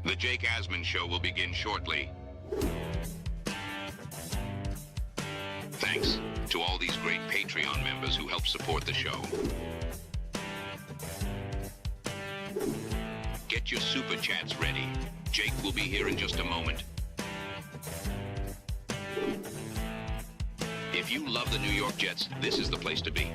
The Jake Asman Show will begin shortly. Thanks to all these great Patreon members who help support the show. Get your super chats ready. Jake will be here in just a moment. If you love the New York Jets, this is the place to be.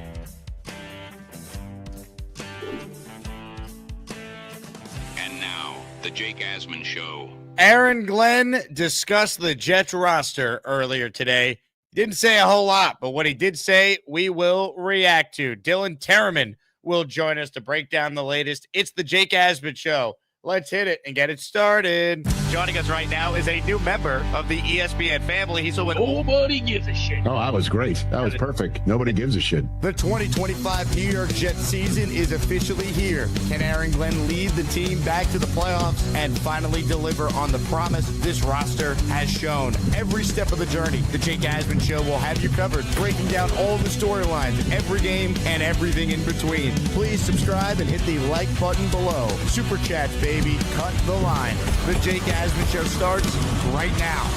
And now, the Jake Asman Show. Aaron Glenn discussed the Jets roster earlier today. He didn't say a whole lot, but what he did say, we will react to. Dylan Tereman will join us to break down the latest. It's the Jake Asman Show. Let's hit it and get it started. Joining us right now is a new member of the ESPN family. He's with Nobody gives a shit. Oh, that was great. That was perfect. Nobody gives a shit. The 2025 New York Jets season is officially here. Can Aaron Glenn lead the team back to the playoffs and finally deliver on the promise this roster has shown? Every step of the journey, the Jake Asman Show will have you covered, breaking down all the storylines, every game, and everything in between. Please subscribe and hit the like button below. Super Chats, baby. Cut the line. The Jake Asman Show starts right now.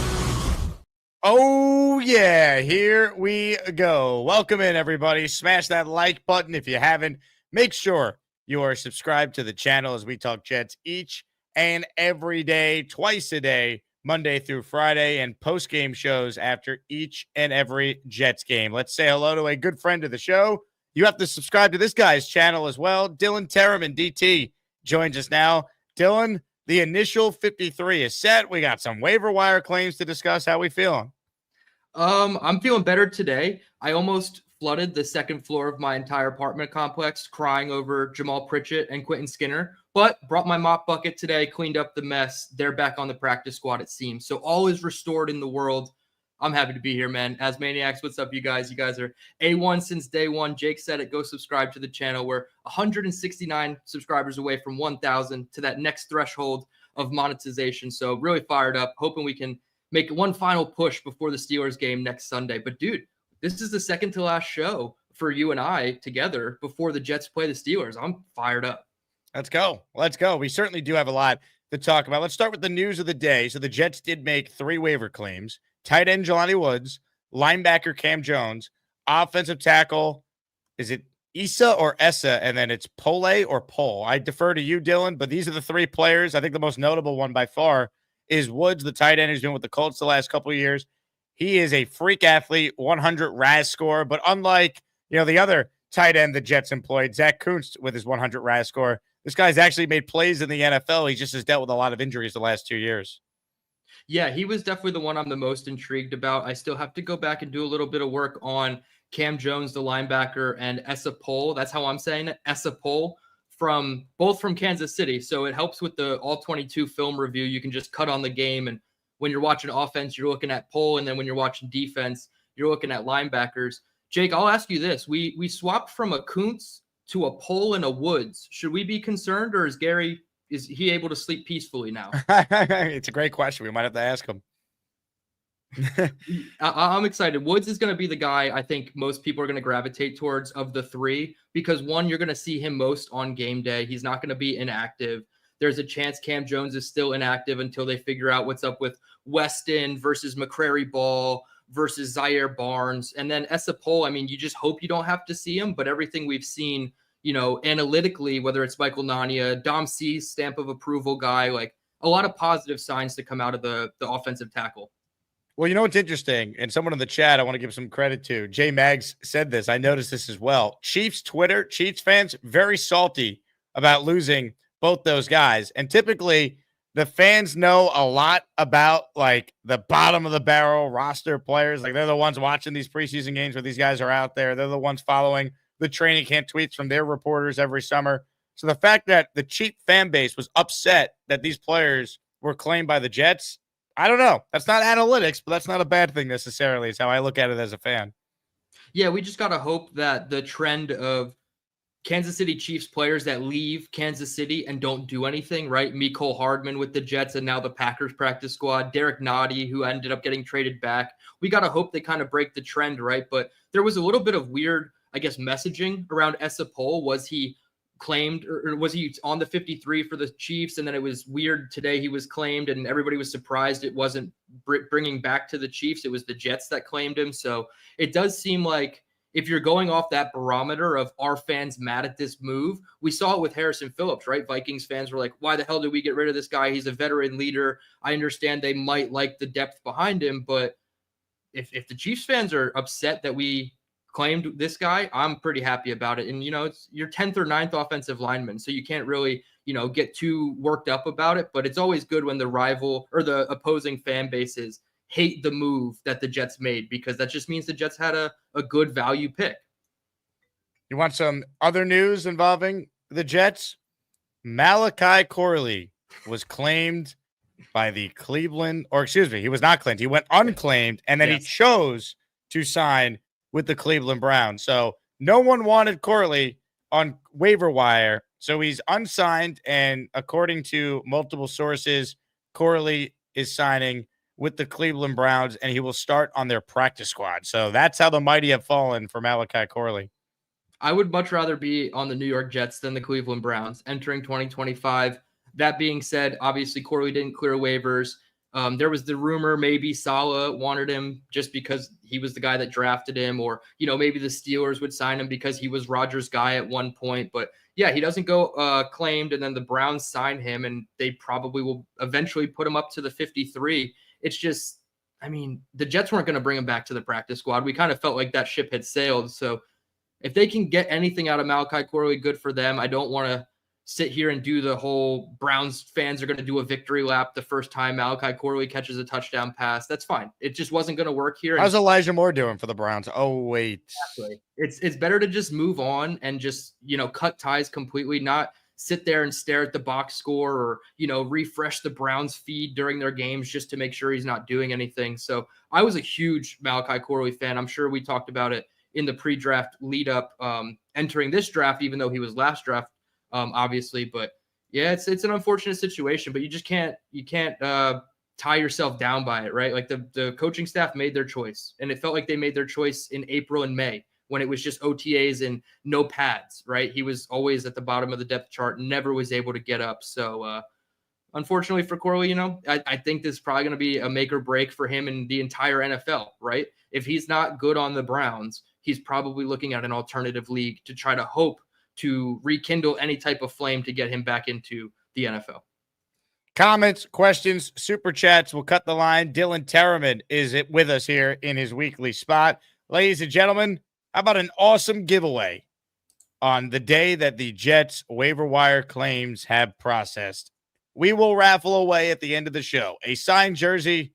Oh, yeah. Here we go. Welcome in, everybody. Smash that like button if you haven't. Make sure you are subscribed to the channel as we talk Jets each and every day, twice a day, Monday through Friday, and post-game shows after each and every Jets game. Let's say hello to a good friend of the show. You have to subscribe to this guy's channel as well. Dylan Tereman, DT, joins us now. Dylan, the initial 53 is set. We got some waiver wire claims to discuss. How we feeling? I'm feeling better today. I almost flooded the second floor of my entire apartment complex crying over Jamal Pritchett and Quentin Skinner, but brought my mop bucket today, cleaned up the mess. They're back on the practice squad, it seems. So all is restored in the world. I'm happy to be here, man. Asmaniacs, what's up, you guys? You guys are A1 since day one. Jake said it. Go subscribe to the channel. We're 169 subscribers away from 1,000 to that next threshold of monetization. So really fired up, hoping we can make one final push before the Steelers game next Sunday. But, dude, this is the second to last show for you and I together before the Jets play the Steelers. I'm fired up. Let's go. Let's go. We certainly do have a lot to talk about. Let's start with the news of the day. So the Jets did make 3 waiver claims. Tight end Jelani Woods, linebacker Cam Jones, offensive tackle, is it Issa or Essa? And then it's Pole or Pole. I defer to you, Dylan, but these are the 3 players. I think the most notable one by far is Woods, the tight end who's been with the Colts the last couple of years. He is a freak athlete, 100 RAS score, but unlike, the other tight end the Jets employed, Zach Kuntz with his 100 RAS score, this guy's actually made plays in the NFL. He just has dealt with a lot of injuries the last 2 years. Yeah, he was definitely the one I'm the most intrigued about. I still have to go back and do a little bit of work on Cam Jones, the linebacker, and Essa Pole. That's how I'm saying it. Essa Pole both from Kansas City. So it helps with the all 22 film review. You can just cut on the game. And when you're watching offense, you're looking at Pole. And then when you're watching defense, you're looking at linebackers. Jake, I'll ask you this. We swapped from a Kuntz to a Pole and a Woods. Should we be concerned, or is he able to sleep peacefully now? It's a great question. We might have to ask him. I'm excited. Woods is going to be the guy I think most people are going to gravitate towards of the 3 because, one, you're going to see him most on game day. He's not going to be inactive. There's a chance Cam Jones is still inactive until they figure out what's up with Weston versus McCrary Ball versus Zaire Barnes. And then Essa Pole, you just hope you don't have to see him, but everything we've seen analytically, whether it's Michael Nania, Dom C's stamp of approval guy, like a lot of positive signs to come out of the offensive tackle. Well, what's interesting, and someone in the chat I want to give some credit to, Jay Maggs said this. I noticed this as well. Chiefs fans, very salty about losing both those guys. And typically the fans know a lot about like the bottom of the barrel roster players. Like they're the ones watching these preseason games where these guys are out there. They're the ones following the training camp tweets from their reporters every summer. So the fact that the cheap fan base was upset that these players were claimed by the Jets, I don't know. That's not analytics, but that's not a bad thing necessarily. It's how I look at it as a fan. Yeah, we just got to hope that the trend of Kansas City Chiefs players that leave Kansas City and don't do anything, right? Mecole Hardman with the Jets and now the Packers practice squad, Derek Nottie, who ended up getting traded back. We got to hope they kind of break the trend, right? But there was a little bit of weird, I guess, messaging around Essa Pole. Was he claimed, or was he on the 53 for the Chiefs? And then it was weird today he was claimed, and everybody was surprised it wasn't bringing back to the Chiefs. It was the Jets that claimed him. So it does seem like if you're going off that barometer of are fans mad at this move, we saw it with Harrison Phillips, right? Vikings fans were like, why the hell did we get rid of this guy? He's a veteran leader. I understand they might like the depth behind him, but if the Chiefs fans are upset that we claimed this guy, I'm pretty happy about it. And, it's your 10th or 9th offensive lineman, so you can't really, get too worked up about it. But it's always good when the rival or the opposing fan bases hate the move that the Jets made, because that just means the Jets had a good value pick. You want some other news involving the Jets? Malachi Corley was claimed by the Cleveland, or excuse me, he was not claimed. He went unclaimed, and then he chose to sign with the Cleveland Browns. So no one wanted Corley on waiver wire. So he's unsigned, and according to multiple sources, Corley is signing with the Cleveland Browns, and he will start on their practice squad. So that's how the mighty have fallen for Malachi Corley. I would much rather be on the New York Jets than the Cleveland Browns entering 2025. That being said, obviously Corley didn't clear waivers. There was the rumor maybe Saleh wanted him just because he was the guy that drafted him, or, maybe the Steelers would sign him because he was Rodgers' guy at one point. But yeah, he doesn't go claimed, and then the Browns sign him, and they probably will eventually put him up to the 53. It's just, the Jets weren't going to bring him back to the practice squad. We kind of felt like that ship had sailed. So if they can get anything out of Malachi Corley, good for them. I don't want to sit here and do the whole Browns fans are going to do a victory lap the first time Malachi Corley catches a touchdown pass. That's fine. It just wasn't going to work here. How's Elijah Moore doing for the Browns? Oh, wait. Exactly. It's better to just move on and just, cut ties completely, not sit there and stare at the box score or, refresh the Browns feed during their games just to make sure he's not doing anything. So I was a huge Malachi Corley fan. I'm sure we talked about it in the pre-draft lead up entering this draft, even though he was last draft. Obviously, but yeah, it's an unfortunate situation, but you can't tie yourself down by it, right? Like the coaching staff made their choice, and it felt like they made their choice in April and May when it was just OTAs and no pads, right? He was always at the bottom of the depth chart, never was able to get up. So unfortunately for Corley, I think this is probably going to be a make or break for him in the entire NFL, right? If he's not good on the Browns, he's probably looking at an alternative league to try to hope to rekindle any type of flame to get him back into the NFL. Comments, questions, super chats. We'll cut the line. Dylan Tereman is with us here in his weekly spot. Ladies and gentlemen, how about an awesome giveaway on the day that the Jets waiver wire claims have processed? We will raffle away at the end of the show a signed jersey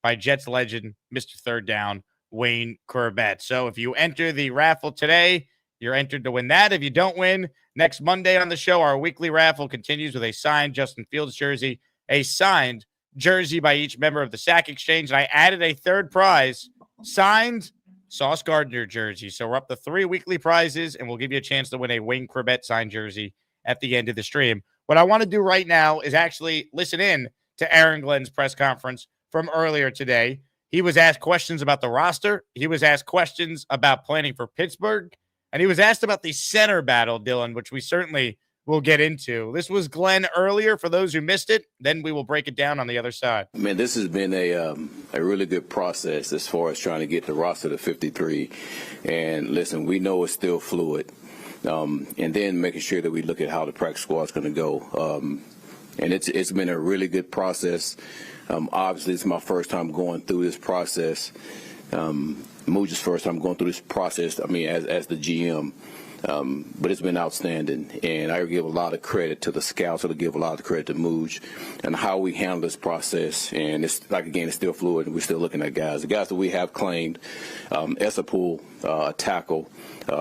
by Jets legend, Mr. Third Down, Wayne Corbett. So if you enter the raffle today, you're entered to win that. If you don't win, next Monday on the show, our weekly raffle continues with a signed Justin Fields jersey, a signed jersey by each member of the Sack Exchange. And I added a third prize, signed Sauce Gardner jersey. So we're up to 3 weekly prizes, and we'll give you a chance to win a Wayne Corbett signed jersey at the end of the stream. What I want to do right now is actually listen in to Aaron Glenn's press conference from earlier today. He was asked questions about the roster. He was asked questions about planning for Pittsburgh. And he was asked about the center battle, Dylan, which we certainly will get into. This was Glenn earlier for those who missed it. Then we will break it down on the other side. Man, this has been a really good process as far as trying to get the roster to 53. And listen, we know it's still fluid. And then making sure that we look at how the practice squad is going to go. And it's been a really good process. Obviously, it's my first time going through this process. Mougey's first time going through this process, as the GM. But it's been outstanding. And I give a lot of credit to the scouts. I give a lot of credit to Mougey and how we handle this process. And it's like, again, it's still fluid, and we're still looking at guys. The guys that we have claimed, Esapool, a tackle,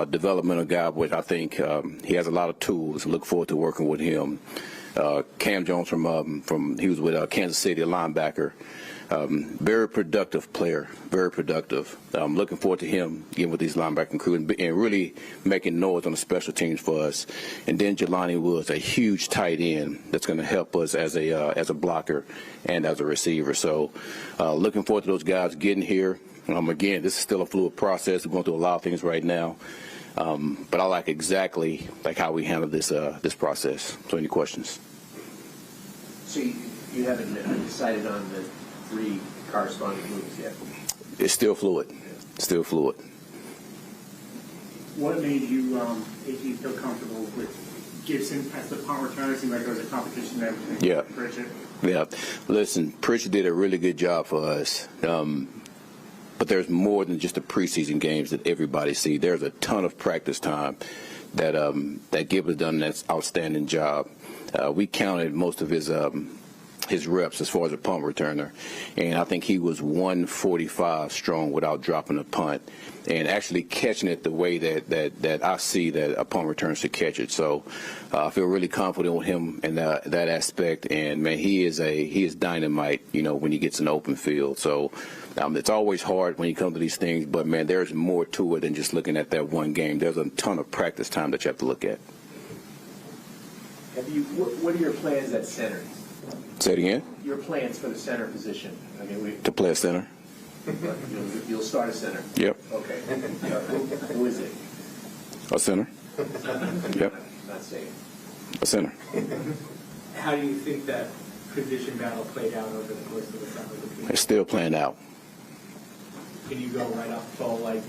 developmental guy, which I think he has a lot of tools. Look forward to working with him. Cam Jones he was with Kansas City, a linebacker. Very productive player, very productive. I'm looking forward to him getting with these linebacking crew and really making noise on the special teams for us. And then Jelani Woods, a huge tight end that's going to help us as a blocker and as a receiver. So looking forward to those guys getting here. Again, this is still a fluid process. We're going through a lot of things right now. But I like exactly like how we handle this this process. So any questions? So you haven't decided on the 3 corresponding moves yet? It's still fluid. Still fluid. What made you feel comfortable with Gibson as the punt returner? It seemed like there was a competition there between Pritchett. Yeah. Listen, Pritchett did a really good job for us. But there's more than just the preseason games that everybody sees. There's a ton of practice time that that Gibb has done an outstanding job. We counted most of his reps as far as a punt returner, and I think he was 145 strong without dropping a punt, and actually catching it the way that I see that a punt returner should catch it. So I feel really confident with him in that aspect. And man, he is dynamite. When he gets an open field. So. It's always hard when you come to these things, but, man, there's more to it than just looking at that one game. There's a ton of practice time that you have to look at. What are your plans at center? Say it again? Your plans for the center position. I mean, To play a center? You'll start a center? Yep. Okay. Who is it? A center. Yep. Not saying. A center. How do you think that position battle played out over the course of the summer? It's still playing out. Can you go right off the ball like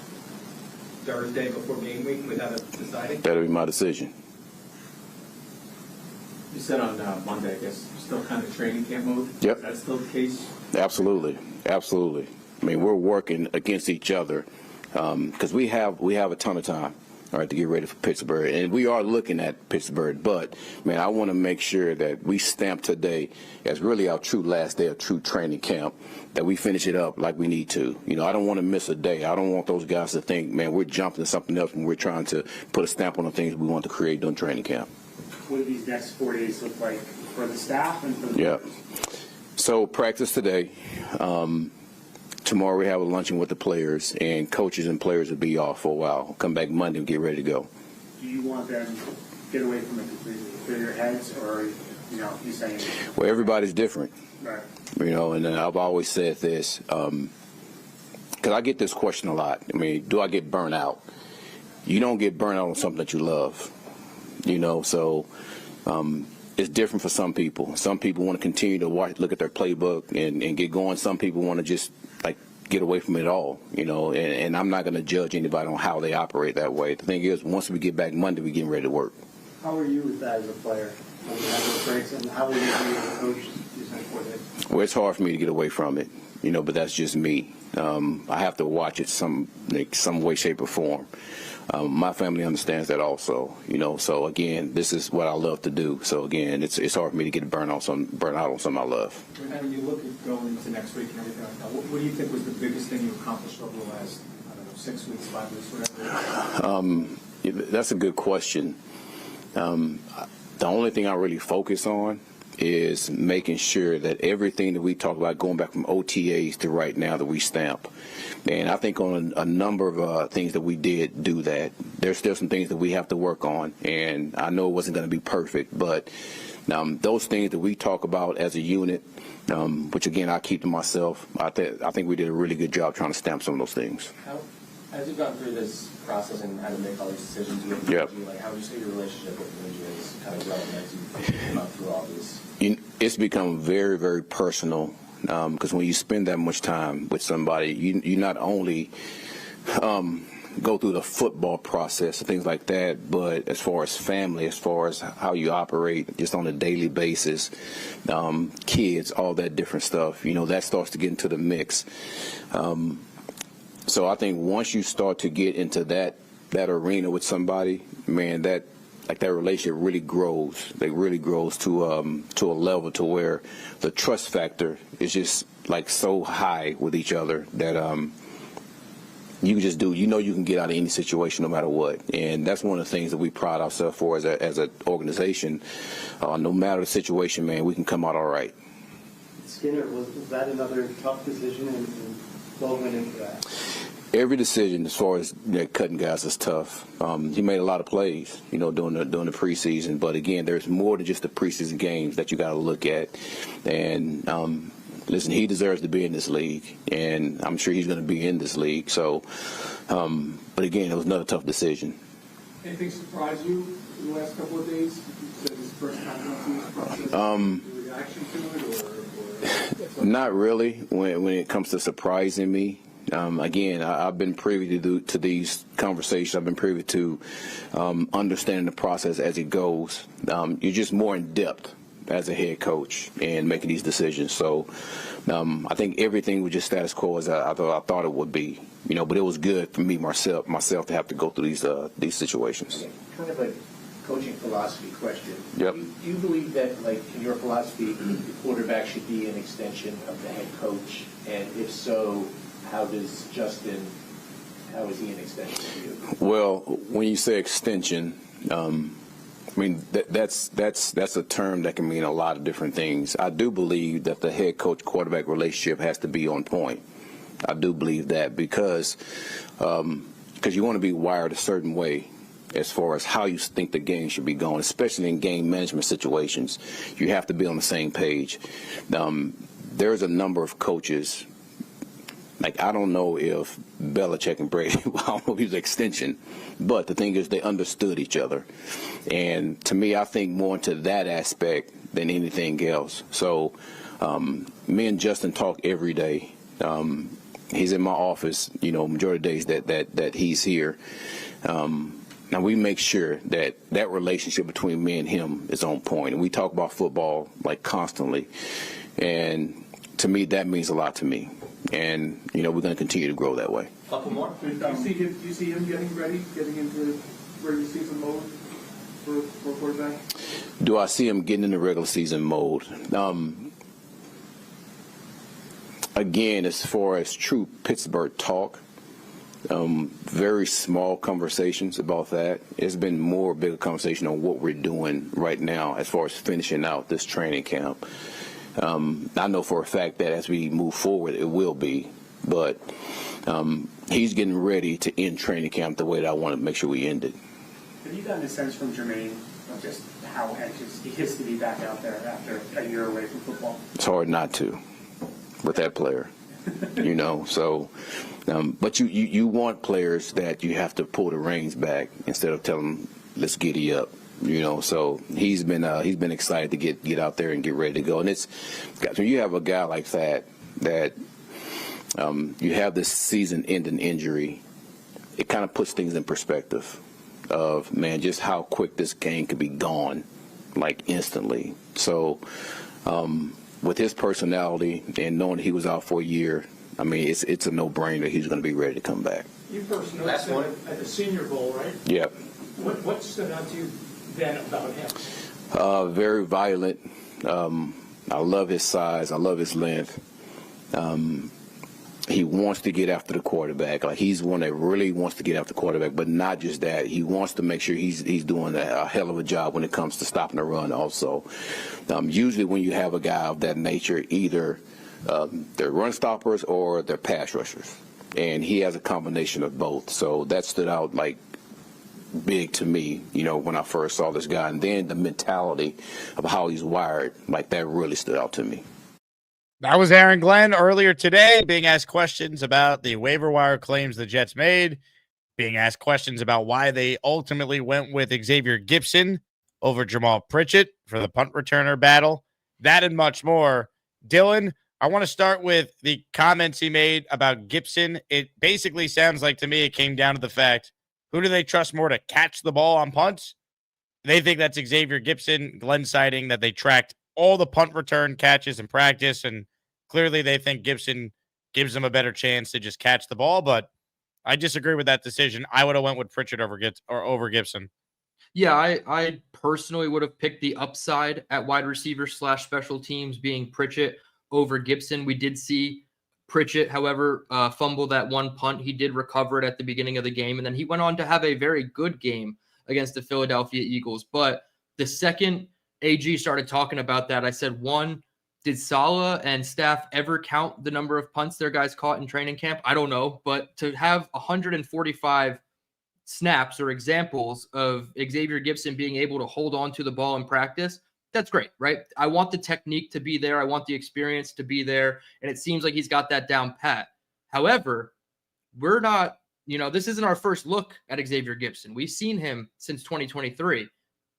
Thursday before game week without deciding? That'll be my decision. You said on Monday, I guess, still kind of training camp mode? Yep. Is that still the case? Absolutely. Absolutely. I mean, we're working against each other because we have a ton of time, all right, to get ready for Pittsburgh. And we are looking at Pittsburgh. But, man, I want to make sure that we stamp today as really our true last day of true training camp, that we finish it up like we need to. I don't want to miss a day. I don't want those guys to think, man, we're jumping to something else when we're trying to put a stamp on the things we want to create during training camp. What do these next 4 days look like for the staff and for the Yeah. players? So practice today. Tomorrow we have a luncheon with the players, and coaches and players will be off for a while. Come back Monday and get ready to go. Do you want them to get away from it completely, clear your heads, or you saying? Well, everybody's different. Right. And I've always said this, because I get this question a lot. I mean, do I get burnt out? You don't get burnt out on something that you love, so it's different for some people. Some people want to continue to look at their playbook and get going. Some people want to just, get away from it all, and I'm not going to judge anybody on how they operate that way. The thing is, once we get back Monday, we're getting ready to work. How are you with that as a player? When you have those breaks, and how are you as a coach? Well, it's hard for me to get away from it, but that's just me. I have to watch it some way, shape, or form. My family understands that also, So again, this is what I love to do. So again, it's hard for me to get burnt out on something I love. And when you look at going into next week and everything like that, what do you think was the biggest thing you accomplished over the last, 6 weeks, 5 weeks, whatever? That's a good question. The only thing I really focus on is making sure that everything that we talk about, going back from OTAs to right now, that we stamp. And I think on a number of things that we did do that. There's still some things that we have to work on, and I know it wasn't going to be perfect, but those things that we talk about as a unit, which again I keep to myself, I think we did a really good job trying to stamp some of those things. As you've gone through this process and had to make all these decisions with Mougey, how would you say your relationship with Mougey is kind of relevant as you've gone through all this? It's become very, very personal. Because when you spend that much time with somebody, you not only go through the football process and things like that, but as far as family, as far as how you operate just on a daily basis, kids, all that different stuff, that starts to get into the mix. So I think once you start to get into that arena with somebody, man, that relationship really grows. It really grows to a level to where the trust factor is just so high with each other that you can just do. You can get out of any situation no matter what, and that's one of the things that we pride ourselves for as an organization. No matter the situation, man, we can come out all right. Skinner, was that another tough decision, and what went into that? Every decision as far as cutting guys is tough. He made a lot of plays, during the preseason. But again, there's more than just the preseason games that you got to look at. And listen, he deserves to be in this league, and I'm sure he's going to be in this league. So, but again, it was another tough decision. Anything surprise you in the last couple of days? You said this first time going through this process. Your reaction to it, or Not really. When it comes to surprising me, again, I've been privy to these conversations. I've been privy to understanding the process as it goes. You're just more in depth as a head coach and making these decisions. So I think everything was just status quo as I thought it would be. But it was good for me myself to have to go through these situations. Okay. Kind of a coaching philosophy question. Yep. Do you believe that, like, in your philosophy, the quarterback should be an extension of the head coach? And if so, how is he an extension to you? Well, when you say extension, that's a term that can mean a lot of different things. I do believe that the head coach quarterback relationship has to be on point. I do believe that because you want to be wired a certain way as far as how you think the game should be going, especially in game management situations. You have to be on the same page. There's a number of coaches. Like, I don't know if Belichick and Brady, I don't know if he was an extension, but the thing is they understood each other. And to me, I think more into that aspect than anything else. So me and Justin talk every day. He's in my office, majority of days that he's here. Now, we make sure that relationship between me and him is on point. And we talk about football, like, constantly. And to me, that means a lot to me. And, we're going to continue to grow that way. A couple more. do you see him getting ready, getting into regular season mode for quarterback? Do I see him getting into regular season mode? Again, as far as true Pittsburgh talk, very small conversations about that. It's been more bigger conversation on what we're doing right now as far as finishing out this training camp. I know for a fact that as we move forward, it will be. But he's getting ready to end training camp the way that I want to make sure we end it. Have you gotten a sense from Jermaine of just how anxious he is to be back out there after a year away from football? It's hard not to with that player, So, but you want players that you have to pull the reins back instead of telling them, let's giddy up. So he's been excited to get out there and get ready to go. And it's when you have a guy like that you have this season-ending injury, it kind of puts things in perspective of, man, just how quick this game could be gone, like, instantly. So with his personality and knowing he was out for a year, I mean, it's a no-brainer he's going to be ready to come back. You first noticed him at the Senior Bowl, right? Yep. What stood out to you then about him? Very violent. I love his size. I love his length. He wants to get after the quarterback. Like, he's one that really wants to get after the quarterback, but not just that. He wants to make sure he's doing a hell of a job when it comes to stopping the run also. Usually when you have a guy of that nature, either they're run stoppers or they're pass rushers. And he has a combination of both. So that stood out, like, big to me, when I first saw this guy. And then the mentality of how he's wired, like, that really stood out to me. That was Aaron Glenn earlier today being asked questions about the waiver wire claims the Jets made, being asked questions about why they ultimately went with Xavier Gipson over Jamal Pritchett for the punt returner battle. That and much more. Dylan, I want to start with the comments he made about Gipson. It basically sounds like to me it came down to the fact, who do they trust more to catch the ball on punts? They think that's Xavier Gipson. Glenn citing that they tracked all the punt return catches in practice, and clearly they think Gipson gives them a better chance to just catch the ball, but I disagree with that decision. I would have went with Pritchett over Gipson. Yeah, I personally would have picked the upside at wide receiver / special teams being Pritchett over Gipson. We did see Pritchett, however, fumble that one punt. He did recover it at the beginning of the game, and then he went on to have a very good game against the Philadelphia Eagles. But the second AG started talking about that, I said, one, did Saleh and staff ever count the number of punts their guys caught in training camp? I don't know, but to have 145 snaps or examples of Xavier Gipson being able to hold on to the ball in practice, that's great, right? I want the technique to be there. I want the experience to be there. And it seems like he's got that down pat. However, we're not this isn't our first look at Xavier Gibson. We've seen him since 2023.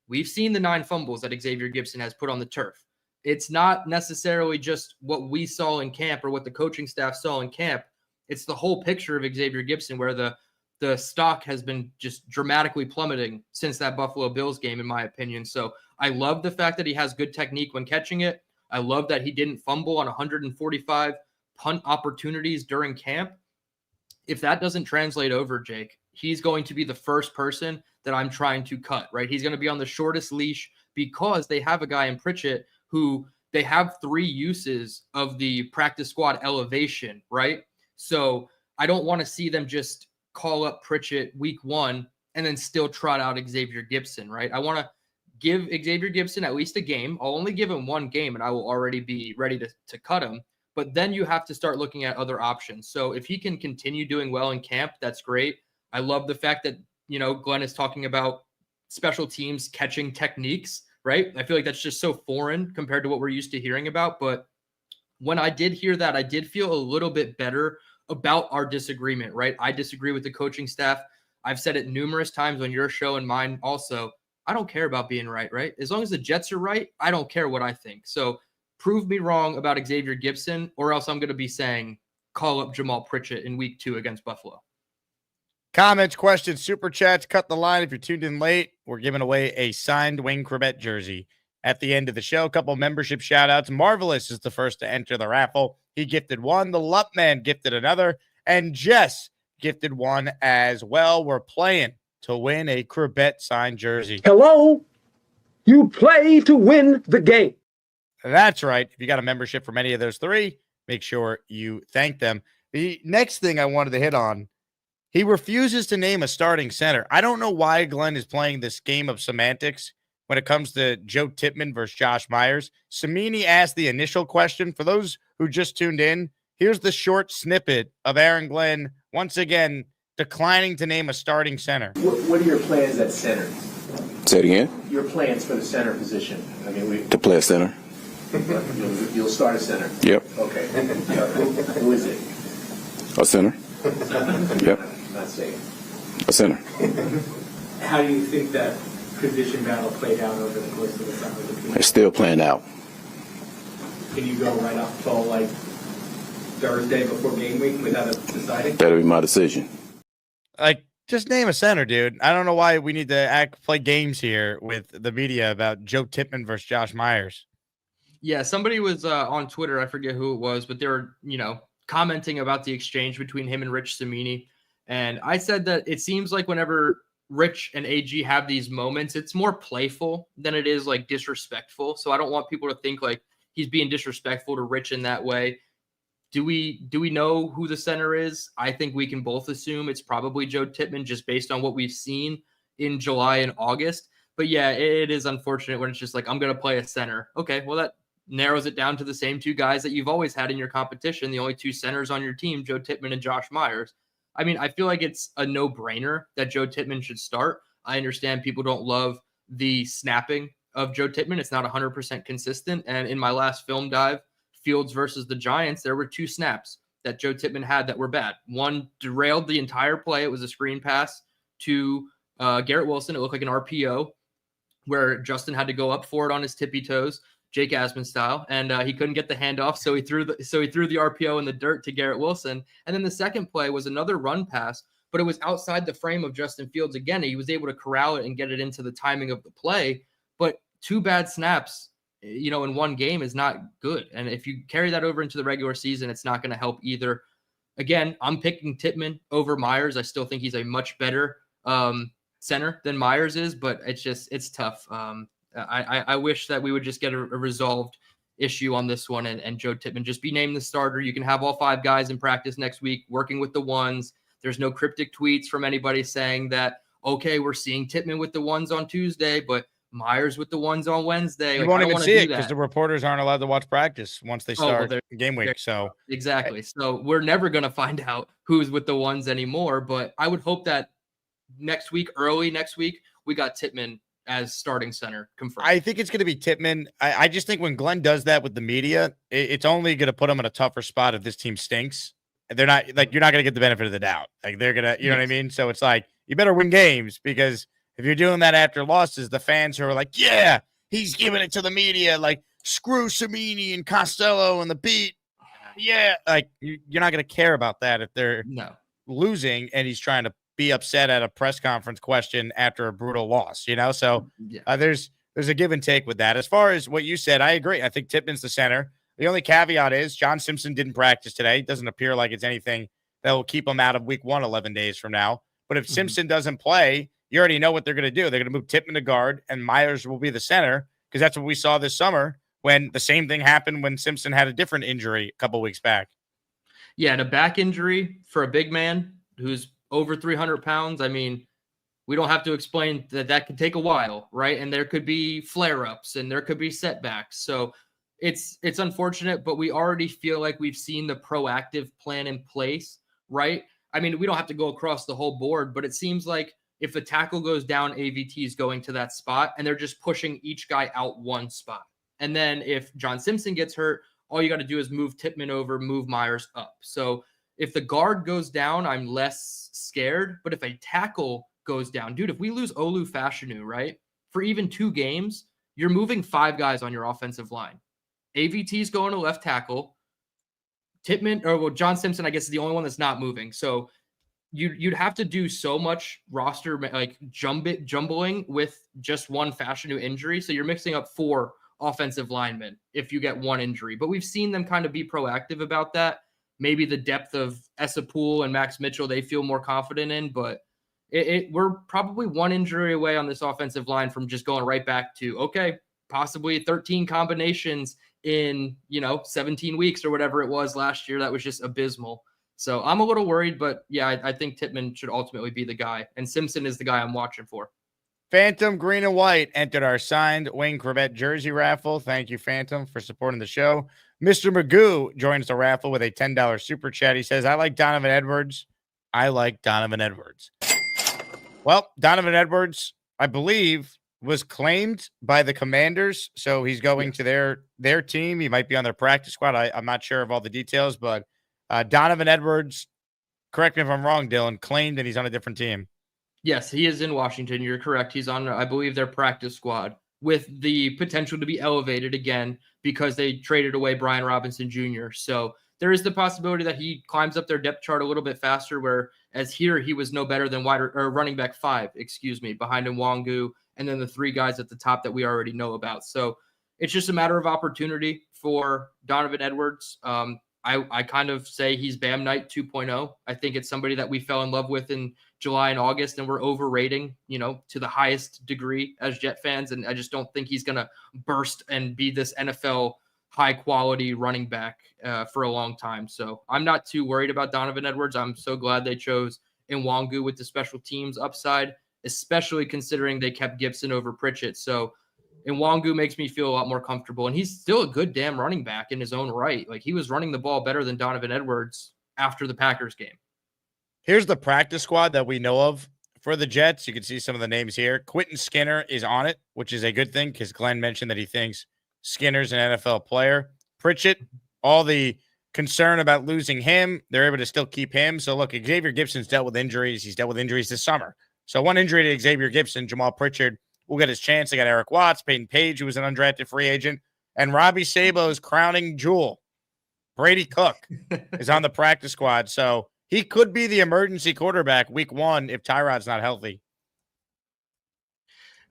We've seen the 9 fumbles that Xavier Gibson has put on the turf. It's not necessarily just what we saw in camp or what the coaching staff saw in camp. It's the whole picture of Xavier Gibson, where the stock has been just dramatically plummeting since that Buffalo Bills game, in my opinion. So I love the fact that he has good technique when catching it. I love that he didn't fumble on 145 punt opportunities during camp. If that doesn't translate over, Jake, he's going to be the first person that I'm trying to cut, right? He's going to be on the shortest leash because they have a guy in Pritchett who they have 3 uses of the practice squad elevation, right? So I don't want to see them just call up Pritchett week 1 and then still trot out Xavier Gibson, right? I want to give Xavier Gibson at least a game. I'll only give him 1 game and I will already be ready to cut him. But then you have to start looking at other options. So if he can continue doing well in camp, that's great. I love the fact that, Glenn is talking about special teams catching techniques, right? I feel like that's just so foreign compared to what we're used to hearing about. But when I did hear that, I did feel a little bit better about our disagreement, right? I disagree with the coaching staff. I've said it numerous times on your show and mine also. I don't care about being right? As long as the Jets are right, I don't care what I think. So prove me wrong about Xavier Gibson, or else I'm going to be saying call up Jamal Pritchett in week 2 against Buffalo. Comments, questions, super chats, cut the line. If you're tuned in late, we're giving away a signed Wayne Corbett jersey at the end of the show. A couple membership shout outs. Marvelous is the first to enter the raffle. He gifted 1. The Lupman gifted another. And Jess gifted 1 as well. We're playing to win a Corbett signed jersey. Hello? You play to win the game. That's right. If you got a membership from any of those 3, make sure you thank them. The next thing I wanted to hit on, he refuses to name a starting center. I don't know why Glenn is playing this game of semantics when it comes to Joe Tippmann versus Josh Myers. Samini asked the initial question. For those who just tuned in, here's the short snippet of Aaron Glenn once again declining to name a starting center. What are your plans at center? Say it again. Your plans for the center position. To play a center. You'll start a center. Yep. Okay. Who is it? A center. Yep. Not saying. A center. How do you think that position battle played out over the course of the summer? It's still playing out. Can you go right up till like Thursday before game week without it deciding? That'll be my decision. Just name a center, dude. I don't know why we need to play games here with the media about Joe Tippmann versus Josh Myers. Yeah, somebody was on Twitter, I forget who it was, but they were, commenting about the exchange between him and Rich Samini. And I said that it seems like whenever Rich and AG have these moments, it's more playful than it is like disrespectful. So I don't want people to think like he's being disrespectful to Rich in that way. Do we know who the center is? I think we can both assume it's probably Joe Tippmann just based on what we've seen in July and August. But yeah, it is unfortunate when it's just like, I'm going to play a center. Okay, well, that narrows it down to the same 2 guys that you've always had in your competition. The only 2 centers on your team, Joe Tippmann and Josh Myers. I mean, I feel like it's a no-brainer that Joe Tippmann should start. I understand people don't love the snapping of Joe Tippmann. It's not 100% consistent. And in my last film dive, Fields versus the Giants, there were 2 snaps that Joe Tippmann had that were bad. One derailed the entire play. It was a screen pass to Garrett Wilson. It looked like an RPO where Justin had to go up for it on his tippy toes, Jake Asman style, and he couldn't get the handoff, so he threw the RPO in the dirt to Garrett Wilson. And then the second play was another run pass, but it was outside the frame of Justin Fields. Again, he was able to corral it and get it into the timing of the play, but 2 bad snaps, in one game is not good. And if you carry that over into the regular season, it's not going to help either. Again, I'm picking Tippmann over Myers. I still think he's a much better center than Myers is, but it's tough. I wish that we would just get a resolved issue on this one and Joe Tippmann just be named the starter. You can have all 5 guys in practice next week working with the ones. There's no cryptic tweets from anybody saying that, okay, we're seeing Tippmann with the ones on Tuesday, but Myers with the ones on Wednesday. You won't even see it because the reporters aren't allowed to watch practice once they start game week. So exactly. So we're never going to find out who's with the ones anymore, but I would hope that early next week, we got Tippmann as starting center confirmed. I think it's going to be Tippmann. I just think when Glenn does that with the media, it's only going to put him in a tougher spot if this team stinks. they're not like, you're not going to get the benefit of the doubt. Like they're going to, you know what I mean? So it's like, you better win games, because if you're doing that after losses, the fans who are like, yeah, he's giving it to the media, like screw Samini and Costello and the beat. Yeah. Like you're not going to care about that if they're losing and he's trying to be upset at a press conference question after a brutal loss, you know? So there's a give and take with that. As far as what you said, I agree. I think Tippmann's the center. The only caveat is John Simpson didn't practice today. It doesn't appear like it's anything that will keep him out of week 1, 11 days from now. But if Simpson doesn't play, you already know what they're going to do. They're going to move Tippmann to guard, and Myers will be the center, because that's what we saw this summer when the same thing happened when Simpson had a different injury a couple weeks back. Yeah, and a back injury for a big man who's over 300 pounds, I mean, we don't have to explain that could take a while, right? And there could be flare-ups and there could be setbacks. So it's unfortunate, but we already feel like we've seen the proactive plan in place, right? I mean, we don't have to go across the whole board, but it seems like if a tackle goes down, AVT is going to that spot, and they're just pushing each guy out one spot. And then if John Simpson gets hurt, all you got to do is move Tippmann over, move Myers up. So if the guard goes down, I'm less scared. But if a tackle goes down, dude, if we lose Olu Fashanu, right, for even 2 games, you're moving 5 guys on your offensive line. AVT's going to left tackle. John Simpson, I guess, is the only one that's not moving. So you'd have to do so much roster like jumbling with just one Fashanu injury. So you're mixing up 4 offensive linemen if you get one injury. But we've seen them kind of be proactive about that. Maybe the depth of Essapool and Max Mitchell they feel more confident in, but we're probably 1 injury away on this offensive line from just going right back to, okay, possibly 13 combinations in, 17 weeks or whatever it was last year. That was just abysmal. So I'm a little worried, but yeah, I think Tippmann should ultimately be the guy. And Simpson is the guy I'm watching for. Phantom Green and White entered our signed Wayne Corbett jersey raffle. Thank you, Phantom, for supporting the show. Mr. Magoo joins the raffle with a $10 super chat. He says, I like Donovan Edwards. Well, Donovan Edwards, I believe, was claimed by the Commanders, so he's going to their team. He might be on their practice squad. I'm not sure of all the details, but Donovan Edwards, correct me if I'm wrong, Dylan, claimed that he's on a different team. Yes, he is in Washington. You're correct. He's on, I believe, their practice squad with the potential to be elevated again because they traded away Brian Robinson Jr. So there is the possibility that he climbs up their depth chart a little bit faster, whereas here he was no better than running back 5, behind Nwangu, and then the 3 guys at the top that we already know about. So it's just a matter of opportunity for Donovan Edwards. I kind of say he's Bam Knight 2.0. I think it's somebody that we fell in love with in July and August, and we're overrating, to the highest degree as Jet fans. And I just don't think he's going to burst and be this NFL high-quality running back for a long time. So I'm not too worried about Donovan Edwards. I'm so glad they chose Nwangu with the special teams upside, especially considering they kept Gibson over Pritchett. So Nwangu makes me feel a lot more comfortable, and he's still a good damn running back in his own right. Like, he was running the ball better than Donovan Edwards after the Packers game. Here's the practice squad that we know of for the Jets. You can see some of the names here. Quentin Skinner is on it, which is a good thing because Glenn mentioned that he thinks Skinner's an NFL player. Pritchett, all the concern about losing him, they're able to still keep him. So, look, Xavier Gibson's dealt with injuries. He's dealt with injuries this summer. So, one injury to Xavier Gibson, Jamal Pritchard will get his chance. They got Eric Watts, Peyton Page, who was an undrafted free agent, and Robbie Sabo's crowning jewel, Brady Cook, is on the practice squad. So, he could be the emergency quarterback week 1 if Tyrod's not healthy.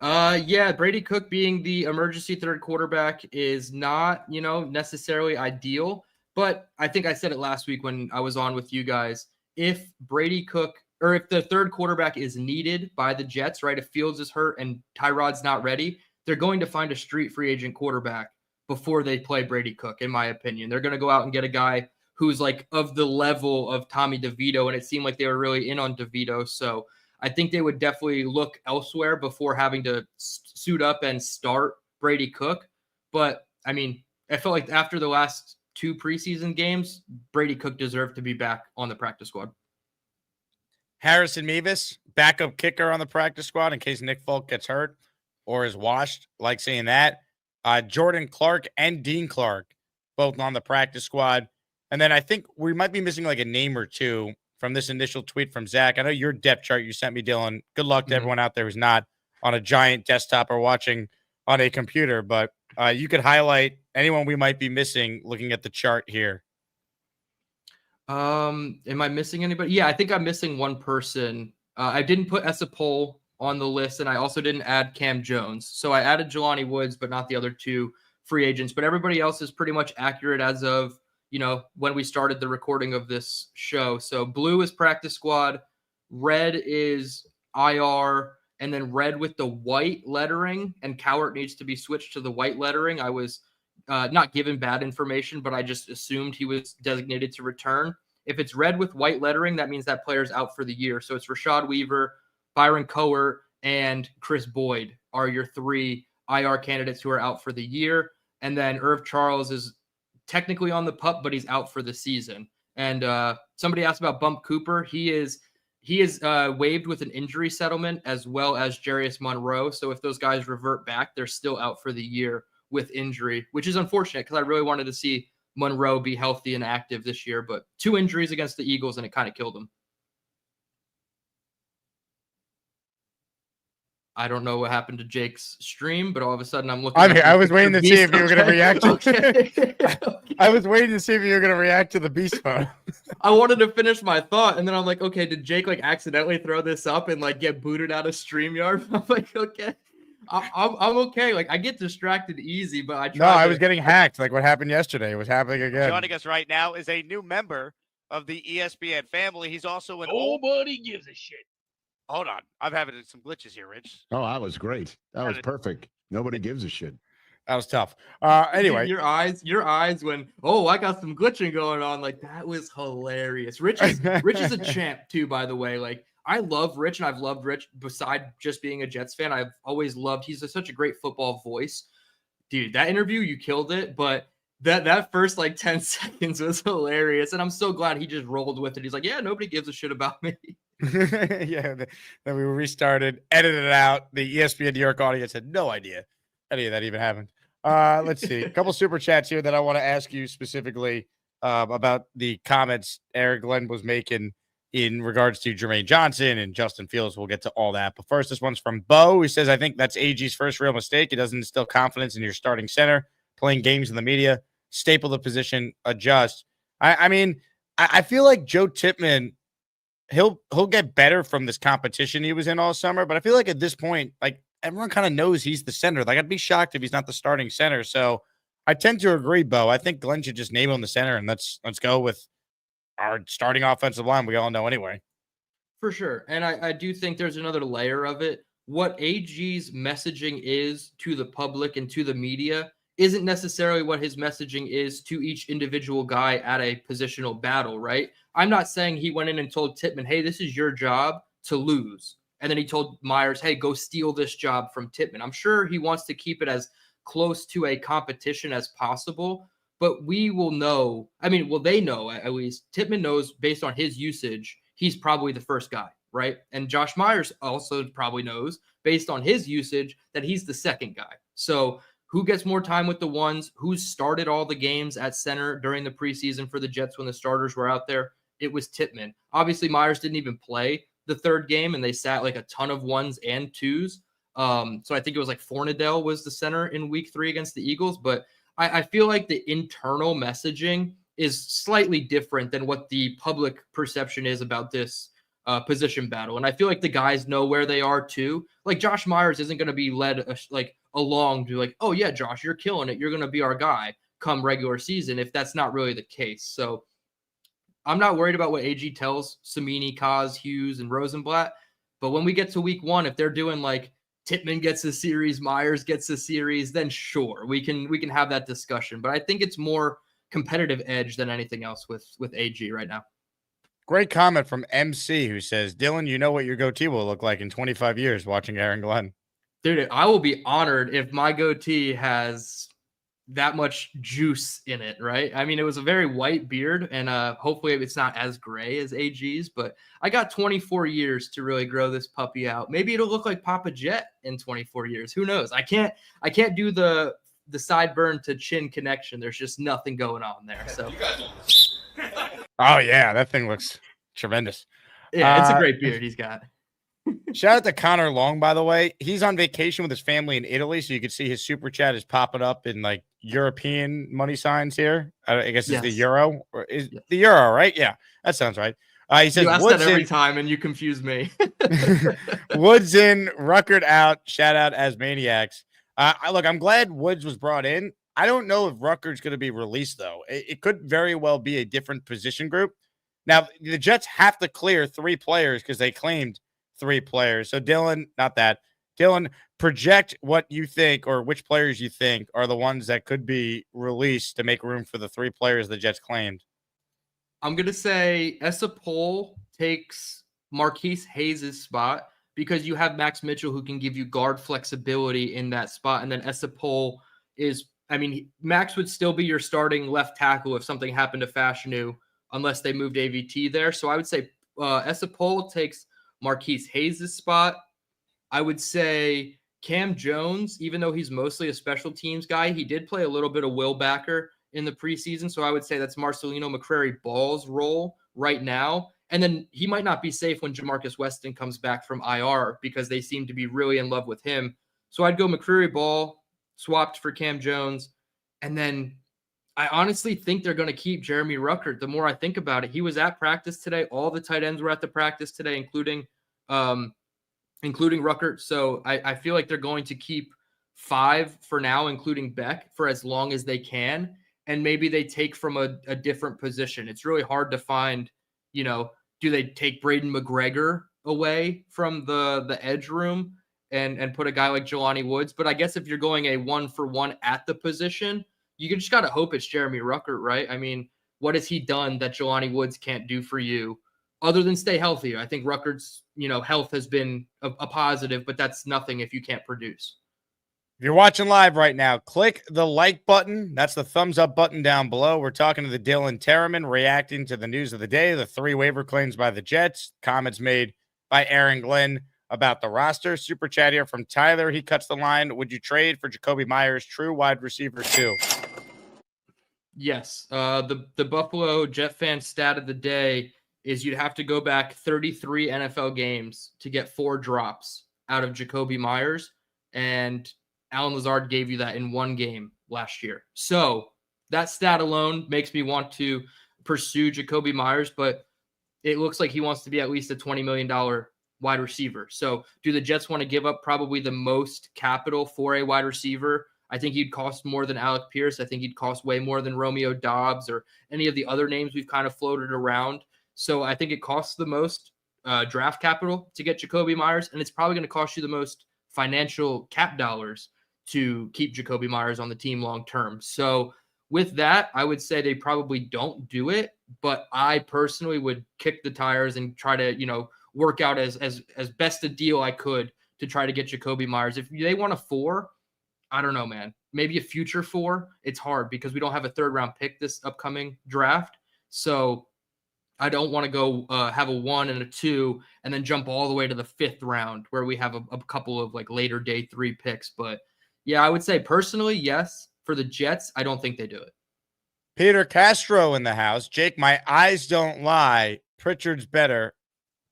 Yeah, Brady Cook being the emergency third quarterback is not, necessarily ideal. But I think I said it last week when I was on with you guys. If Brady Cook, or if the third quarterback is needed by the Jets, right, if Fields is hurt and Tyrod's not ready, they're going to find a street free agent quarterback before they play Brady Cook, in my opinion. They're going to go out and get a guy who's like of the level of Tommy DeVito, and it seemed like they were really in on DeVito. So I think they would definitely look elsewhere before having to suit up and start Brady Cook. But, I mean, I felt like after the last 2 preseason games, Brady Cook deserved to be back on the practice squad. Harrison Mevis, backup kicker on the practice squad in case Nick Folk gets hurt or is washed. Like seeing that. Jordan Clark and Dean Clark, both on the practice squad. And then I think we might be missing like a name or two from this initial tweet from Zach. I know your depth chart you sent me, Dylan. Good luck to everyone out there who's not on a giant desktop or watching on a computer, but you could highlight anyone we might be missing looking at the chart here. Am I missing anybody? Yeah, I think I'm missing one person. I didn't put Esapole on the list, and I also didn't add Cam Jones. So I added Jelani Woods, but not the other two free agents. But everybody else is pretty much accurate as of, when we started the recording of this show. So blue is practice squad, red is IR, and then red with the white lettering, and Cowart needs to be switched to the white lettering. I was not given bad information, but I just assumed he was designated to return. If it's red with white lettering, that means that player's out for the year. So it's Rashad Weaver, Byron Cowart, and Chris Boyd are your three IR candidates who are out for the year. And then Irv Charles is technically on the PUP, but he's out for the season. And somebody asked about Bump Cooper. He is waived with an injury settlement, as well as Jarius Monroe. So if those guys revert back, they're still out for the year with injury, which is unfortunate because I really wanted to see Monroe be healthy and active this year. But 2 injuries against the Eagles, and it kind of killed him. I don't know what happened to Jake's stream, but all of a sudden I'm looking. I was waiting to see if you were going to react. I was waiting to see if you were going to react to the beast mode. I wanted to finish my thought, and then I'm like, okay, did Jake accidentally throw this up and get booted out of StreamYard? I'm like, okay, I'm okay. I get distracted easy, but I was getting hacked. Like what happened yesterday was happening again. Joining us right now is a new member of the ESPN family. He's also an Nobody gives a shit. Hold on. I'm having some glitches here, Rich. Oh, that was great. That was perfect. Nobody gives a shit. That was tough. Anyway. Your eyes when, I got some glitching going on. That was hilarious. Rich is a champ too, by the way. I love Rich, and I've loved Rich beside just being a Jets fan. I've always loved, he's such a great football voice. Dude, that interview, you killed it. But that first 10 seconds was hilarious. And I'm so glad he just rolled with it. He's like, yeah, nobody gives a shit about me. Yeah, then we restarted, edited it out. The ESPN New York audience had no idea any of that even happened. Let's see. A couple super chats here that I want to ask you specifically about the comments Eric Glenn was making in regards to Jermaine Johnson and Justin Fields. We'll get to all that. But first, this one's from Bo, who says, I think that's AG's first real mistake. It doesn't instill confidence in your starting center, playing games in the media, staple the position, adjust. I feel like Joe Tippmann, he'll get better from this competition he was in all summer. But I feel like at this point, everyone kind of knows he's the center. I'd be shocked if he's not the starting center. So I tend to agree, Bo. I think Glenn should just name him the center, and let's go with our starting offensive line. We all know anyway. For sure. And I do think there's another layer of it. What AG's messaging is to the public and to the media isn't necessarily what his messaging is to each individual guy at a positional battle, right? I'm not saying he went in and told Tippmann, hey, this is your job to lose. And then he told Myers, hey, go steal this job from Tippmann. I'm sure he wants to keep it as close to a competition as possible, but we will know. They know, at least Tippmann knows based on his usage, he's probably the first guy, right? And Josh Myers also probably knows based on his usage that he's the second guy. So who gets more time with the ones? Who started all the games at center during the preseason for the Jets when the starters were out there? It was Tippmann. Obviously, Myers didn't even play the third game, and they sat a ton of ones and twos. So I think it was Fornadell was the center in week 3 against the Eagles. But I feel like the internal messaging is slightly different than what the public perception is about this position battle. And I feel like the guys know where they are too. Josh Myers isn't going to be led along to oh yeah, Josh, you're killing it. You're going to be our guy come regular season if that's not really the case. So I'm not worried about what AG tells Samini, Kaz, Hughes, and Rosenblatt. But when we get to week 1, if they're doing Tippmann gets a series, Myers gets a series, then sure, we can have that discussion. But I think it's more competitive edge than anything else with AG right now. Great comment from MC, who says, Dylan, you know what your goatee will look like in 25 years watching Aaron Glenn. Dude, I will be honored if my goatee has that much juice in it, right? It was a very white beard, and hopefully it's not as gray as AG's, but I got 24 years to really grow this puppy out. Maybe it'll look like Papa Jet in 24 years. Who knows? I can't do the sideburn to chin connection. There's just nothing going on there. So Oh yeah, that thing looks tremendous. Yeah, it's a great beard he's got. Shout out to Connor Long, by the way. He's on vacation with his family in Italy, so you can see his super chat is popping up in like European money signs here. I guess it's the euro, or is the euro, right? Yeah, that sounds right. He says you ask Woods that every in, time, and you confuse me. Woods in, Ruckert out. Shout out as maniacs. Look, I'm glad Woods was brought in. I don't know if Ruckert's going to be released though. It could very well be a different position group. Now the Jets have to clear 3 players because they claimed 3 players. So Dylan, project what you think or which players you think are the ones that could be released to make room for the 3 players the Jets claimed. I'm going to say Essapol takes Marquise Hayes' spot because you have Max Mitchell who can give you guard flexibility in that spot. And then Essapol is, Max would still be your starting left tackle if something happened to Fashanu unless they moved AVT there. So I would say Essapol takes Marquise Hayes' spot. I would say Cam Jones, even though he's mostly a special teams guy, he did play a little bit of Will Backer in the preseason. So I would say that's Marcelino McCrary Ball's role right now. And then he might not be safe when Jamarcus Weston comes back from IR because they seem to be really in love with him. So I'd go McCrary Ball, swapped for Cam Jones. And then I honestly think they're going to keep Jeremy Ruckert. The more I think about it, he was at practice today. All the tight ends were at the practice today, including Ruckert. So I feel like they're going to keep 5 for now, including Beck, for as long as they can. And maybe they take from a different position. It's really hard to find, do they take Braden McGregor away from the edge room and put a guy like Jelani Woods? But I guess if you're going a 1-for-1 at the position, you just got to hope it's Jeremy Ruckert, right? I mean, what has he done that Jelani Woods can't do for you other than stay healthy? I think Ruckert's, health has been a positive, but that's nothing if you can't produce. If you're watching live right now, click the like button. That's the thumbs up button down below. We're talking to the Dylan Tereman, reacting to the news of the day, the 3 waiver claims by the Jets, comments made by Aaron Glenn about the roster. Super chat here from Tyler. He cuts the line. Would you trade for Jacoby Myers, true wide receiver 2? Yes. The Buffalo Jet fan stat of the day is you'd have to go back 33 NFL games to get 4 drops out of Jacoby Myers. And Alan Lazard gave you that in 1 game last year. So that stat alone makes me want to pursue Jacoby Myers, but it looks like he wants to be at least a $20 million wide receiver. So do the Jets want to give up probably the most capital for a wide receiver? I think he'd cost more than Alec Pierce. I think he'd cost way more than Romeo Dobbs or any of the other names we've kind of floated around. So I think it costs the most draft capital to get Jacoby Myers, and it's probably going to cost you the most financial cap dollars to keep Jacoby Myers on the team long term. So with that, I would say they probably don't do it, but I personally would kick the tires and try to, work out as best a deal I could to try to get Jacoby Myers. If they want a 4, I don't know, man. Maybe a future 4. It's hard because we don't have a 3rd round pick this upcoming draft. So I don't want to go have a 1 and a 2 and then jump all the way to the 5th round where we have a couple of like later day 3 picks. But yeah, I would say personally, yes. For the Jets, I don't think they do it. Peter Castro in the house. Jake, my eyes don't lie. Pritchard's better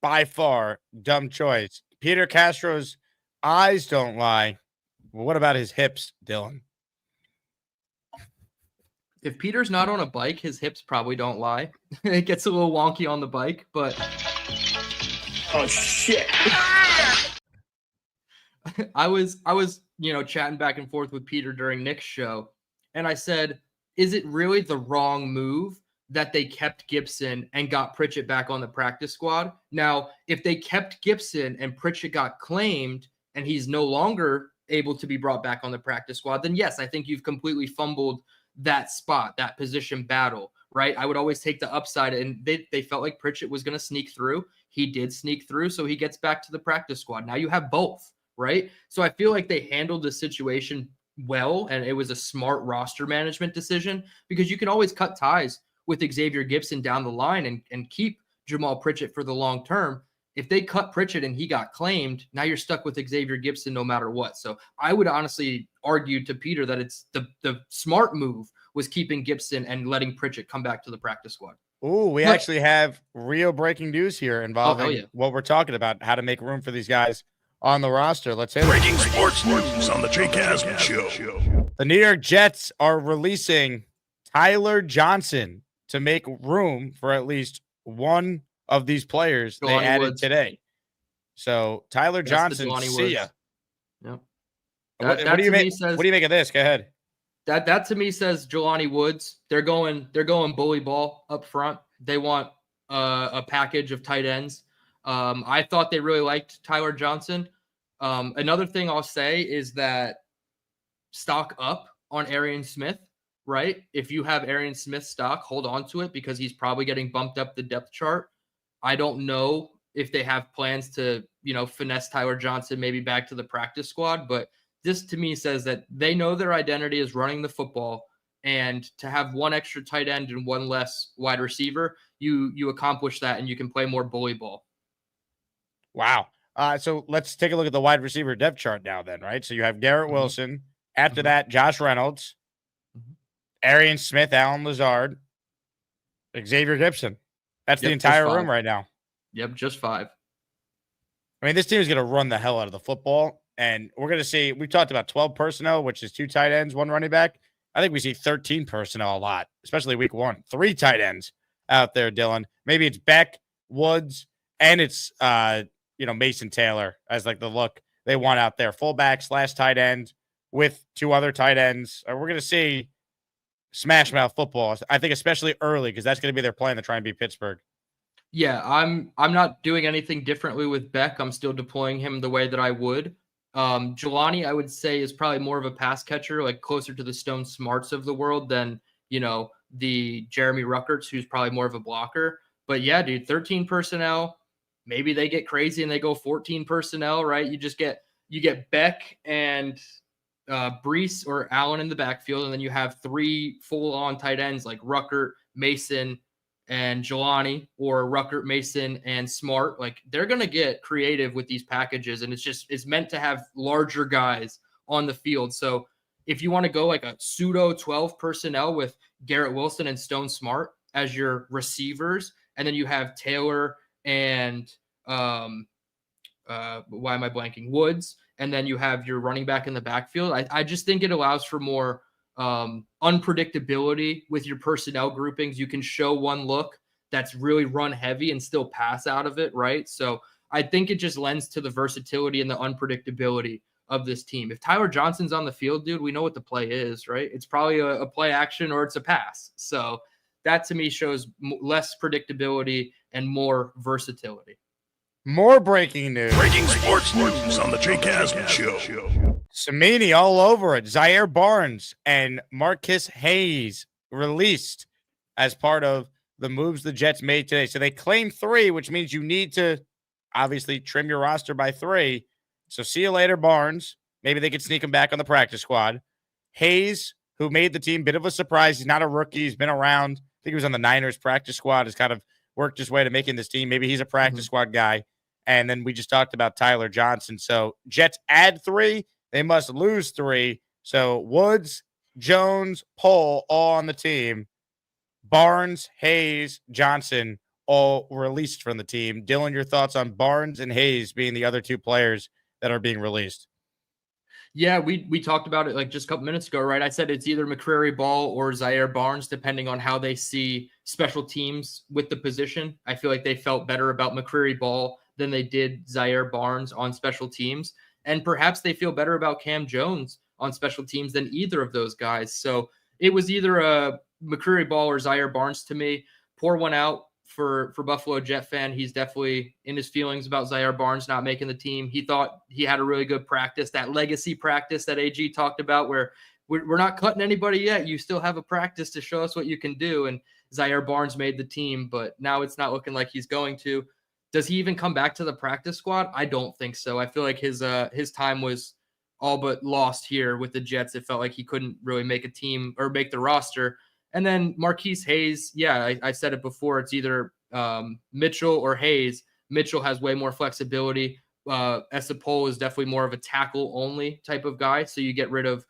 by far. Dumb choice. Peter Castro's eyes don't lie. Well, what about his hips, Dylan? If Peter's not on a bike, his hips probably don't lie. It gets a little wonky on the bike, but oh shit. I was chatting back and forth with Peter during Nick's show, and I said, is it really the wrong move that they kept Gibson and got Pritchett back on the practice squad? Now, if they kept Gibson and Pritchett got claimed and he's no longer able to be brought back on the practice squad, then yes, I think you've completely fumbled that spot, that position battle, right? I would always take the upside, and they felt like Pritchett was going to sneak through. He did sneak through, so he gets back to the practice squad. Now you have both, right? So I feel like they handled the situation well, and it was a smart roster management decision because you can always cut ties with Xavier Gibson down the line and keep Jamal Pritchett for the long term. If they cut Pritchett and he got claimed, now you're stuck with Xavier Gibson no matter what. So I would honestly argue to Peter that it's the smart move was keeping Gibson and letting Pritchett come back to the practice squad. Ooh, we actually have real breaking news here involving what we're talking about, how to make room for these guys on the roster. Let's hit Breaking sports news on the Jake Asman Show. The New York Jets are releasing Tyler Johnson to make room for at least one of these players they added today. So Tyler Johnson, see ya. Yep. What do you make? What do you make of this? Go ahead. That to me says Jelani Woods. They're going bully ball up front. They want a package of tight ends. I thought they really liked Tyler Johnson. Another thing I'll say is that stock up on Arian Smith, right? If you have Arian Smith stock, hold on to it because he's probably getting bumped up the depth chart. I don't know if they have plans to, finesse Tyler Johnson maybe back to the practice squad, but this to me says that they know their identity is running the football, and to have one extra tight end and one less wide receiver, you accomplish that and you can play more bully ball. Wow. So let's take a look at the wide receiver depth chart now then, right? So you have Garrett Wilson. After that, Josh Reynolds, Arian Smith, Alan Lazard, Xavier Gibson. That's the entire room right now. Yep, just 5. I mean, this team is going to run the hell out of the football. And we're going to see, we talked about 12 personnel, which is 2 tight ends, 1 running back. I think we see 13 personnel a lot, especially week 1. 3 tight ends out there, Dylan. Maybe it's Beck, Woods, and it's, Mason Taylor as like the look they want out there. Fullback / tight end with 2 other tight ends. We're going to see smash mouth football, I think, especially early, because that's going to be their plan to try and beat Pittsburgh. Yeah, I'm not doing anything differently with Beck. I'm still deploying him the way that I would. Jelani, I would say, is probably more of a pass catcher, like closer to the Stone Smarts of the world than, the Jeremy Ruckerts, who's probably more of a blocker. But yeah, dude, 13 personnel. Maybe they get crazy and they go 14 personnel, right? You get Beck and Brees or Allen in the backfield, and then you have 3 full-on tight ends like Ruckert, Mason, and Jelani, or Ruckert, Mason, and Smart. Like, they're going to get creative with these packages, and it's meant to have larger guys on the field. So if you want to go like a pseudo 12 personnel with Garrett Wilson and Stone Smart as your receivers, and then you have Taylor and why am I blanking? Woods, and then you have your running back in the backfield. I just think it allows for more unpredictability with your personnel groupings. You can show one look that's really run heavy and still pass out of it, right? So I think it just lends to the versatility and the unpredictability of this team. If Tyler Johnson's on the field, dude, we know what the play is, right? It's probably a play action or it's a pass. So that to me shows less predictability and more versatility. More breaking news. Breaking sports news on the Jake Asman Show. Samini all over it. Zaire Barnes and Marcus Hayes released as part of the moves the Jets made today. So they claim 3, which means you need to obviously trim your roster by 3. So see you later, Barnes. Maybe they could sneak him back on the practice squad. Hayes, who made the team, bit of a surprise. He's not a rookie. He's been around. I think he was on the Niners practice squad. Has kind of worked his way to making this team. Maybe he's a practice squad guy. And then we just talked about Tyler Johnson. So Jets add 3. They must lose 3. So Woods, Jones, Pohl, all on the team. Barnes, Hayes, Johnson, all released from the team. Dylan, your thoughts on Barnes and Hayes being the other 2 players that are being released? Yeah, we talked about it like just a couple minutes ago, right? I said it's either McCreary Ball or Zaire Barnes, depending on how they see special teams with the position. I feel like they felt better about McCreary Ball than they did Zaire Barnes on special teams. And perhaps they feel better about Cam Jones on special teams than either of those guys. So it was either a McCreary Ball or Zaire Barnes to me. Pour one out for Buffalo Jet fan. He's definitely in his feelings about Zaire Barnes not making the team. He thought he had a really good practice, that legacy practice that AG talked about, where we're not cutting anybody yet. You still have a practice to show us what you can do. And Zaire Barnes made the team, but now it's not looking like he's going to. Does he even come back to the practice squad? I don't think so. I feel like his time was all but lost here with the Jets. It felt like he couldn't really make a team or make the roster. And then Marquise Hayes, yeah, I said it before. It's either Mitchell or Hayes. Mitchell has way more flexibility. Esapol is definitely more of a tackle-only type of guy. So you get rid of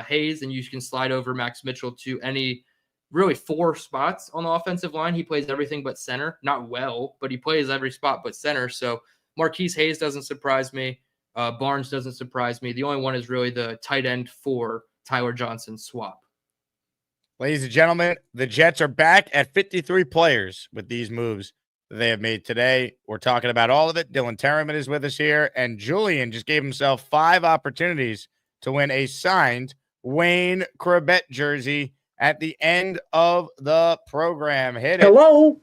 Hayes and you can slide over Max Mitchell to any really 4 spots on the offensive line. He plays everything but center. Not well, but he plays every spot but center. So Marquise Hayes doesn't surprise me. Barnes doesn't surprise me. The only one is really the tight end for Tyler Johnson swap. Ladies and gentlemen, the Jets are back at 53 players with these moves that they have made today. We're talking about all of it. Dylan Tereman is with us here, and Julian just gave himself 5 opportunities to win a signed Wayne Corbett jersey at the end of the program. Hit it. Hello?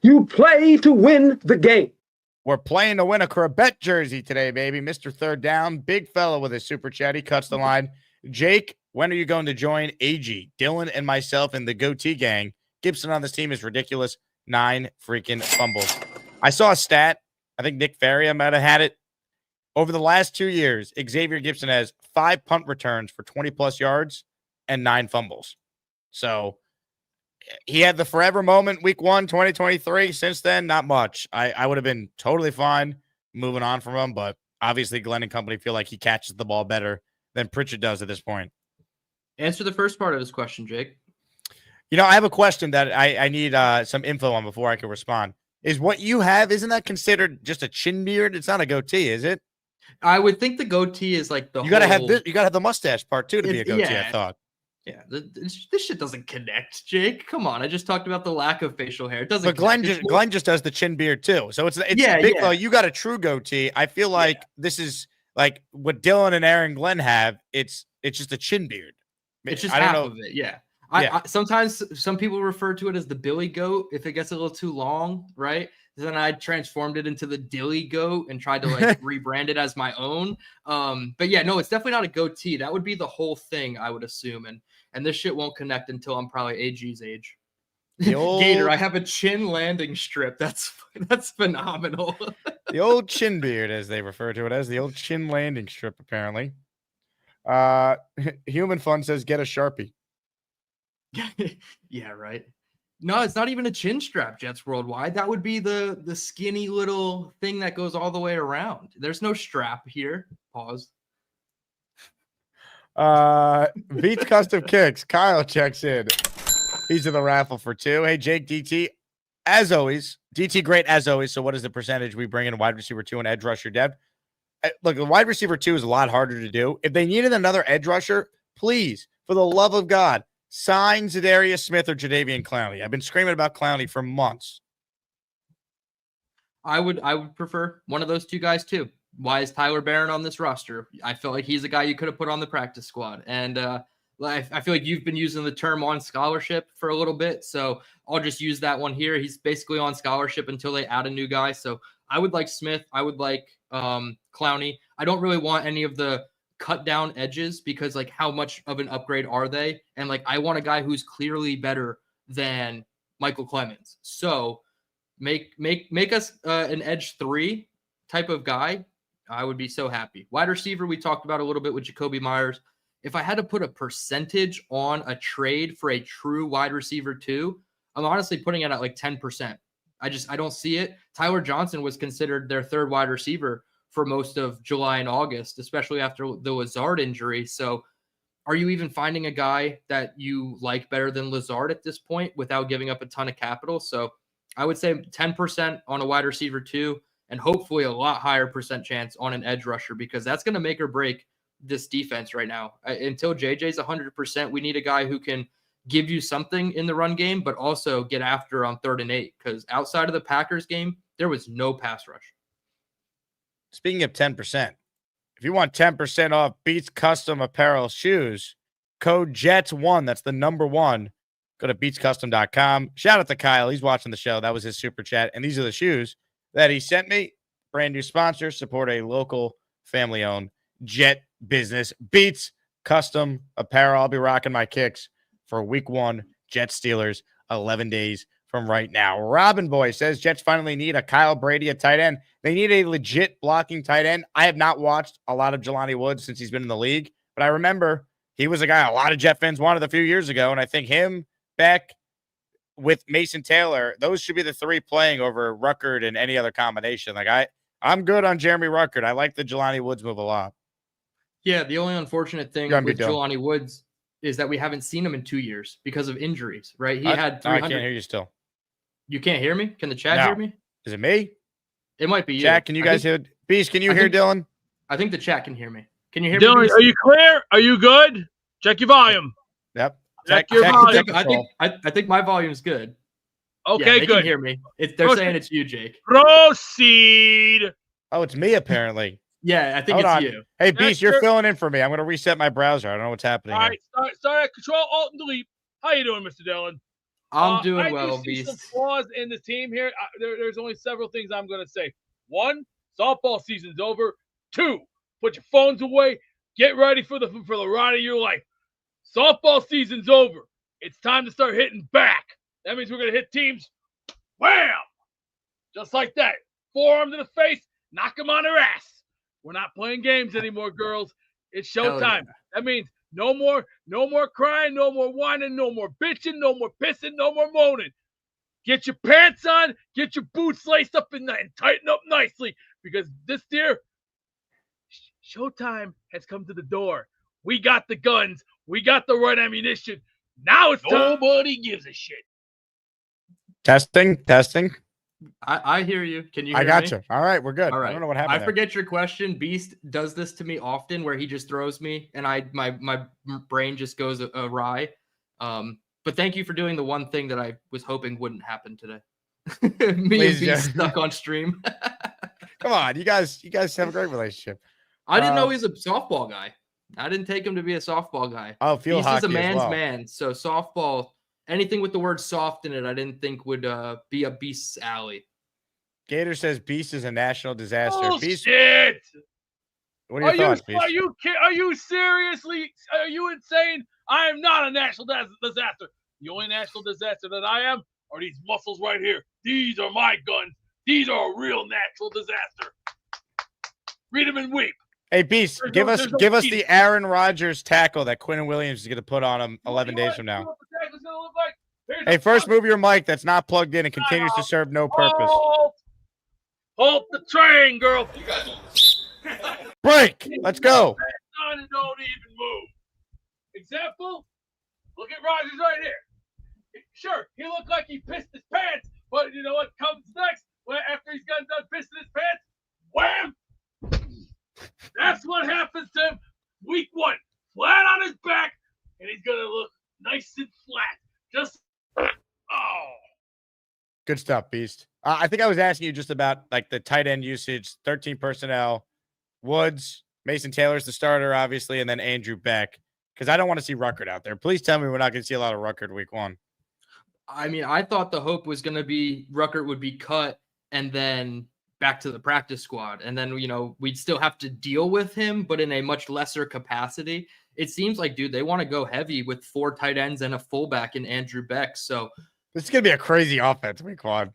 You play to win the game. We're playing to win a Corbett jersey today, baby. Mr. Third Down, big fella with his super chat. He cuts the line. Jake, when are you going to join AG? Dylan and myself and the goatee gang. Gibson on this team is ridiculous. 9 freaking fumbles. I saw a stat. I think Nick Faria might have had it. Over the last 2 years, Xavier Gibson has 5 punt returns for 20-plus yards and 9 fumbles. So he had the forever moment week 1, 2023. Since then, not much. I would have been totally fine moving on from him, but obviously Glenn and company feel like he catches the ball better than Pritchett does at this point. Answer the first part of his question, Jake. You know, I have a question that I need some info on before I can respond. Is what you have, isn't that considered just a chin beard? It's not a goatee, is it? I would think the goatee is like the you gotta have this, you gotta have the mustache part too to be a goatee, yeah. I thought. Yeah, this shit doesn't connect, Jake. Come on, I just talked about the lack of facial hair. It doesn't. But Glenn just does the chin beard too, so it's yeah, big. Yeah. You got a true goatee. I feel like this is like what Dylan and Aaron Glenn have. It's just a chin beard. It's just half of it. Yeah. I sometimes some people refer to it as the Billy Goat if it gets a little too long, right? Then I transformed it into the Dilly Goat and tried to like rebrand it as my own. But yeah, no, it's definitely not a goatee. That would be the whole thing, I would assume. And this shit won't connect until I'm probably AG's age. Gator, I have a chin landing strip. That's phenomenal. The old chin beard, as they refer to it as, the old chin landing strip, apparently. Human Fun says, get a Sharpie. Yeah, right. No, it's not even a chin strap, Jets Worldwide. That would be the skinny little thing that goes all the way around. There's no strap here. Pause. Beats Custom Kicks. Kyle checks in. He's in the raffle for 2. Hey, Jake, DT, as always. DT, great as always. So what is the percentage we bring in wide receiver 2 and edge rusher depth? Look, the wide receiver 2 is a lot harder to do. If they needed another edge rusher, please, for the love of God, sign Zadarius Smith or Jadeveon Clowney. I've been screaming about Clowney for months. I would prefer one of those 2 guys too. Why is Tyler Barron on this roster? I feel like he's a guy you could have put on the practice squad. And I feel like you've been using the term on scholarship for a little bit. So I'll just use that one here. He's basically on scholarship until they add a new guy. So I would like Smith. I would like Clowney. I don't really want any of the cut down edges because like how much of an upgrade are they? And like I want a guy who's clearly better than Michael Clemens. So make us an edge 3 type of guy. I would be so happy. Wide receiver, we talked about a little bit with Jacoby Myers. If I had to put a percentage on a trade for a true wide receiver 2, I'm honestly putting it at like 10%. I don't see it. Tyler Johnson was considered their 3rd wide receiver for most of July and August, especially after the Lazard injury. So are you even finding a guy that you like better than Lazard at this point without giving up a ton of capital? So I would say 10% on a wide receiver 2 and hopefully a lot higher percent chance on an edge rusher because that's going to make or break this defense right now. Until JJ's 100%, we need a guy who can give you something in the run game, but also get after on 3rd and 8 because outside of the Packers game, there was no pass rush. Speaking of 10%, if you want 10% off Beats Custom Apparel shoes, code JETS1, that's the number 1. Go to beatscustom.com. Shout out to Kyle. He's watching the show. That was his super chat. And these are the shoes that he sent me. Brand new sponsor. Support a local family-owned Jet business. Beats Custom Apparel. I'll be rocking my kicks for week 1. Jets Steelers, 11 days from right now. Robin Boy says Jets finally need a Kyle Brady at tight end. They need a legit blocking tight end. I have not watched a lot of Jelani Woods since he's been in the league, but I remember he was a guy a lot of Jet fans wanted a few years ago, and I think him, Beck, with Mason Taylor, those should be the 3 playing over Ruckert and any other combination. Like I'm good on Jeremy Ruckert. I like the Jelani Woods move a lot. Yeah, the only unfortunate thing with Jelani Woods is that we haven't seen him in 2 years because of injuries, right? He had 300. I can't hear you still. You can't hear me? Can the chat hear me? Is it me? It might be you. Chat, can you guys hear? Beast, can you hear Dylan? I think the chat can hear me. Can you hear me? Dylan, Beast? are you clear? Are you good? Check your volume. Yep. Check your volume. I think my volume's good. Okay, they good. Can hear me. They're saying it's you, Jake. Proceed. Oh, it's me apparently. Yeah, I think Hold it's on. you. Hey, Beast, you're filling in for me. I'm going to reset my browser. I don't know what's happening. All right, start at Control Alt and Delete. How you doing, Mr. Dylan? I'm doing well, I do see Beast. some flaws in the team here. There's only several things I'm going to say. 1, softball season's over. 2, put your phones away. Get ready for the ride of your life. Softball season's over. It's time to start hitting back. That means we're going to hit teams. Wham! Just like that. Forearm to the face. Knock them on their ass. We're not playing games anymore, girls. It's showtime. Yeah. That means no more crying, no more whining, no more bitching, no more pissing, no more moaning. Get your pants on, get your boots laced up and tighten up nicely because this year, showtime has come to the door. We got the guns. We got the right ammunition. Now it's time. Nobody gives a shit. Testing. I hear you. Can you hear I got me? you. All right, we're good. All right. I don't know what happened. I forget your question. Beast does this to me often where he just throws me and my brain just goes awry. But thank you for doing the one thing that I was hoping wouldn't happen today. Me and Beast stuck on stream. Come on, you guys have a great relationship. I didn't know he's a softball guy. I didn't take him to be a softball guy. Oh, field hockey Beast is a man's as well. man. So softball, anything with the word soft in it, I didn't think would be a Beast's alley. Gator says Beast is a national disaster. Oh, Beast, shit! what are your thoughts, Beast? Are you seriously? Are you insane? I am not a national disaster. The only national disaster that I am are these muscles right here. These are my guns. These are a real natural disaster. Read them and weep. Hey, Beast, give us the Aaron Rodgers tackle that Quinn Williams is going to put on him 11 days from now. Hey, first move your mic that's not plugged in and continues to serve no purpose. Hold the train, girl. Break. Let's go. Don't even move. Example, look at Rodgers right here. Sure, he looked like he pissed his pants, but you know what comes next? Well, after he's done pissing his pants, wham! That's what happens to him. Week 1, flat on his back, and he's gonna look nice and flat. Just Good stuff, Beast. I think I was asking you just about like the tight end usage, 13 personnel, Woods, Mason Taylor's the starter, obviously, and then Andrew Beck. Because I don't want to see Ruckert out there. Please tell me we're not going to see a lot of Ruckert week 1. I mean, I thought the hope was going to be Ruckert would be cut and then back to the practice squad. And then, we'd still have to deal with him, but in a much lesser capacity. It seems like, dude, they want to go heavy with 4 tight ends and a fullback in Andrew Beck. So this is going to be a crazy offense week 1.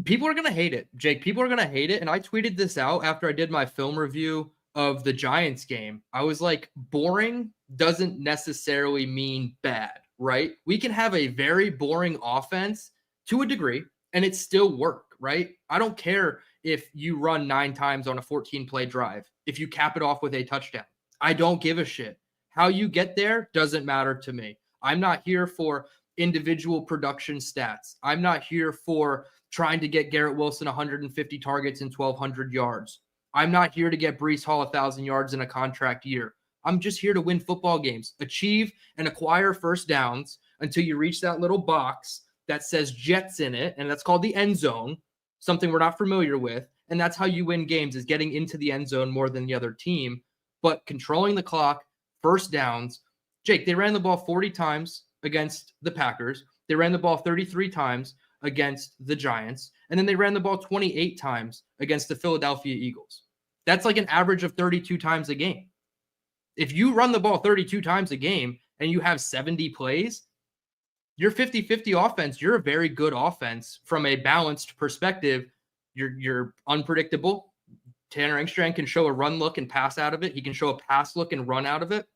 People are going to hate it, Jake. People are going to hate it. And I tweeted this out after I did my film review of the Giants game. I was like, boring doesn't necessarily mean bad, right? We can have a very boring offense to a degree and it still work, right? I don't care if you run 9 times on a 14-play drive, if you cap it off with a touchdown. I don't give a shit. How you get there doesn't matter to me. I'm not here for individual production stats. I'm not here for trying to get Garrett Wilson 150 targets and 1,200 yards. I'm not here to get Breece Hall 1,000 yards in a contract year. I'm just here to win football games, achieve and acquire first downs until you reach that little box that says Jets in it, and that's called the end zone, something we're not familiar with. And that's how you win games, is getting into the end zone more than the other team. But controlling the clock, first downs. Jake, they ran the ball 40 times against the Packers. They ran the ball 33 times against the Giants. And then they ran the ball 28 times against the Philadelphia Eagles. That's like an average of 32 times a game. If you run the ball 32 times a game and you have 70 plays, you're 50-50 offense. You're a very good offense from a balanced perspective. You're unpredictable. Tanner Engstrand can show a run look and pass out of it. He can show a pass look and run out of it.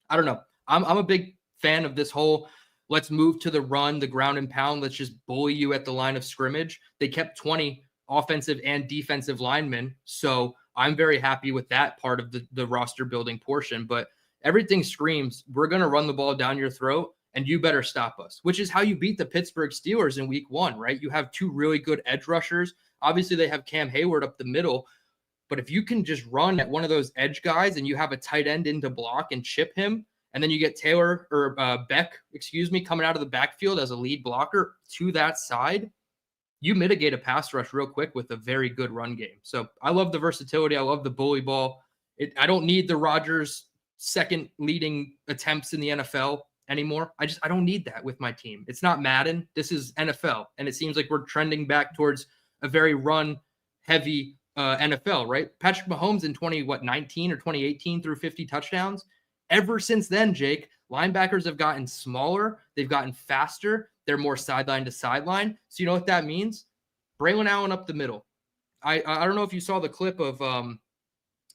I don't know. I'm a big fan of this whole let's move to the run, the ground and pound. Let's just bully you at the line of scrimmage. They kept 20 offensive and defensive linemen. So I'm very happy with that part of the roster building portion. But everything screams, we're going to run the ball down your throat and you better stop us, which is how you beat the Pittsburgh Steelers in week 1, right? You have 2 really good edge rushers. Obviously, they have Cam Hayward up the middle, but if you can just run at one of those edge guys and you have a tight end in to block and chip him, and then you get Beck, coming out of the backfield as a lead blocker to that side, you mitigate a pass rush real quick with a very good run game. So I love the versatility. I love the bully ball. I don't need the Rodgers second leading attempts in the NFL anymore. I don't need that with my team. It's not Madden. This is NFL. And it seems like we're trending back towards a very run heavy NFL, right? Patrick Mahomes in 2019 or 2018 threw 50 touchdowns. Ever since then, Jake, linebackers have gotten smaller. They've gotten faster. They're more sideline to sideline. So you know what that means? Braylon Allen up the middle. I don't know if you saw the clip of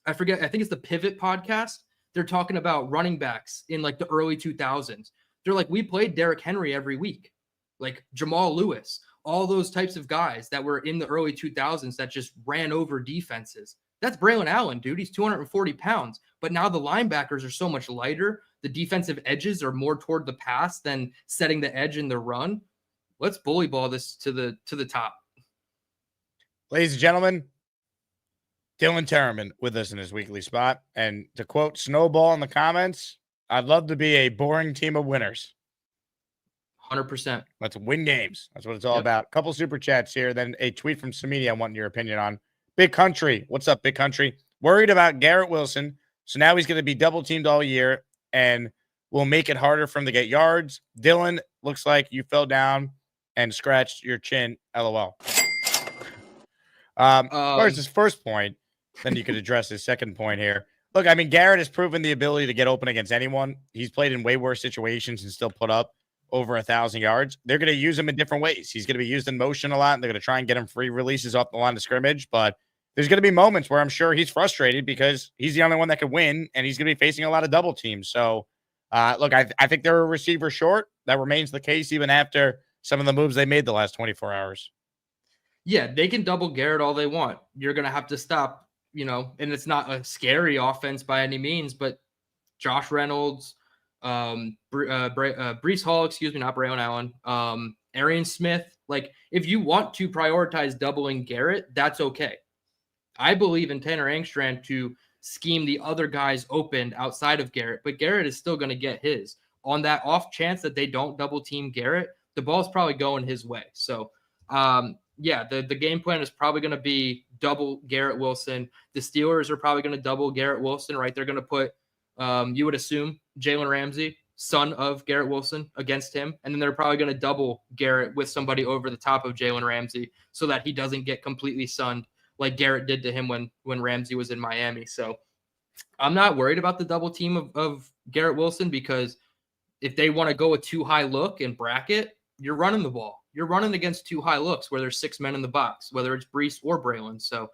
I forget. I think it's the Pivot podcast. They're talking about running backs in like the early 2000s. They're like, we played Derrick Henry every week, like Jamal Lewis, all those types of guys that were in the early 2000s that just ran over defenses. That's Braylon Allen, dude. He's 240 pounds. But now the linebackers are so much lighter. The defensive edges are more toward the pass than setting the edge in the run. Let's bully ball this to the top. Ladies and gentlemen, Dylan Tereman with us in his weekly spot. And to quote Snowball in the comments, I'd love to be a boring team of winners. 100%. Let's win games. That's what it's all about. A couple super chats here. Then a tweet from Samini I want your opinion on. Big Country. What's up, Big Country? Worried about Garrett Wilson. So now he's going to be double teamed all year and will make it harder for him to get yards. Dylan, looks like you fell down and scratched your chin. LOL. As far as his first point, then you could address his second point here. Look, I mean, Garrett has proven the ability to get open against anyone. He's played in way worse situations and still put up over 1,000 yards. They're going to use him in different ways. He's going to be used in motion a lot, and they're going to try and get him free releases off the line of scrimmage. But there's going to be moments where I'm sure he's frustrated because he's the only one that can win, and he's going to be facing a lot of double teams. So, look, I think they're a receiver short. That remains the case even after some of the moves they made the last 24 hours. Yeah, they can double Garrett all they want. You're going to have to stop, and it's not a scary offense by any means, but Josh Reynolds, Breece Hall, not Braylon Allen, Arian Smith. Like, if you want to prioritize doubling Garrett, that's okay. I believe in Tanner Angstrand to scheme the other guys open outside of Garrett, but Garrett is still going to get his. On that off chance that they don't double team Garrett, the ball's probably going his way. So, the game plan is probably going to be double Garrett Wilson. The Steelers are probably going to double Garrett Wilson, right? They're going to put, you would assume, Jalen Ramsey, son of Garrett Wilson, against him. And then they're probably going to double Garrett with somebody over the top of Jalen Ramsey so that he doesn't get completely sunned like Garrett did to him when Ramsey was in Miami. So I'm not worried about the double team of Garrett Wilson, because if they want to go a too high look and bracket, you're running the ball. You're running against too high looks where there's 6 men in the box, whether it's Breece or Braylon. So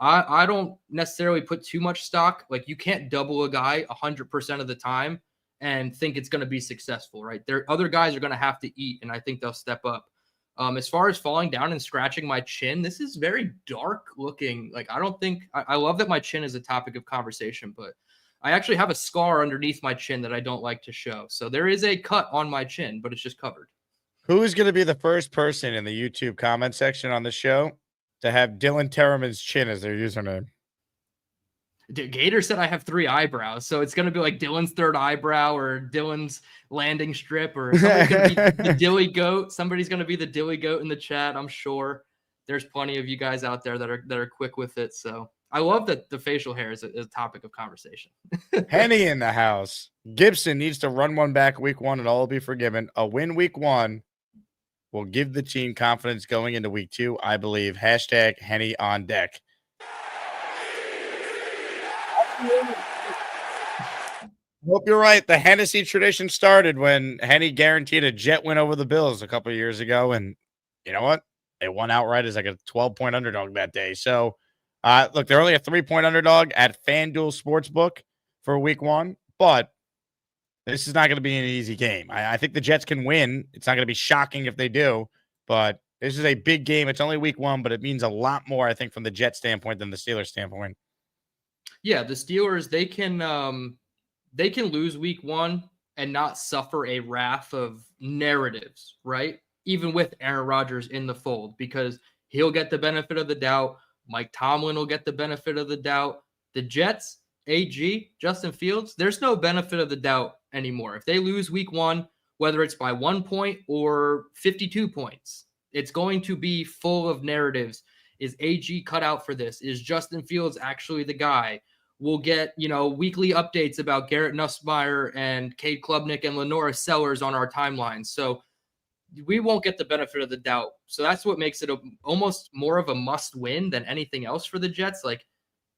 I don't necessarily put too much stock. Like, you can't double a guy 100% of the time and think it's going to be successful, right? Other guys are going to have to eat, and I think they'll step up. As far as falling down and scratching my chin, this is very dark looking. Like, I love that my chin is a topic of conversation, but I actually have a scar underneath my chin that I don't like to show. So there is a cut on my chin, but it's just covered. Who is going to be the first person in the YouTube comment section on the show to have Dylan Tereman's chin as their username? Dude, Gator said I have 3 eyebrows, so it's going to be like Dylan's third eyebrow or Dylan's landing strip, or somebody's going to be the Dilly Goat. Somebody's going to be the Dilly Goat in the chat. I'm sure there's plenty of you guys out there that are quick with it. So I love that the facial hair is a topic of conversation. Henny in the house. Gibson needs to run one back week 1 and all will be forgiven. A win week 1 will give the team confidence going into week 2, I believe. Hashtag Henny on deck. Hope you're right. The Hennessy tradition started when Henny guaranteed a jet win over the Bills a couple of years ago. And you know what? They won outright as like a 12-point underdog that day. So, look, they're only a 3-point underdog at FanDuel Sportsbook for week 1. But this is not going to be an easy game. I think the Jets can win. It's not going to be shocking if they do. But this is a big game. It's only week 1, but it means a lot more, I think, from the Jets standpoint than the Steelers standpoint. Yeah, the Steelers, they can they can lose week 1 and not suffer a wrath of narratives, right? Even with Aaron Rodgers in the fold, because he'll get the benefit of the doubt. Mike Tomlin will get the benefit of the doubt. The Jets, AG, Justin Fields, there's no benefit of the doubt anymore. If they lose week 1, whether it's by 1 point or 52 points, it's going to be full of narratives. Is AG cut out for this? Is Justin Fields actually the guy? We'll get, weekly updates about Garrett Nussmeier and Cade Klubnik and Lenora Sellers on our timelines. So we won't get the benefit of the doubt. So that's what makes it almost more of a must win than anything else for the Jets. Like,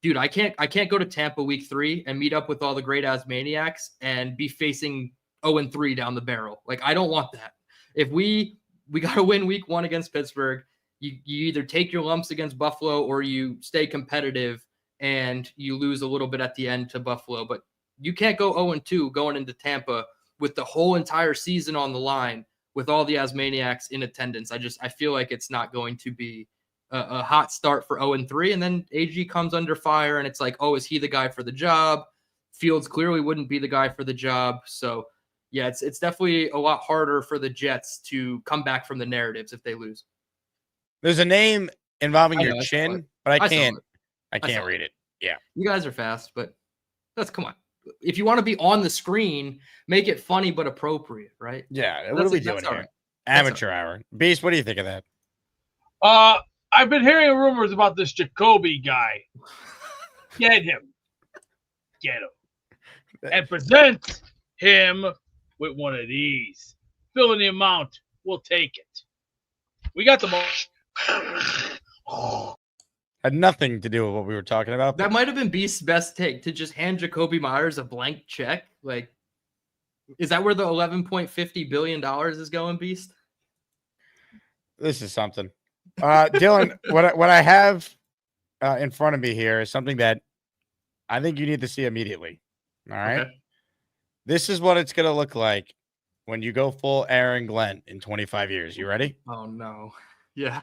dude, I can't go to Tampa week 3 and meet up with all the great Asmaniacs and be facing 0-3 down the barrel. Like, I don't want that. If we got to win week 1 against Pittsburgh, you either take your lumps against Buffalo or you stay competitive and you lose a little bit at the end to Buffalo. But you can't go 0-2 going into Tampa with the whole entire season on the line with all the Asmaniacs in attendance. I feel like it's not going to be a hot start for 0-3. And then AG comes under fire and it's like, oh, is he the guy for the job? Fields clearly wouldn't be the guy for the job. So yeah, it's definitely a lot harder for the Jets to come back from the narratives if they lose. There's a name involving your chin, but I can't read it. Yeah. You guys are fast, but come on. If you want to be on the screen, make it funny but appropriate, right? Yeah. What are we doing here? Right. Amateur hour. Beast, what do you think of that? I've been hearing rumors about this Jacoby guy. Get him. And present him with one of these. Fill in the amount. We'll take it. We got the Had nothing to do with what we were talking about. That might have been Beast's best take, to just hand Jacoby Myers a blank check. Like, is that where the $11.50 billion is going, Beast? This is something. Dylan, what I have in front of me here is something that I think you need to see immediately. All right. Okay. This is what it's going to look like when you go full Aaron Glenn in 25 years. You ready? Oh, no. Yeah.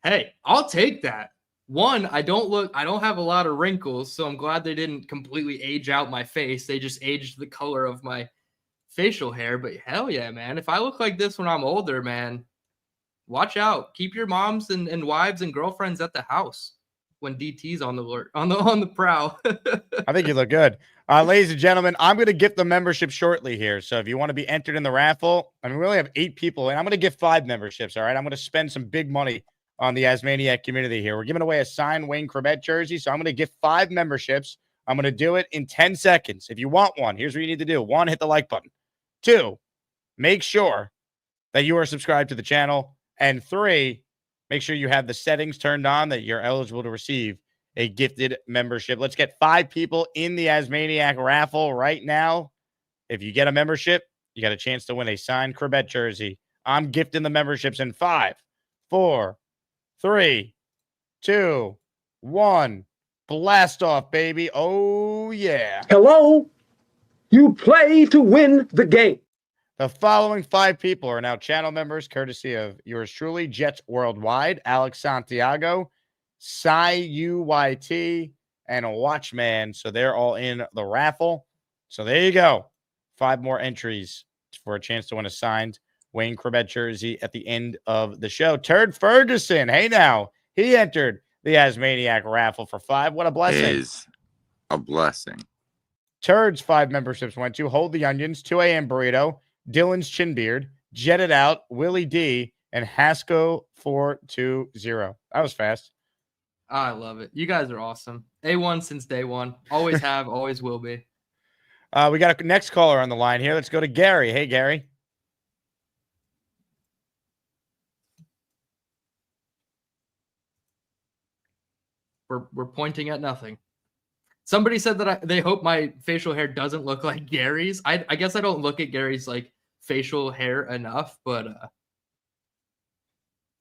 Hey, I'll take that. One, I don't have a lot of wrinkles, so I'm glad they didn't completely age out my face. They just aged the color of my facial hair. But hell yeah, man. If I look like this when I'm older, man, watch out. Keep your moms and wives and girlfriends at the house when DT's on the prowl. I think you look good. Ladies and gentlemen, I'm going to gift the membership shortly here. So if you want to be entered in the raffle, we only have 8 people, and I'm going to give 5 memberships, all right? I'm going to spend some big money on the Asmaniac community here. We're giving away a signed Wayne Corbett jersey, so I'm going to give 5 memberships. I'm going to do it in 10 seconds. If you want one, here's what you need to do. 1, hit the like button. 2, make sure that you are subscribed to the channel. And 3, make sure you have the settings turned on that you're eligible to receive a gifted membership. Let's get 5 people in the Asmaniac raffle right now. If you get a membership, you got a chance to win a signed Corbett jersey. I'm gifting the memberships in 5, 4, 3, 2, 1. Blast off, baby. Oh, yeah. Hello. You play to win the game. The following 5 people are now channel members, courtesy of yours truly, Jets Worldwide, Alex Santiago, Cy UYT, and Watchman. So they're all in the raffle. So there you go. 5 more entries for a chance to win a signed Wayne Corbett jersey at the end of the show. Turd Ferguson, hey now, he entered the Asmaniac raffle for 5. What a blessing. It is a blessing. Turd's 5 memberships went to Hold the Onions, 2 a.m. Burrito, Dylan's Chinbeard, Jetted Out, Willie D, and Hasco 420. That was fast. I love it. You guys are awesome. A1 since day one. Always have, always will be. We got a next caller on the line here. Let's go to Gary. Hey, Gary. We're pointing at nothing. Somebody said that they hope my facial hair doesn't look like Gary's. I guess I don't look at Gary's like facial hair enough, but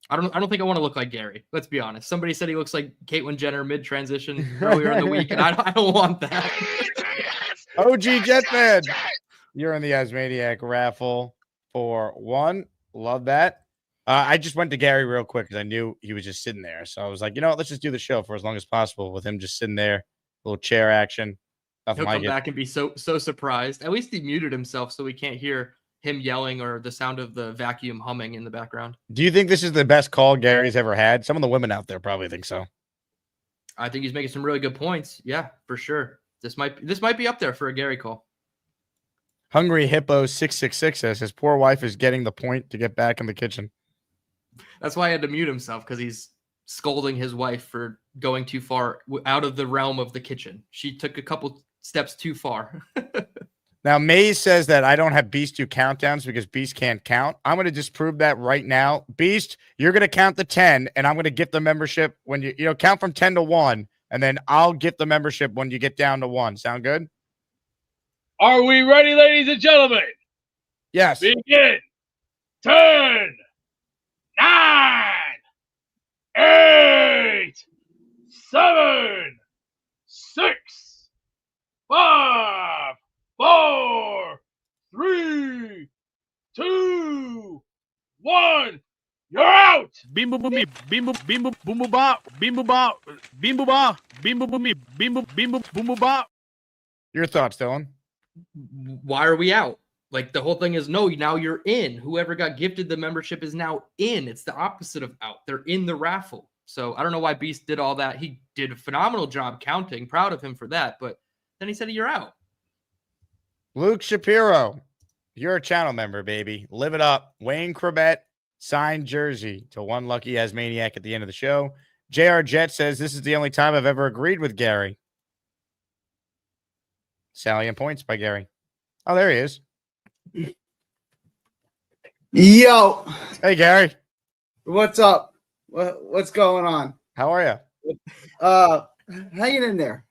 I don't think I want to look like Gary. Let's be honest. Somebody said he looks like Caitlyn Jenner mid transition earlier in the week, and I don't want that. OG Jetman, you're in the Asmaniac raffle for 1. Love that. I just went to Gary real quick because I knew he was just sitting there. So I was like, you know what? Let's just do the show for as long as possible with him just sitting there. A little chair action. Nothing He'll like come it. back and be so surprised. At least he muted himself so we can't hear him yelling or the sound of the vacuum humming in the background. Do you think this is the best call Gary's ever had? Some of the women out there probably think so. I think he's making some really good points. Yeah, for sure. This might be up there for a Gary call. Hungry Hippo 666 says his poor wife is getting the point to get back in the kitchen. That's why he had to mute himself, because he's scolding his wife for going too far out of the realm of the kitchen. She took a couple steps too far. Now, Maze says that I don't have Beast do countdowns because Beast can't count. I'm going to disprove that right now. Beast, you're going to count the 10, and I'm going to gift the membership when you count from 10 to 1, and then I'll gift the membership when you get down to 1. Sound good? Are we ready, ladies and gentlemen? Yes. Begin. 10, 9, 8, 7, 6, 5, 4, 3, 2, 1. You're out. Bim boom boom bim boom bim boom boom ba bim boom ba bim boom ba bim boom boom bim boom bim boom boom ba. Your thoughts, Dylan? Why are we out? Like, the whole thing is, no, now you're in. Whoever got gifted the membership is now in. It's the opposite of out. They're in the raffle. So I don't know why Beast did all that. He did a phenomenal job counting. Proud of him for that. But then he said you're out. Luke Shapiro, you're a channel member, baby. Live it up. Wayne Corbett, signed jersey to one lucky Asmaniac at the end of the show. JR Jet says this is the only time I've ever agreed with Gary. Salient points by Gary. Oh, there he is. Yo. Hey, Gary. What's up? What's going on? How are you? Hanging in there.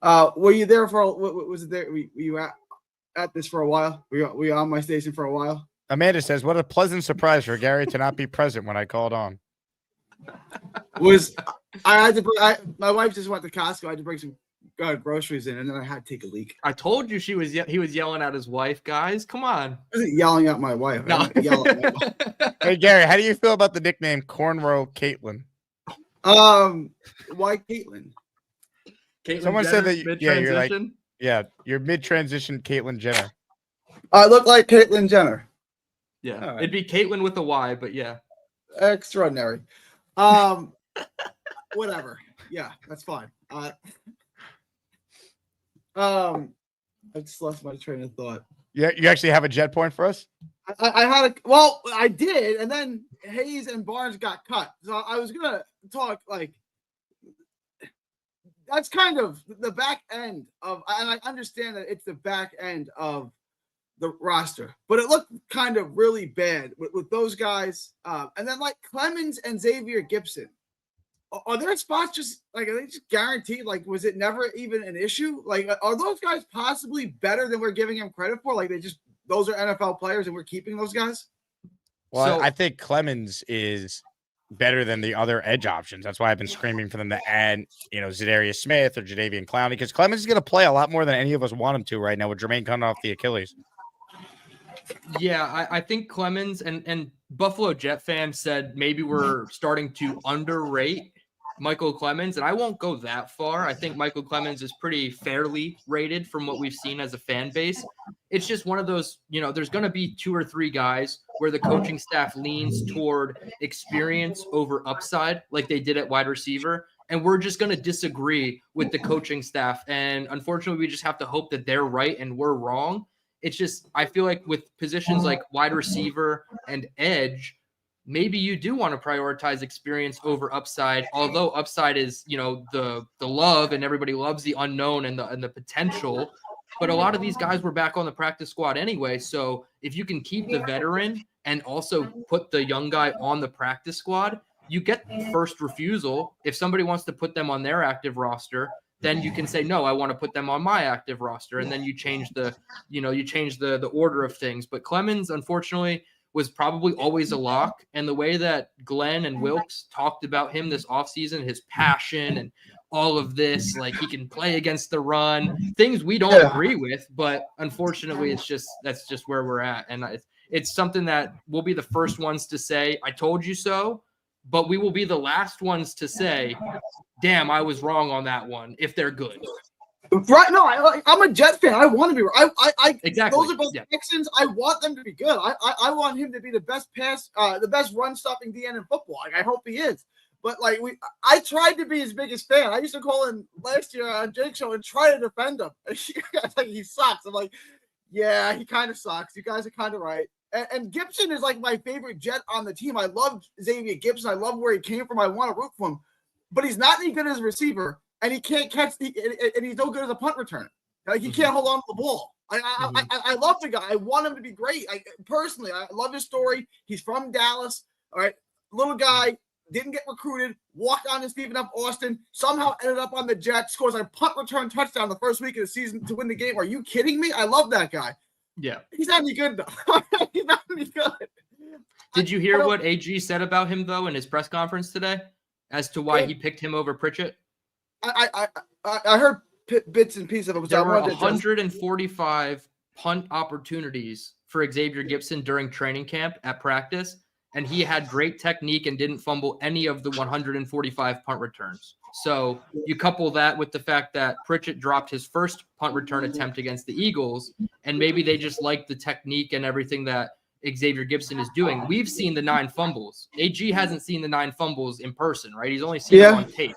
Were you there for? Was it there? Were you at this for a while? Were you on my station for a while? Amanda says, what a pleasant surprise for Gary to not be present when I called on. My wife just went to Costco. I had to bring some groceries in, and then I had to take a leak. I told you he was yelling at his wife, guys. Come on. I wasn't yelling at my wife. No. Hey, Gary, how do you feel about the nickname Cornrow Caitlin? Why Caitlin? Someone said that you're like, you're mid-transition Caitlyn Jenner. I look like Caitlyn Jenner. Yeah, right. It'd be Caitlin with a Y, but yeah. Extraordinary. Whatever. Yeah, that's fine. I just lost my train of thought. Yeah, you actually have a jet point for us? I did, and then Hayes and Barnes got cut. So I was gonna talk like that's kind of the back end of, and I understand that it's the back end of the roster, but it looked kind of really bad with those guys. And then like Clemens and Xavier Gibson, are their spots just like, are they just guaranteed? Like, was it never even an issue? Like, are those guys possibly better than we're giving them credit for? Like, those are NFL players and we're keeping those guys? Well, I think Clemens is better than the other edge options. That's why I've been screaming for them to add, Zadarius Smith or Jadeveon Clowney, because Clemens is going to play a lot more than any of us want him to right now with Jermaine coming off the Achilles. Yeah, I think Clemens and Buffalo Jet fans said maybe we're starting to underrate Michael Clemens, and I won't go that far. I think Michael Clemens is pretty fairly rated from what we've seen as a fan base. It's just one of those, there's going to be 2 or 3 guys where the coaching staff leans toward experience over upside, like they did at wide receiver, and we're just going to disagree with the coaching staff. And unfortunately, we just have to hope that they're right and we're wrong. It's just, I feel like with positions like wide receiver and edge, maybe you do want to prioritize experience over upside, although upside is, the love, and everybody loves the unknown and the potential. But a lot of these guys were back on the practice squad anyway. So if you can keep the veteran and also put the young guy on the practice squad, you get first refusal. If somebody wants to put them on their active roster, then you can say, no, I want to put them on my active roster. And then you change the order of things. But Clemens, unfortunately, was probably always a lock. And the way that Glenn and Wilkes talked about him this offseason, his passion and all of this, like he can play against the run, things we don't agree with. But unfortunately, that's just where we're at. And it's something that we'll be the first ones to say, I told you so. But we will be the last ones to say, damn, I was wrong on that one, if they're good. Right? No, I'm a Jet fan. I want to be. Exactly. Those are both Texans. I want them to be good. I want him to be the best the best run stopping DN in football. Like, I hope he is. But like I tried to be his biggest fan. I used to call him last year on Jake's show and try to defend him. Like, he sucks. I'm like, yeah, he kind of sucks. You guys are kind of right. And Gibson is like my favorite Jet on the team. I love Xavier Gibson. I love where he came from. I want to root for him. But he's not any good as a receiver, and he can't catch and he's no good as a punt returner. Like, he can't hold on to the ball. I love the guy. I want him to be great. Personally, I love his story. He's from Dallas. All right, little guy. Didn't get recruited, walked on to Stephen F. Austin, somehow ended up on the Jets, scores a punt return touchdown the first week of the season to win the game. Are you kidding me? I love that guy. Yeah. He's not any good, though. He's not any good. Did you hear what AG said about him, though, in his press conference today as to why he picked him over Pritchett? I heard bits and pieces of it. There were 145 punt opportunities for Xavier Gibson during training camp at practice, and he had great technique and didn't fumble any of the 145 punt returns. So you couple that with the fact that Pritchett dropped his first punt return attempt against the Eagles, and maybe they just like the technique and everything that Xavier Gibson is doing. We've seen the 9 fumbles. AG hasn't seen the 9 fumbles in person, right? He's only seen them on tape.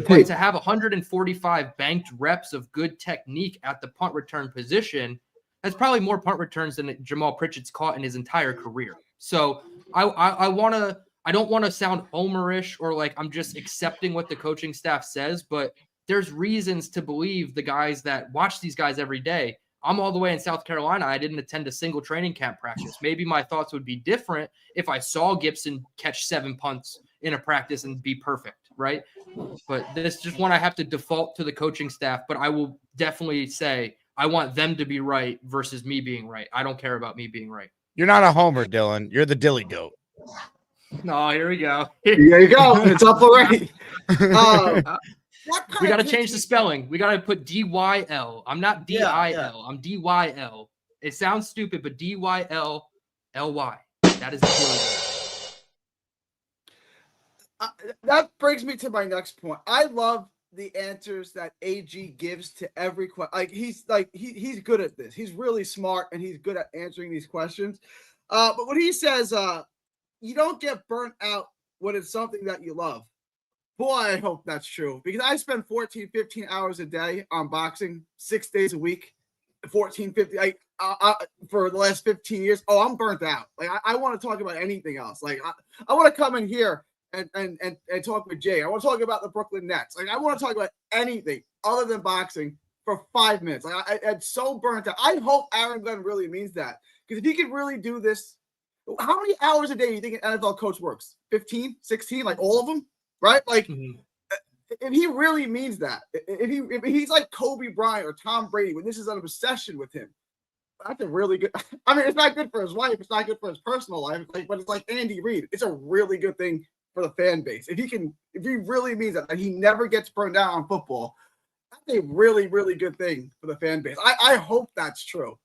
But to have 145 banked reps of good technique at the punt return position, that's probably more punt returns than Jamal Pritchett's caught in his entire career. So I don't want to sound homerish or like I'm just accepting what the coaching staff says, but there's reasons to believe the guys that watch these guys every day. I'm all the way in South Carolina. I didn't attend a single training camp practice. Maybe my thoughts would be different if I saw Gibson catch 7 punts in a practice and be perfect, right? But this is just one I have to default to the coaching staff, but I will definitely say I want them to be right versus me being right. I don't care about me being right. You're not a homer, Dylan. You're the dilly goat. No, here we go. There you go. It's up already. We got to change the spelling. We got to put D-Y-L. I'm not D-I-L. I'm D-Y-L. It sounds stupid, but D-Y-L-L-Y. That is the that brings me to my next point. I love the answers that AG gives to every question. Like he's good at this. He's really smart and he's good at answering these questions. But when he says you don't get burnt out when it's something that you love. Boy, I hope that's true, because I spend 14, 15 hours a day on boxing 6 days a week, 14, 15, for the last 15 years. Oh, I'm burnt out. Like, I want to talk about anything else. Like, I want to come in here and talk with Jay. I want to talk about the Brooklyn Nets. Like, I want to talk about anything other than boxing for 5 minutes. Like, I'm so burnt out. I hope Aaron Glenn really means that, because if he could really do this, how many hours a day do you think an NFL coach works? 15, 16, like all of them? Right? Like, if he really means that, if he's like Kobe Bryant or Tom Brady, when this is an obsession with him, that's a really good. I mean, it's not good for his wife, it's not good for his personal life, but it's like Andy Reid. It's a really good thing for the fan base. If he really means that he never gets burned out on football, that's a really, really good thing for the fan base. I hope that's true.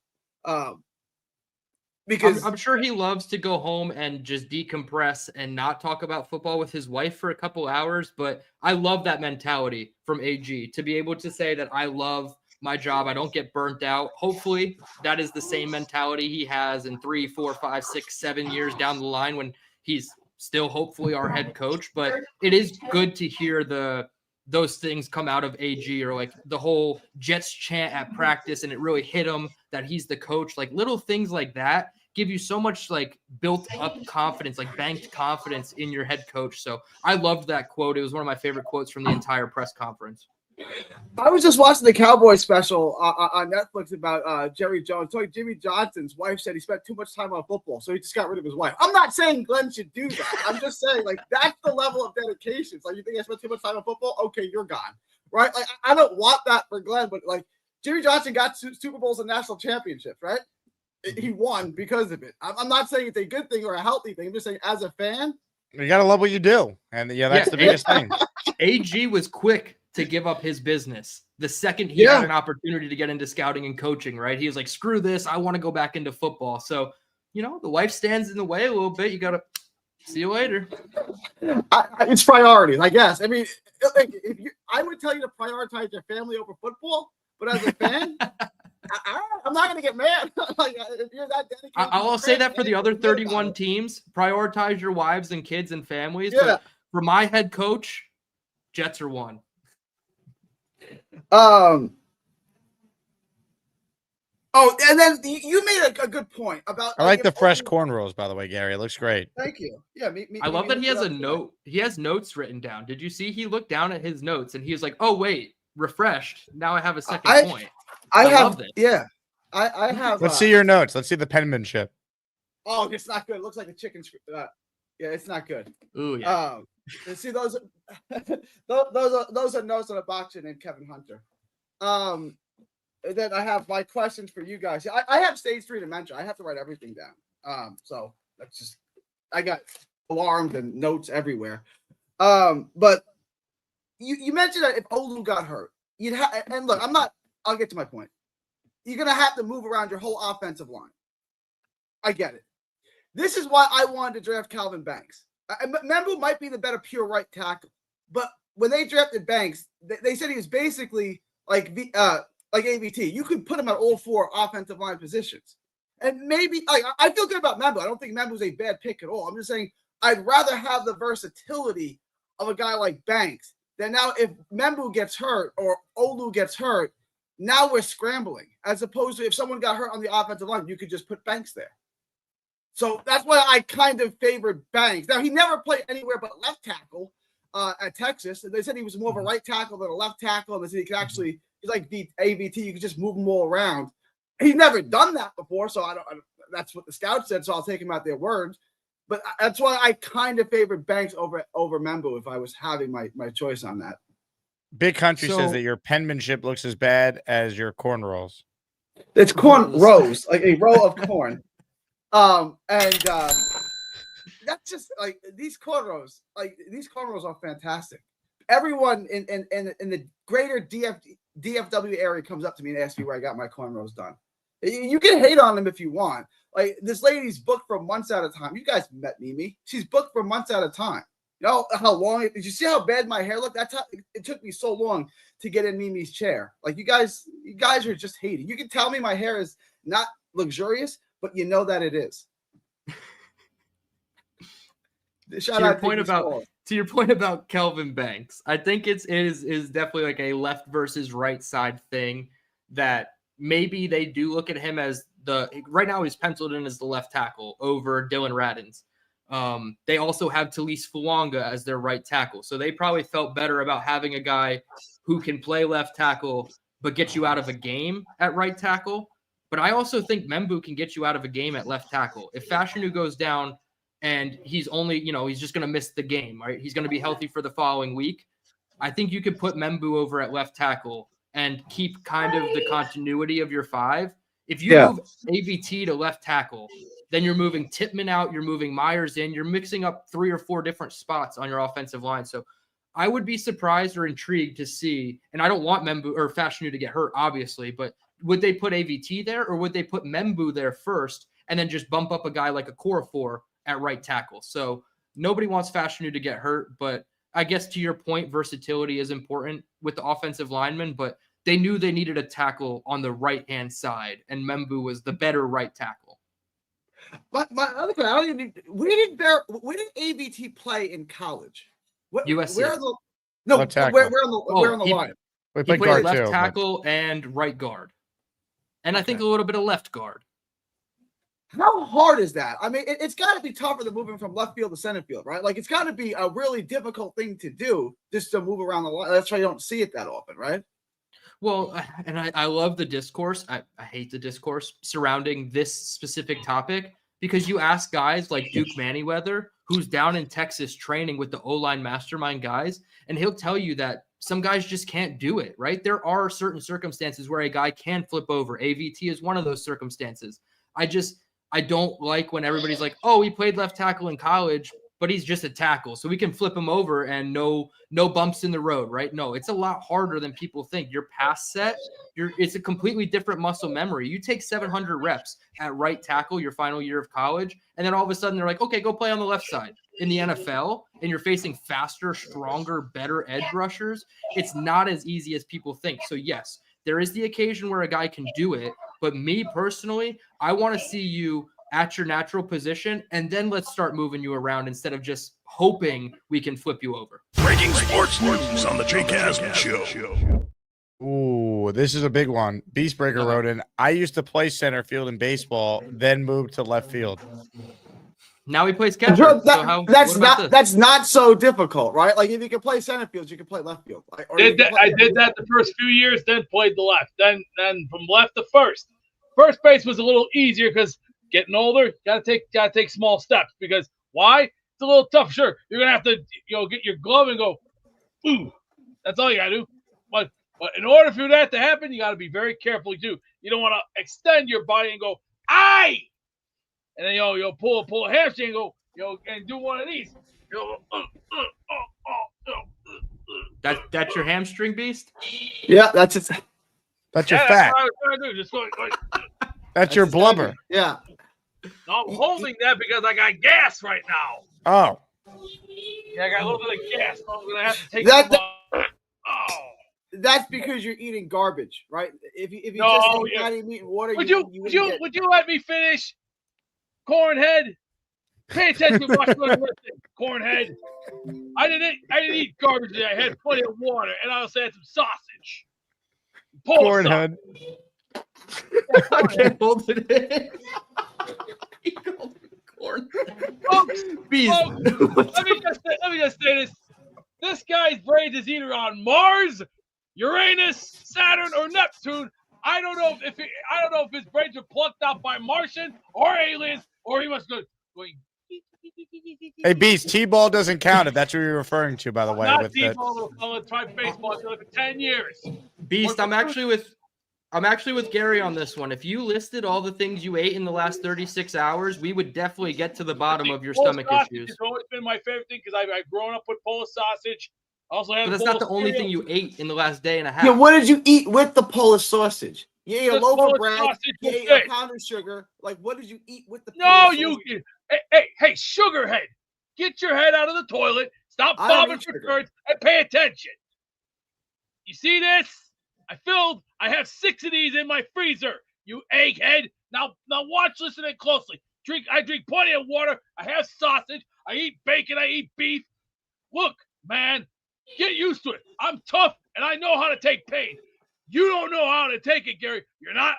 Because I'm sure he loves to go home and just decompress and not talk about football with his wife for a couple hours. But I love that mentality from AG, to be able to say that I love my job. I don't get burnt out. Hopefully that is the same mentality he has in 3, 4, 5, 6, 7 years down the line when he's still hopefully our head coach. But it is good to hear those things come out of AG, or like the whole Jets chant at practice, and it really hit him that he's the coach. Like, little things like that give you so much like built up confidence, like banked confidence in your head coach. So I loved that quote. It was one of my favorite quotes from the entire press conference. I was just watching the Cowboy special on Netflix about Jerry Jones. So Jimmy Johnson's wife said he spent too much time on football, so he just got rid of his wife. I'm not saying Glenn should do that. I'm just saying, like, that's the level of dedication. It's like, you think I spent too much time on football? Okay, you're gone. Right? Like, I don't want that for Glenn, but like, Jimmy Johnson got Super Bowls and national championships, right? He won because of it. I'm not saying it's a good thing or a healthy thing. I'm just saying, as a fan, you gotta love what you do, and that's the biggest thing. AG was quick to give up his business the second he had an opportunity to get into scouting and coaching. Right? He was like, "Screw this! I want to go back into football." So, the wife stands in the way a little bit. You gotta see you later. It's priorities, I guess. I mean, like, I would tell you to prioritize your family over football. But as a fan, I'm not going to get mad. Like, if you're that dedicated, I'll say that for the other 31 teams, prioritize your wives and kids and families. Yeah. But for my head coach, Jets are one. Oh, and then you made a good point about. I like the fresh cornrows, by the way, Gary. It looks great. Thank you. Yeah, I love that he has a note. He has notes written down. Did you see? He looked down at his notes and he was like, "Oh wait, refreshed. Now I have a second point." I have. Love it. Yeah, I have. Let's see your notes. Let's see the penmanship. Oh, it's not good. It looks like a chicken. Yeah, it's not good. Ooh, yeah. See those are notes on a boxer named Kevin Hunter. Then I have my questions for you guys. I have stage 3 dementia. I have to write everything down. So that's just, I got alarmed and notes everywhere. But you mentioned that if Olu got hurt, you'd have, and look, I'll get to my point. You're going to have to move around your whole offensive line. I get it. This is why I wanted to draft Calvin Banks. Membu might be the better pure right tackle, but when they drafted Banks, they said he was basically like AVT. You could put him at all 4 offensive line positions. And maybe I feel good about Membu. I don't think Membu's a bad pick at all. I'm just saying I'd rather have the versatility of a guy like Banks than now if Membu gets hurt or Olu gets hurt, now we're scrambling. As opposed to if someone got hurt on the offensive line, you could just put Banks there. So that's why I kind of favored Banks. Now, he never played anywhere but left tackle at Texas. And they said he was more of a right tackle than a left tackle. And they said he could actually, he's like the AVT, you could just move him all around. He's never done that before, so that's what the scouts said, so I'll take him at their words. But that's why I kind of favored Banks over Membu if I was having my choice on that. Big Country says that your penmanship looks as bad as your cornrows. It's corn rows, like a row of corn. That's just like these cornrows are fantastic. Everyone in the greater DFW area comes up to me and asks me where I got my cornrows done. You can hate on them if you want. Like, this lady's booked for months at a time. You guys met Mimi. She's booked for months at a time. You know how long? Did you see how bad my hair looked? That's how it took me so long to get in Mimi's chair. Like, you guys are just hating. You can tell me my hair is not luxurious, but you know that it is. To your point about Kelvin Banks, I think it is definitely like a left versus right side thing that maybe they do look at him as right now he's penciled in as the left tackle over Dylan Radins. They also have Talise Fulonga as their right tackle. So they probably felt better about having a guy who can play left tackle but get you out of a game at right tackle. But I also think Membu can get you out of a game at left tackle. If Fashanu goes down and he's only, he's just going to miss the game, right? He's going to be healthy for the following week. I think you could put Membu over at left tackle and keep kind of the continuity of your 5. If you move AVT to left tackle, then you're moving Tippmann out, you're moving Myers in, you're mixing up 3 or 4 different spots on your offensive line. So I would be surprised or intrigued to see, and I don't want Membu or Fashanu to get hurt, obviously, but would they put AVT there or would they put Membu there first and then just bump up a guy like a Core at right tackle? So nobody wants Fashanu to get hurt, but I guess to your point, versatility is important with the offensive linemen, but they knew they needed a tackle on the right-hand side, and Membu was the better right tackle. But my other question, where did AVT play in college? USC. Where on the line? He played left tackle and right guard. And I think a little bit of left guard. How hard is that? I mean, it's got to be tougher than moving from left field to center field, right? Like, it's got to be a really difficult thing to do just to move around the line. That's why you don't see it that often, right? Well, and I love the discourse. I hate the discourse surrounding this specific topic because you ask guys like Duke Manyweather, who's down in Texas training with the O-line mastermind guys, and he'll tell you that some guys just can't do it, right? There are certain circumstances where a guy can flip over. AVT is one of those circumstances. I don't like when everybody's like, oh, he played left tackle in college, but he's just a tackle. So we can flip him over and no bumps in the road, right? No, it's a lot harder than people think. Your pass set, it's a completely different muscle memory. You take 700 reps at right tackle your final year of college, and then all of a sudden they're like, okay, go play on the left side. In the NFL, and you're facing faster, stronger, better edge rushers, it's not as easy as people think. So yes, There is the occasion where a guy can do it, but me personally, I want to see you at your natural position, and then let's start moving you around instead of just hoping we can flip you over. Breaking sports news on the Jake Asman Show. Ooh, this is a big one. Beastbreaker wrote in, I used to play center field in baseball, then moved to left field. Now he plays catcher. That's not so difficult, right? Like if you can play center field, you can play left field. Like, I did that the first few years, then played the left. Then from left to first. First base was a little easier because getting older, gotta take small steps. Because why? It's a little tough. Sure, you're gonna have to get your glove and go, ooh. That's all you gotta do. But in order for that to happen, you gotta be very careful too. You don't want to extend your body and go, aye. And then you'll pull a hamstring and go, and do one of these. That's your hamstring, Beast? Yeah, that's it. That's your fat. That's what I was trying to do. Just going like, that's your blubber. Yeah. No, I'm holding that because I got gas right now. Oh. Yeah, I got a little bit of gas. So I'm gonna have to take that. That's because you're eating garbage, right? If you no, just eat meat and water, would you let me finish? Cornhead, pay attention. Watch what I'm listening. Cornhead, I didn't eat garbage today. I had plenty of water, and I also had some sausage. Cornhead. I can't hold it in. Folks, let me just say this. This guy's brains is either on Mars, Uranus, Saturn, or Neptune. I don't know if his brains are plucked out by Martian or aliens, or he must go going. Hey, Beast, T-ball doesn't count if that's what you're referring to, by the way. Not T-ball. I'll try baseball. It's been 10 years. Beast, I'm actually with Gary on this one. If you listed all the things you ate in the last 36 hours, we would definitely get to the bottom of your stomach issues. It's always been my favorite thing because I've grown up with Polish sausage. I also have. But that's not the only thing you ate in the last day and a half. Yeah, what did you eat with the Polish sausage? You ate a loaf of bread. You ate a pound of sugar. Like, what did you eat with the? Polish sausage? Hey, sugarhead, get your head out of the toilet. Stop bobbing for birds and pay attention. You see this? I have 6 of these in my freezer. You egghead. Now watch, listen closely. I drink plenty of water. I have sausage. I eat bacon. I eat beef. Look, man, get used to it. I'm tough and I know how to take pain. You don't know how to take it, Gary. You're not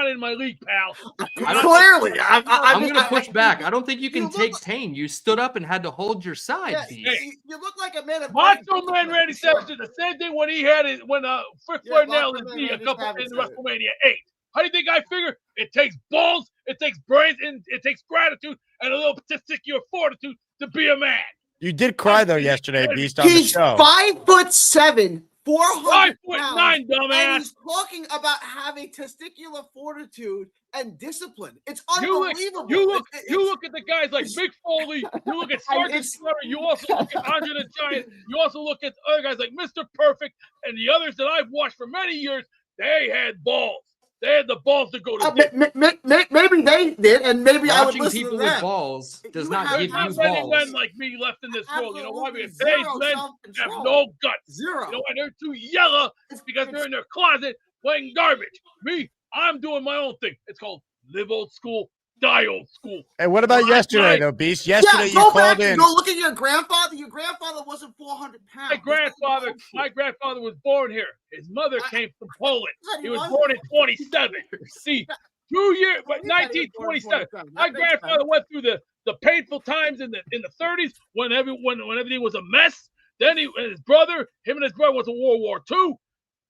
in my league, pal. Clearly, I'm going to push back. I don't think you can take pain. You stood up and had to hold your side. Yeah, you look like a man of Macho Man Randy Savage did the same thing when he had it when Fifth Floyd nailed his knee a couple in WrestleMania 8. How do you think I figure? It takes balls, it takes brains, and it takes gratitude and a little testicular fortitude to be a man. You did cry though yesterday, Beast, on the show. He's 5'7", 400 5'9", dumbass. And he's talking about having testicular fortitude and discipline. It's unbelievable. You look at the guys like Mick Foley. You look at Sergeant Slaughter. You also look at Andre the Giant. You also look at other guys like Mr. Perfect and the others that I've watched for many years. They had balls. They had the balls to go to. Maybe they did, and maybe I would listen people to them. with balls does not give you balls. There's not many men like me left in this world. You know why? Because today's men have no guts. Zero. You know why? They're too yellow. It's because they're in their closet playing garbage. Me, I'm doing my own thing. It's called live old school, die old school. Hey, what about yesterday, though, Beast? Yesterday you called in. Go look at your grandfather. Your grandfather wasn't 400 pounds. My grandfather was born here. His mother came from Poland. He was born in 27. See, 1927. My grandfather went through the painful times in the 30s when everything was a mess. Then him and his brother went to World War II.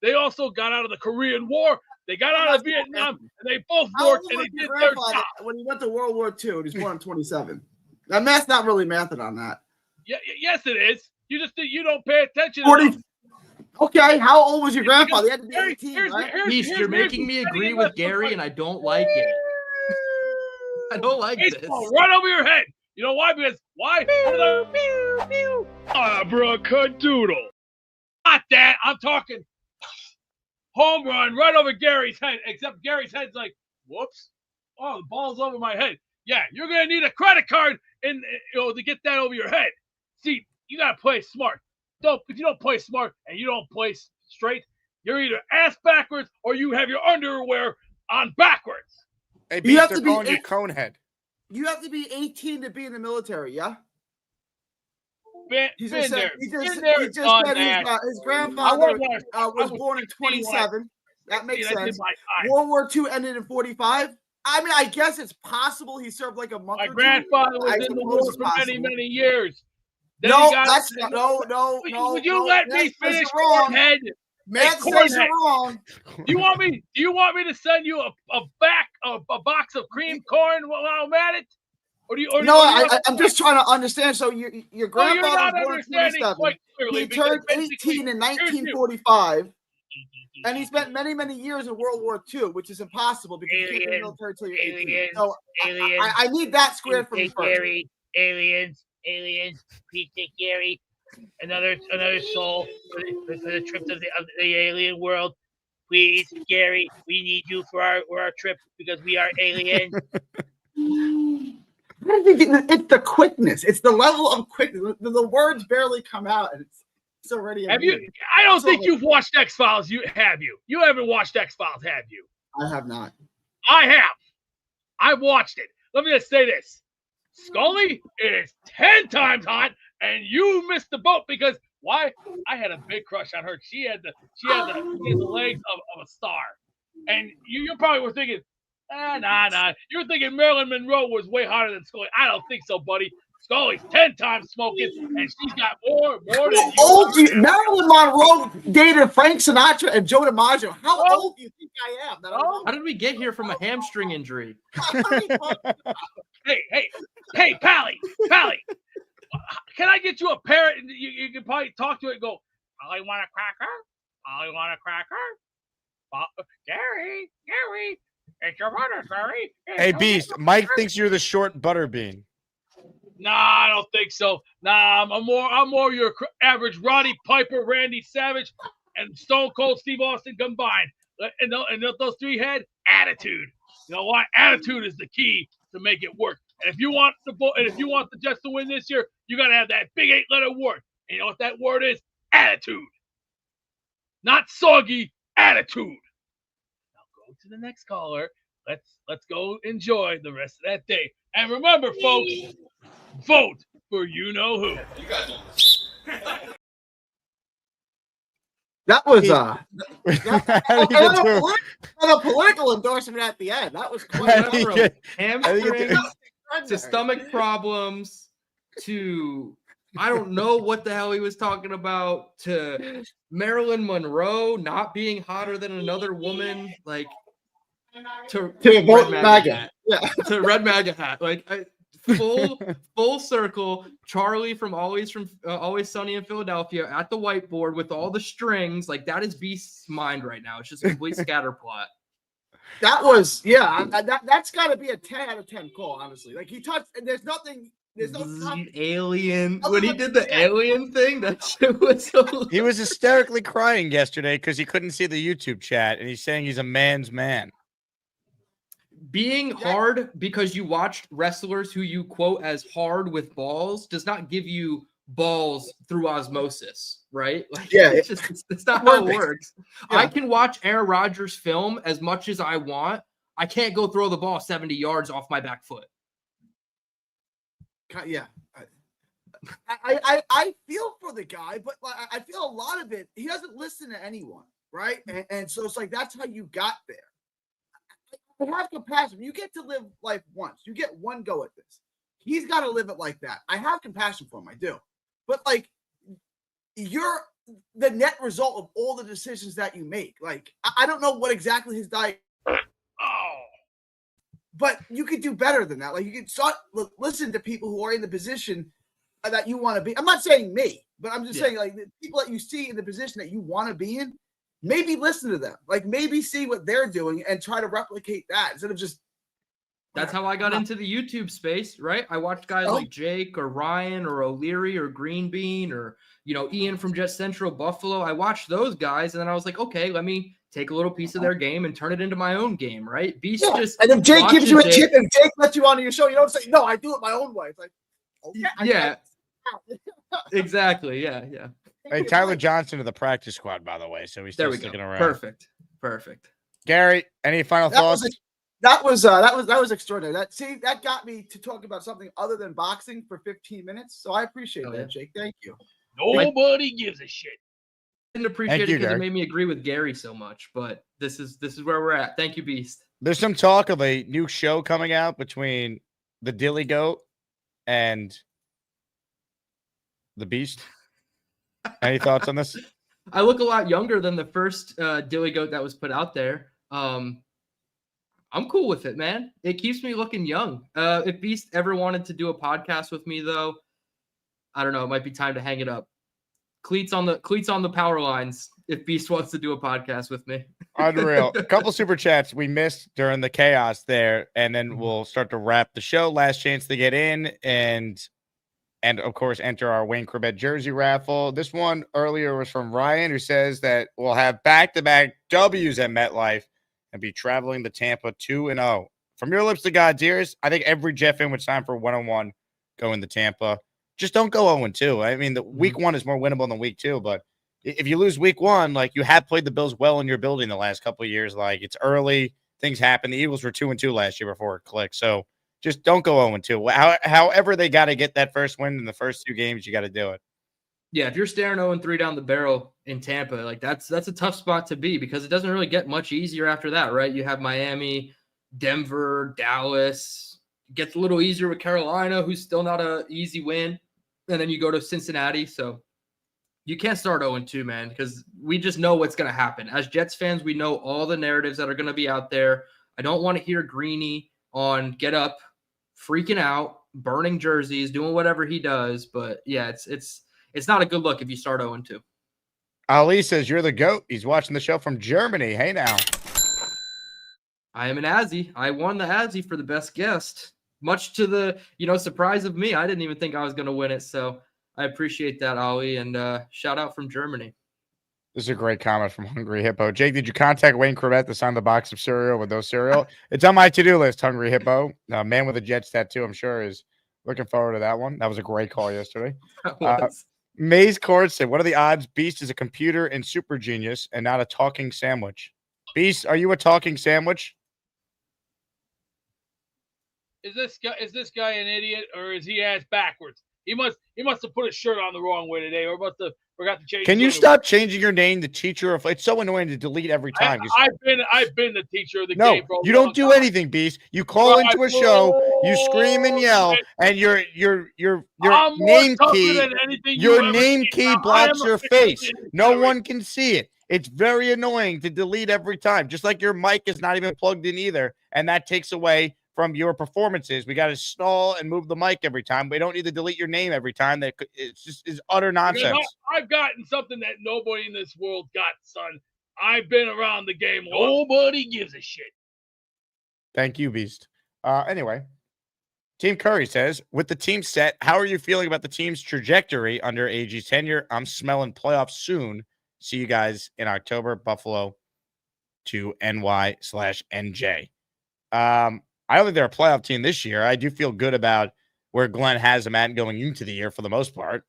They also got out of the Korean War. They got out of Vietnam, and they both worked, and they did their job. When he went to World War II, he was born in 27. That math's not really mathing on that. Yeah, yes, it is. You don't pay attention. 40. Okay, how old was your grandfather? He had to be 18, right? Beast, you're making me agree with Gary, and I don't like it. I don't like this. Right over your head. You know why? Because why? Abracadabra. Not that. I'm talking home run right over Gary's head. Except Gary's head's like, whoops. Oh, the ball's over my head. Yeah, you're gonna need a credit card to get that over your head. See, you gotta play smart. If you don't play smart and you don't play straight, You're either ass backwards or you have your underwear on backwards. Hey, Beast, they're calling you Conehead. You have to be 18 to be in the military, yeah? Been there. He just done said that. his grandfather I was born in 27. That makes I did sense. my time. World War II ended in 45. I mean, I guess it's possible he served like a month My or two. grandfather was I in the suppose war it's for possible. many years. Then No, he got- that's not, no. Would you let me Matt says finish, you're wrong. Cornhead? Matt Hey, says Cornhead. you're wrong. Do you want me to send you a box of cream corn while I'm at it? Or do you? Or No, do you I'm just trying to understand. So your you're grandfather not was born in understanding 27. quite clearly. He because turned basically- 18 in here's you. 1945, and he spent many years in World War II, which is impossible because you can't be in the military until you're 18. So I need that squared from you first. Aliens, Pizza Gary, another soul for the trip to the alien world. Please, Gary, we need you for our trip because we are aliens. It's the quickness. It's the level of quickness. The words barely come out, and it's already. Have you? I don't think you've watched X-Files. You haven't watched X-Files, have you? I have not. I have. I've watched it. Let me just say this: Scully is 10 times hot, and you missed the boat because why? I had a big crush on her. She had the legs of a star, and you probably were thinking, nah. You're thinking Marilyn Monroe was way hotter than Scully. I don't think so, buddy. Scully's 10 times smoking, and she's got more than you. Marilyn Monroe dated Frank Sinatra and Joe DiMaggio. How old do you think I am? How did we get here from a hamstring injury? Hey, Pally. Can I get you a parrot and you can probably talk to it and go, Polly want a cracker? Polly want a cracker? Gary, it's your butter, Gary. Hey, Beast, Mike thinks you're the short butterbean. Nah, I don't think so. Nah, I'm more your average Roddy Piper, Randy Savage, and Stone Cold Steve Austin combined. And those three had attitude. You know what? Attitude is the key to make it work. And if you want the Jets to win this year, you got to have that big 8-letter word. And you know what that word is? Attitude. Not soggy, attitude. Now go to the next caller. Let's go enjoy the rest of that day. And remember, folks, vote for you know who. That was How do you get through? a political endorsement at the end. That was quite Hamstrings to stomach problems to I don't know what the hell he was talking about to Marilyn Monroe not being hotter than another woman, like to vote Red MAGA hat. Yeah, to Red MAGA hat. Like full circle. Charlie from Always Sunny in Philadelphia at the whiteboard with all the strings. Like that is Beast's mind right now. It's just a complete scatter plot. That was that's got to be a 10 out of 10 call, honestly. Like he touched, and there's no alien. When he did the alien thing, that shit was so. He was hysterically crying yesterday because he couldn't see the YouTube chat, and he's saying he's a man's man. Being hard because you watched wrestlers who you quote as hard with balls does not give you balls through osmosis, right? Like, it's not how it works. Yeah. I can watch Aaron Rodgers film as much as I want. I can't go throw the ball 70 yards off my back foot. Yeah. I feel for the guy, but I feel a lot of it, he doesn't listen to anyone, right? And so it's like, that's how you got there. I have compassion. You get to live life once. You get one go at this. He's got to live it like that. I have compassion for him. I do. But like, you're the net result of all the decisions that you make. Like, I don't know what exactly his diet. But you could do better than that. Like, you could start listen to people who are in the position that you want to be. I'm not saying me, but I'm just saying like the people that you see in the position that you want to be in. Maybe listen to them. Like maybe see what they're doing and try to replicate that instead of just. That's how I got into the YouTube space, right? I watched guys like Jake or Ryan or O'Leary or Green Bean or, Ian from Jet Central Buffalo. I watched those guys and then I was like, okay, let me take a little piece of their game and turn it into my own game, right? Beast just. And if Jake gives you a tip and Jake lets you onto your show, you don't say, no, I do it my own way. It's like, okay. Yeah. Exactly. Yeah. Hey, Tyler Johnson to the practice squad, by the way, so he's still sticking around. Perfect. Gary, any final thoughts? That was extraordinary. That got me to talk about something other than boxing for 15 minutes. So I appreciate that, Jake. Thank you. Nobody gives a shit. I didn't appreciate it because it made me agree with Gary so much, but this is where we're at. Thank you, Beast. There's some talk of a new show coming out between the Dilly Goat and the Beast. Any thoughts on this? I look a lot younger than the first Dilly Goat that was put out there. I'm cool with it, man. It keeps me looking young. If Beast ever wanted to do a podcast with me, though, I don't know. It might be time to hang it up. Cleats on the power lines. If Beast wants to do a podcast with me, unreal. A couple super chats we missed during the chaos there, and then we'll start to wrap the show. Last chance to get in, and of course enter our Wayne Corbett jersey raffle. This one earlier was from Ryan, who says that we'll have back-to-back W's at MetLife and be traveling to Tampa 2-0. From your lips to God's ears, I think every Jet fan would sign for 1-1 going to Tampa. Just don't go 0-2. I mean, the week 1 is more winnable than week 2, but if you lose week 1, like, you have played the Bills well in your building the last couple of years. Like, it's early, things happen. The Eagles were 2-2 last year before it clicked. So just don't go 0-2. However they got to get that first win in the first 2 games, you got to do it. Yeah, if you're staring 0-3 down the barrel in Tampa, like that's a tough spot to be because it doesn't really get much easier after that, right? You have Miami, Denver, Dallas. It gets a little easier with Carolina, who's still not an easy win. And then you go to Cincinnati. So you can't start 0-2, man, because we just know what's going to happen. As Jets fans, we know all the narratives that are going to be out there. I don't want to hear Greeny on Get Up freaking out, burning jerseys, doing whatever he does. But yeah, it's not a good look if you start 0-2. Ali says you're the GOAT. He's watching the show from Germany. Hey now. I am an Azzy. I won the Azzy for the best guest. Much to the surprise of me. I didn't even think I was going to win it. So I appreciate that, Ali, and shout out from Germany. This is a great comment from Hungry Hippo. Jake, did you contact Wayne Corbett to sign the box of cereal with those cereal? It's on my to-do list, Hungry Hippo. Man with a Jets tattoo, I'm sure, is looking forward to that one. That was a great call yesterday. Maze Court said, what are the odds Beast is a computer and super genius and not a talking sandwich? Beast, are you a talking sandwich? Is this guy an idiot, or is he ass backwards? He must have put his shirt on the wrong way today, or must have forgot to change. Can you stop changing your name to teacher? It's so annoying to delete every time. I've been the teacher of the no, game, bro. You don't do anything, Beast. You call into a show, you scream and yell, and your name key blocks your face. No one can see it. It's very annoying to delete every time. Just like your mic is not even plugged in either, and that takes away from your performances. We got to stall and move the mic every time. We don't need to delete your name every time. That it's just is utter nonsense. I've gotten something that nobody in this world got, son. I've been around the game. Nobody gives a shit. Thank you, Beast. Anyway, Team Curry says, with the team set, how are you feeling about the team's trajectory under AG's tenure? I'm smelling playoffs soon. See you guys in October. Buffalo to NY/NJ. I don't think they're a playoff team this year. I do feel good about where Glenn has them at going into the year for the most part.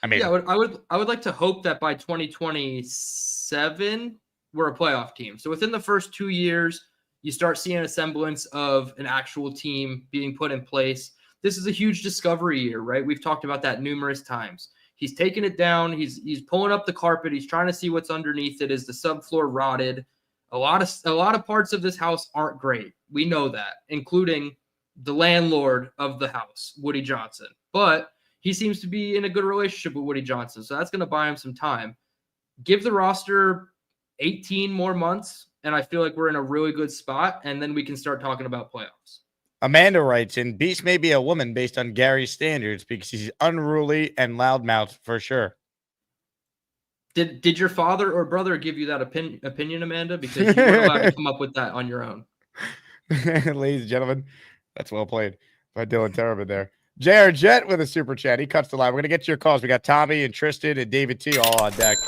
I mean, yeah, I would like to hope that by 2027 we're a playoff team. So within the first 2 years, you start seeing a semblance of an actual team being put in place. This is a huge discovery year, right? We've talked about that numerous times. He's taking it down. He's pulling up the carpet. He's trying to see what's underneath it. Is the subfloor rotted? A lot of parts of this house aren't great. We know that, including the landlord of the house, Woody Johnson. But he seems to be in a good relationship with Woody Johnson, so that's going to buy him some time. Give the roster 18 more months, and I feel like we're in a really good spot, and then we can start talking about playoffs. Amanda writes in, Beast may be a woman based on Gary's standards because he's unruly and loudmouthed for sure. Did your father or brother give you that opinion, Amanda? Because you weren't allowed to come up with that on your own. Ladies and gentlemen, that's well played by Dylan Tereman there. JR Jet with a super chat. He cuts the line. We're going to get to your calls. We got Tommy and Tristan and David T all on deck.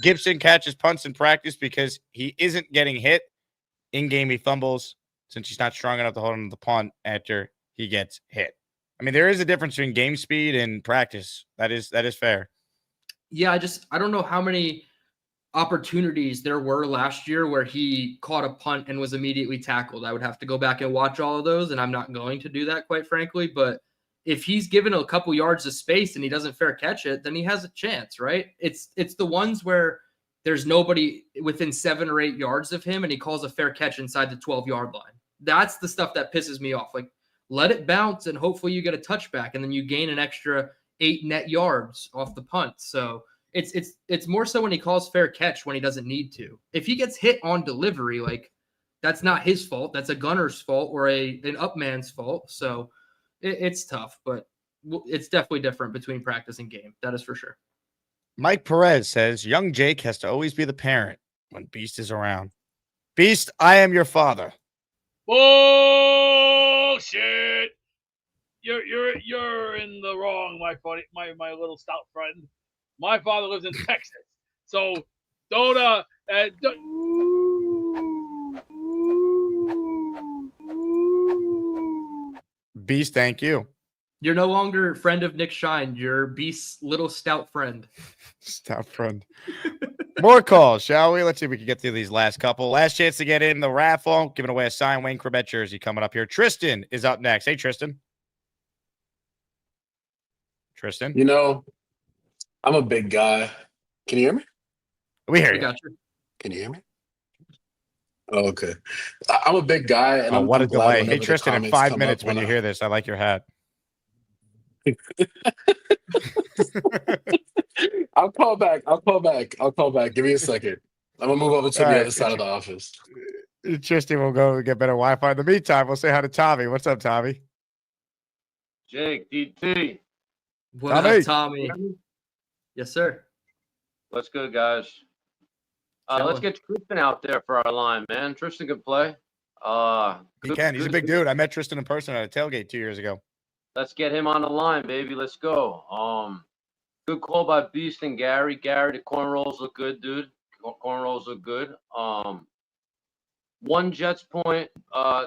Gibson catches punts in practice because he isn't getting hit. In-game, he fumbles since he's not strong enough to hold him to the punt after he gets hit. I mean, there is a difference between game speed and practice. That is fair. Yeah, I don't know how many opportunities there were last year where he caught a punt and was immediately tackled. I would have to go back and watch all of those, and I'm not going to do that, quite frankly. But if he's given a couple yards of space and he doesn't fair catch it, then he has a chance, right? It's the ones where there's nobody within 7 or 8 yards of him and he calls a fair catch inside the 12-yard line. That's the stuff that pisses me off. Like, let it bounce and hopefully you get a touchback and then you gain an extra 8 net yards off the punt. So it's more so when he calls fair catch when he doesn't need to. If he gets hit on delivery, like, that's not his fault. That's a gunner's fault or an up man's fault. So it's tough, but it's definitely different between practice and game. That is for sure. Mike Perez says, young Jake has to always be the parent when Beast is around. Beast, I am your father. Bullshit. You're in the wrong, my little stout friend. My father lives in Texas, so don't. Beast, thank you. You're no longer friend of Nick Shine. You're Beast's little stout friend. Stout friend. More calls, shall we? Let's see if we can get through these last couple. Last chance to get in the raffle. Giving away a signed Wayne Corbett jersey coming up here. Tristan is up next. Hey, Tristan. Tristan? You know, I'm a big guy. Can you hear me? We hear you. Got you. Can you hear me? Oh, okay. I'm a big guy. And what a delay. Hey, whenever the Tristan, in comments 5 come minutes up when you hear this, I like your hat. I'll call back. Give me a second. I'm going to move over to the other side of the office. Tristan will go get better Wi-Fi. In the meantime, we'll say hi to Tommy. What's up, Tommy? Jake, DT. What up, Tommy? Yes, sir. What's good, guys? Let's get Tristan out there for our line, man. Tristan can play. He can. He's a big dude. I met Tristan in person at a tailgate 2 years ago. Let's get him on the line, baby. Let's go. Good call by Beast and Gary. Gary, the cornrows look good, dude. Cornrows look good. One Jets point,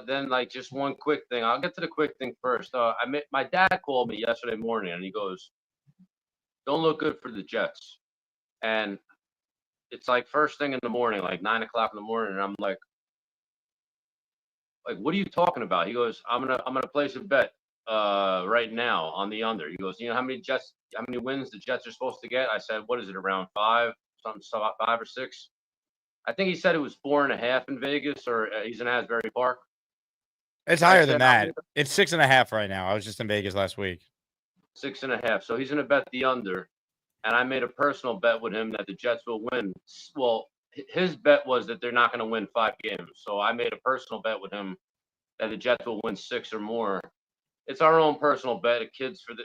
then like just one quick thing. I'll get to the quick thing first. My dad called me yesterday morning and he goes, "Don't look good for the Jets." And it's like first thing in the morning, like 9 o'clock in the morning, and I'm like, what are you talking about? He goes, I'm gonna place a bet right now on the under. He goes, you know how many wins the Jets are supposed to get? I said, what is it, around 5 or 6? I think he said it was 4.5 in Vegas, or he's in Asbury Park. It's higher than that. It's 6.5 right now. I was just in Vegas last week. 6.5. So he's gonna bet the under. And I made a personal bet with him that the Jets will win. Well, his bet was that they're not going to win 5 games. So I made a personal bet with him that the Jets will win 6 or more. It's our own personal bet of kids for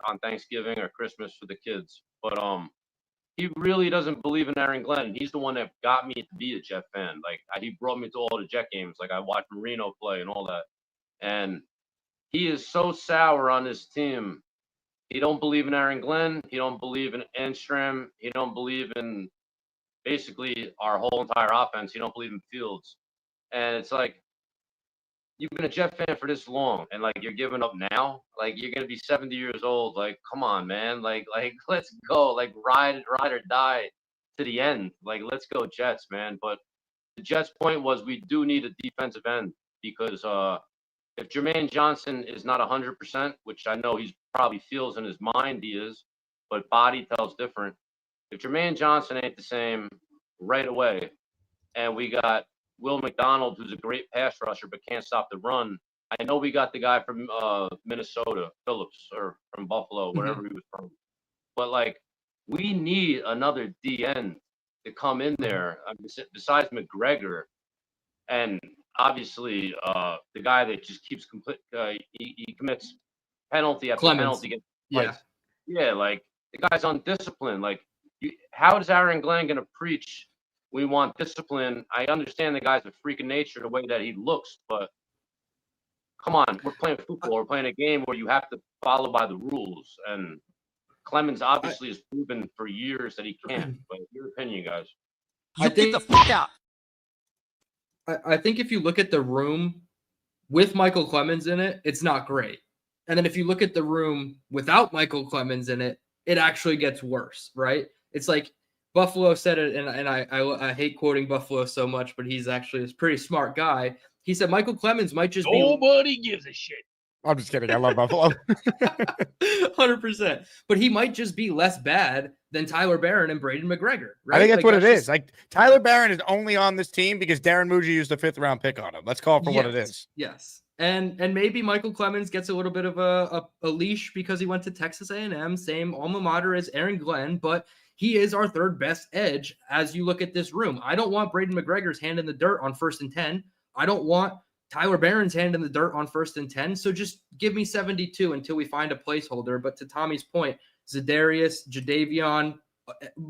on Thanksgiving or Christmas for the kids. But he really doesn't believe in Aaron Glenn. He's the one that got me to be a Jet fan. Like, he brought me to all the Jet games. Like, I watched Marino play and all that. And he is so sour on this team. He don't believe in Aaron Glenn. He don't believe in Enstrom. He don't believe in basically our whole entire offense. He don't believe in Fields. And it's like, you've been a Jet fan for this long, and like you're giving up now. Like, you're gonna be 70 years old. Like, come on, man. Like let's go. Like, ride or die to the end. Like, let's go Jets, man. But the Jets' point was we do need a defensive end because if Jermaine Johnson is not 100%, which I know he probably feels in his mind he is, but body tells different. If Jermaine Johnson ain't the same right away, and we got Will McDonald, who's a great pass rusher but can't stop the run. I know we got the guy from Minnesota, Phillips, or from Buffalo, wherever he was from. But, like, we need another DN to come in there besides McGregor. And obviously, the guy that just keeps he commits penalty after penalty. Yeah, like, the guy's undisciplined. Like, how is Aaron Glenn going to preach we want discipline? I understand the guy's a freak of nature the way that he looks, but come on, we're playing football. We're playing a game where you have to follow by the rules. And Clemens obviously has proven for years that he can't. But your opinion, guys. Get the fuck out. I think if you look at the room with Michael Clemens in it, it's not great. And then if you look at the room without Michael Clemens in it, it actually gets worse, right? It's like Buffalo said it, and I hate quoting Buffalo so much, but he's actually a pretty smart guy. He said Michael Clemens might just be. Nobody gives a shit. I'm just kidding. I love Buffalo. 100%. But he might just be less bad than Tyler Barron and Braden McGregor. Right? I think that's what it is. Like Tyler Barron is only on this team because Darren Mougey used a 5th-round pick on him. Let's call it for what it is. Yes. And maybe Michael Clemens gets a little bit of a leash because he went to Texas A&M, same alma mater as Aaron Glenn, but he is our 3rd best edge as you look at this room. I don't want Braden McGregor's hand in the dirt on 1st and 10. I don't want Tyler Barron's hand in the dirt on 1st and 10. So just give me 72 until we find a placeholder. But to Tommy's point, Za'Darius, Jadeveon,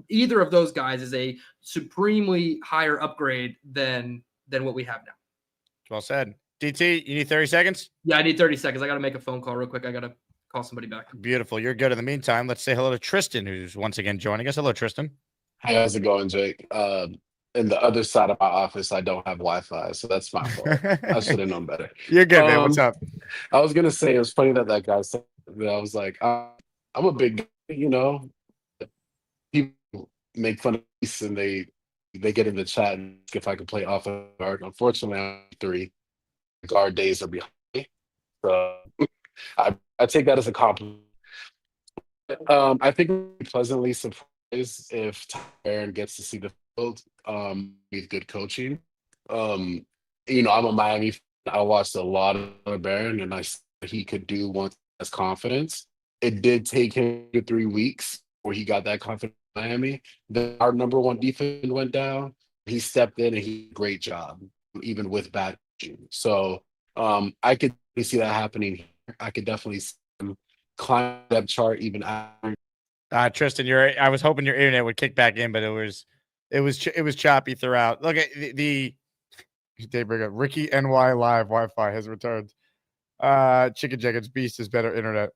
either of those guys is a supremely higher upgrade than what we have now. Well said. DT, you need 30 seconds? Yeah, I need 30 seconds. I got to make a phone call real quick. I got to call somebody back. Beautiful. You're good. In the meantime, let's say hello to Tristan, who's once again joining us. Hello, Tristan. Hey, how's it going, Jake? In the other side of my office, I don't have Wi-Fi, so that's my fault. I should have known better. You're good, man. What's up? I was gonna say it was funny that guy said that. I was like, I'm a big, people make fun of me and they get in the chat and ask if I can play off of guard. Unfortunately, I'm 3. Guard days are behind me, so I take that as a compliment. I think we'll be pleasantly surprised if Darren gets to see the field with good coaching. I'm a Miami fan. I watched a lot of Barron, and I said he could do once he has confidence. It did take him 3 weeks where he got that confidence in Miami. Then our number 1 defense went down. He stepped in and he did a great job, even with bad coaching. So I could see that happening here. I could definitely see him climb that chart even after. Tristan, I was hoping your internet would kick back in, but it was choppy throughout. Look at they bring up Ricky NY Live Wi-Fi has returned. Chicken Jenkins Beast is better internet.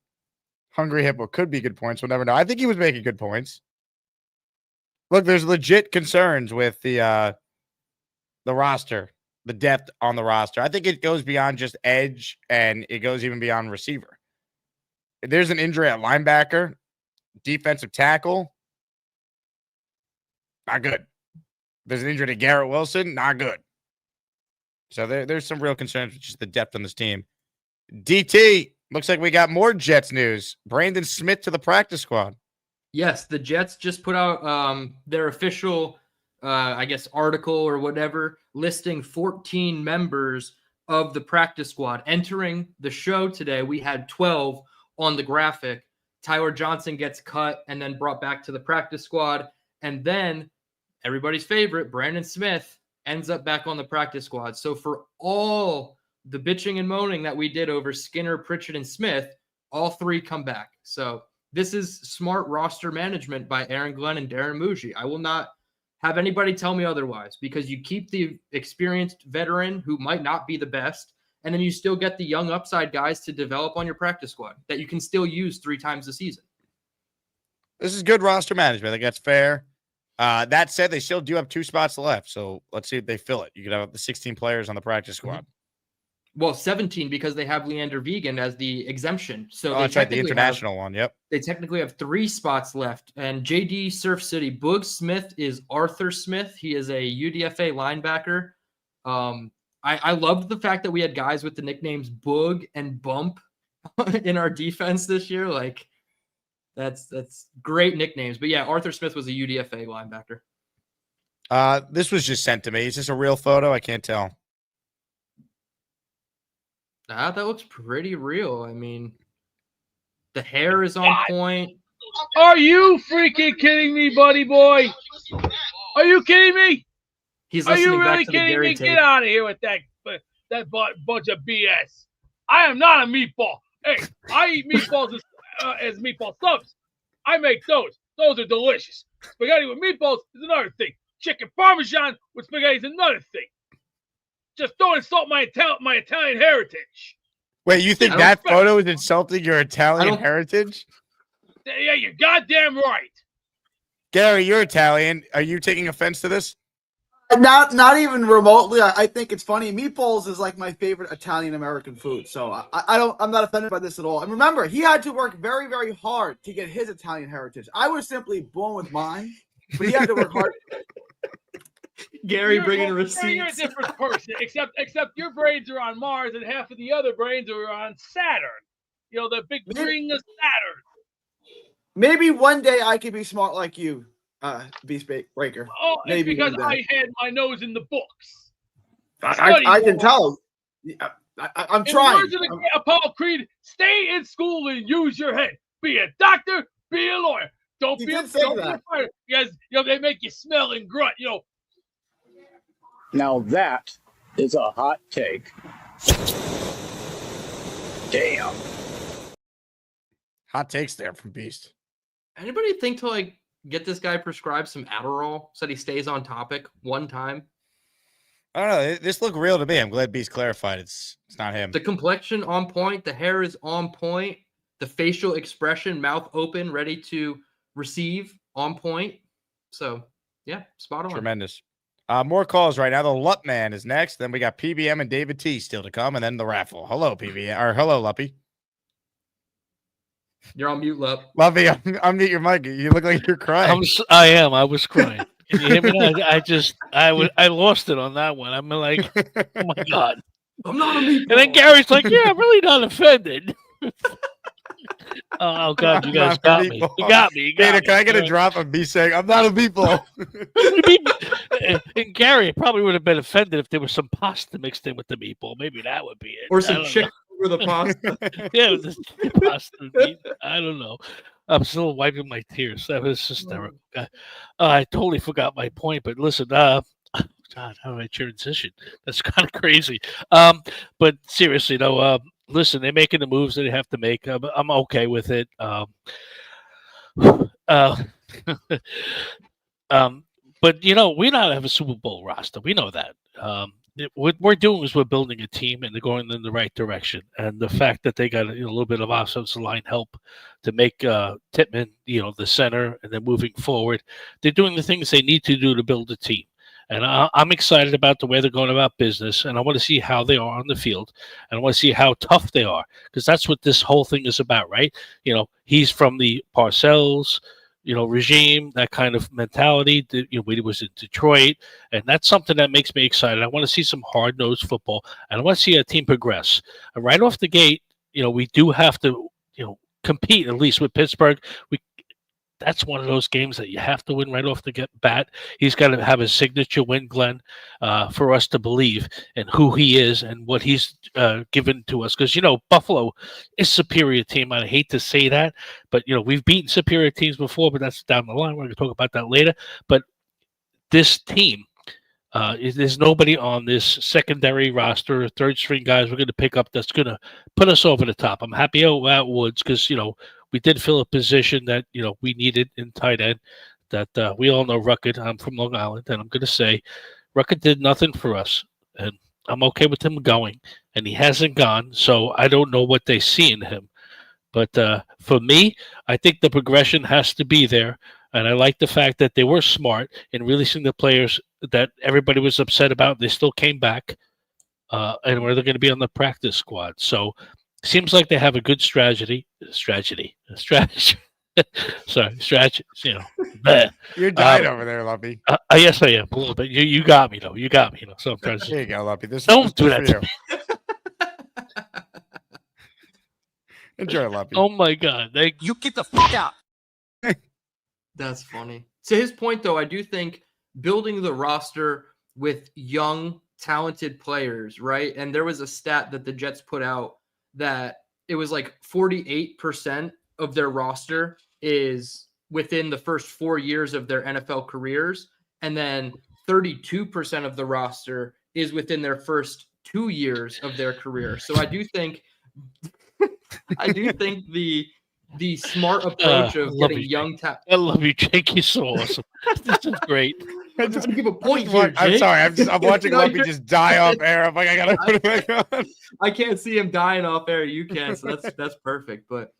Hungry Hippo could be good points. We'll never know. I think he was making good points. Look, there's legit concerns with the roster, the depth on the roster. I think it goes beyond just edge, and it goes even beyond receiver. There's an injury at linebacker, defensive tackle, not good. There's an injury to Garrett Wilson, not good. So there's some real concerns with just the depth on this team. DT, looks like we got more Jets news. Brandon Smith to the practice squad. Yes, the Jets just put out their official, article or whatever, listing 14 members of the practice squad. Entering the show today, we had 12 on the graphic. Tyler Johnson gets cut and then brought back to the practice squad. And then everybody's favorite, Brandon Smith, ends up back on the practice squad. So for all the bitching and moaning that we did over Skinner, Pritchett, and Smith, all 3 come back. So this is smart roster management by Aaron Glenn and Darren Mougey. I will not have anybody tell me otherwise, because you keep the experienced veteran who might not be the best, and then you still get the young upside guys to develop on your practice squad that you can still use 3 times a season. This is good roster management. I think that's fair. That said, they still do have 2 spots left, so let's see if they fill it. You could have the 16 players on the practice squad. Well, 17 because they have Leander Vegan as the exemption. So that's right, the international one. Yep. They technically have 3 spots left. And JD Surf City, Boog Smith is Arthur Smith. He is a UDFA linebacker. I loved the fact that we had guys with the nicknames Boog and Bump in our defense this year. Like, that's great nicknames. But yeah, Arthur Smith was a UDFA linebacker. This was just sent to me. Is this a real photo? I can't tell. That looks pretty real. I mean, the hair is on point. Are you freaking kidding me, buddy boy? Are you kidding me? Are you really kidding me? Get out of here with that bunch of BS. I am not a meatball. Hey, I eat meatballs as meatball subs. I make those. Those are delicious. Spaghetti with meatballs is another thing. Chicken Parmesan with spaghetti is another thing. Just don't insult my Italian heritage. Wait, you think that photo is insulting your Italian heritage? Yeah, you're goddamn right. Gary, you're Italian. Are you taking offense to this? Not even remotely. I think it's funny. Meatballs is like my favorite Italian American food, so I'm not offended by this at all. And remember, he had to work very, very hard to get his Italian heritage. I was simply born with mine, but he had to work hard. Gary bringing receipts. You're a different person, except your brains are on Mars and half of the other brains are on Saturn. You know, the big ring of Saturn. Maybe one day I could be smart like you, Beast Breaker. Oh, maybe it's because I had my nose in the books. I can tell. I'm trying. In the words of Paul Creed, stay in school and use your head. Be a doctor, be a lawyer. Don't be a fighter. Because they make you smell and grunt. Now that is a hot take. Damn. Hot takes there from Beast. Anybody think to get this guy prescribed some Adderall so that he stays on topic one time? I don't know. This looked real to me. I'm glad Beast clarified it's not him. The complexion on point. The hair is on point. The facial expression, mouth open, ready to receive, on point. So, yeah, spot on. Tremendous. More calls right now. The Lup Man is next. Then we got PBM and David T still to come, and then the Raffle. Hello, PBM. Or hello, Luppy. You're on mute, Lup. Luppy, unmute your mic. You look like you're crying. I am. I was crying. Can you hear me now? I lost it on that one. I'm like, oh my God. I'm not a meatball. And then Gary's like, yeah, I'm really not offended. Oh God, you guys got me. You got me. Can I get a drop of me saying I'm not a meatball? And Gary probably would have been offended if there was some pasta mixed in with the meatball. Maybe that would be it. Or some chicken over the pasta. Yeah, with the pasta meat. I don't know. I'm still wiping my tears. That was hysterical. I totally forgot my point, but listen, God, how do I transition? That's kind of crazy. But seriously, though, listen, they're making the moves that they have to make. I'm okay with it. But we not have a Super Bowl roster. We know that. What we're doing is we're building a team and they're going in the right direction. And the fact that they got a little bit of offensive line help to make Tittman, the center, and then moving forward, they're doing the things they need to do to build a team. And I'm excited about the way they're going about business, and I want to see how they are on the field, and I want to see how tough they are, because that's what this whole thing is about, right? He's from the Parcells, regime, that kind of mentality. When he was in Detroit, and that's something that makes me excited. I want to see some hard-nosed football, and I want to see a team progress. And right off the gate, we do have to, compete, at least with Pittsburgh. That's one of those games that you have to win right off the bat. He's got to have a signature win, Glenn, for us to believe in who he is and what he's given to us. Because, Buffalo is a superior team. I hate to say that, but, we've beaten superior teams before, but that's down the line. We're going to talk about that later. But this team, there's nobody on this secondary roster, third string guys we're going to pick up that's going to put us over the top. I'm happy about Woods because, we did fill a position that, we needed in tight end that we all know Ruckert. I'm from Long Island, and I'm going to say Ruckert did nothing for us, and I'm okay with him going, and he hasn't gone, so I don't know what they see in him. But for me, I think the progression has to be there, and I like the fact that they were smart in releasing the players that everybody was upset about. They still came back, and where they're going to be on the practice squad. So seems like they have a good strategy. Sorry, strategy. You're dying over there, Lumpy. Yes, I am a little bit. You got me though. You got me. So I'm trying to. There you go, Lumpy. Don't do that to me. Enjoy, Lumpy. Oh my God! You get the fuck out. That's funny. To his point, though, I do think building the roster with young, talented players, right? And there was a stat that the Jets put out that it was like 48% of their roster is within the first 4 years of their NFL careers. And then 32% of the roster is within their first 2 years of their career. So I do think the smart approach of getting young talent. I love you, Jake. You're so awesome. This is great. I'm trying to give a point here, Jake. I'm sorry. I'm watching Lumpy just die off air. I'm like, I gotta put it back on. I can't see him dying off air. You can, so that's perfect. But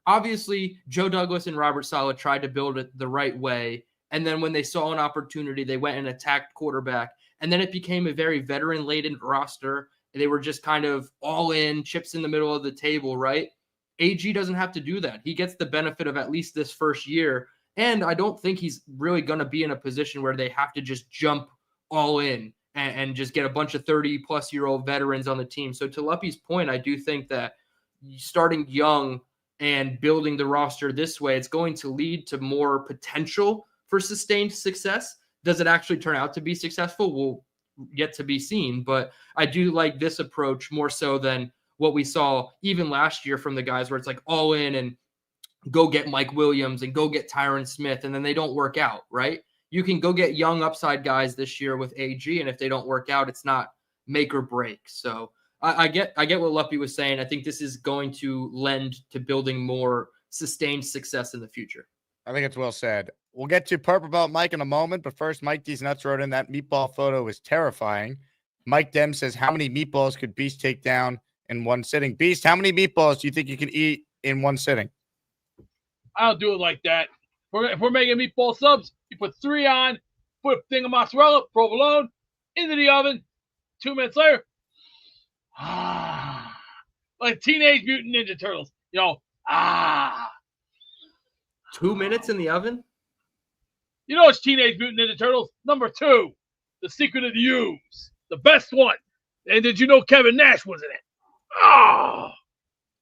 obviously, Joe Douglas and Robert Saleh tried to build it the right way, And then when they saw an opportunity, they went and attacked quarterback. And then it became a very veteran-laden roster. They were just kind of all in, chips in the middle of the table, right? AG doesn't have to do that. He gets the benefit of at least this first year. And I don't think he's really going to be in a position where they have to just jump all in and just get a bunch of 30-plus-year-old veterans on the team. So to Luppy's point, I do think that starting young and building the roster this way, it's going to lead to more potential for sustained success. Does it actually turn out to be successful? We'll yet to be seen. But I do like this approach more so than what we saw even last year from the guys where it's like all in and go get Mike Williams and go get Tyron Smith, and then they don't work out, right? You can go get young upside guys this year with AG, and if they don't work out, it's not make or break. So I get what Luppy was saying. I think this is going to lend to building more sustained success in the future. I think it's well said. We'll get to Purple Belt Mike in a moment, but first, Mike D's Nuts wrote in that meatball photo is terrifying. Mike Dem says, how many meatballs could Beast take down in one sitting? Beast, how many meatballs do you think you can eat in one sitting? I don't do it like that. If we're making meatball subs, you put 3 on, put a thing of mozzarella, provolone, into the oven. 2 minutes later, like Teenage Mutant Ninja Turtles. 2 minutes in the oven? You know it's Teenage Mutant Ninja Turtles. Number 2, The Secret of the Ooze. The best one. And did you know Kevin Nash was in it?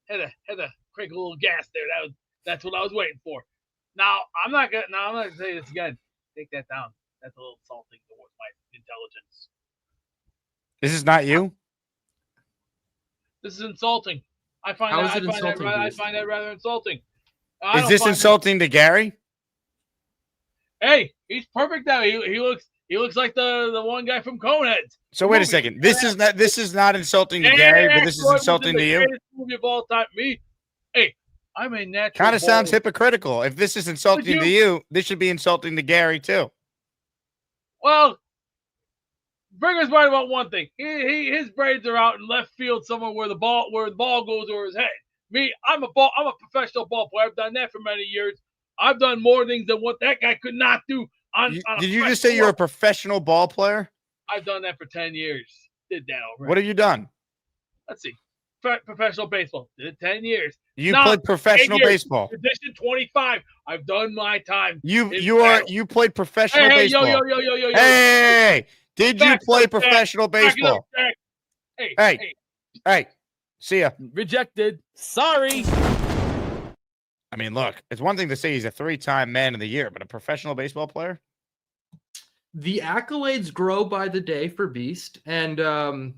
Had to crank a little gas there. That's what I was waiting for. Now I'm not gonna say this again. Take that down. That's a little insulting towards my intelligence. This is not you? This is insulting. I find that rather insulting. Is this insulting to Gary? Hey, he's perfect now. He looks like the one guy from Coneheads. So wait a second. This is not insulting to Gary, but this is insulting to you. Movie of all time. Me. Hey, I'm a natural. Kind of sounds hypocritical. If this is insulting to you, this should be insulting to Gary too. Well, Bringer's right about one thing. His braids are out in left field somewhere where the ball goes over his head. Me, I'm a professional ball player. I've done that for many years. I've done more things than what that guy could not do. Did you just say you're a professional ball player? I've done that for 10 years. Did that already. What have you done? Let's see. Professional baseball. Did it 10 years. You played professional baseball. Position 25. I've done my time. You played professional baseball. Yo. Hey, did you play professional baseball? Hey. See ya. Rejected. Sorry. I mean, look, it's one thing to say he's a 3-time man of the year, but a professional baseball player? The accolades grow by the day for Beast. And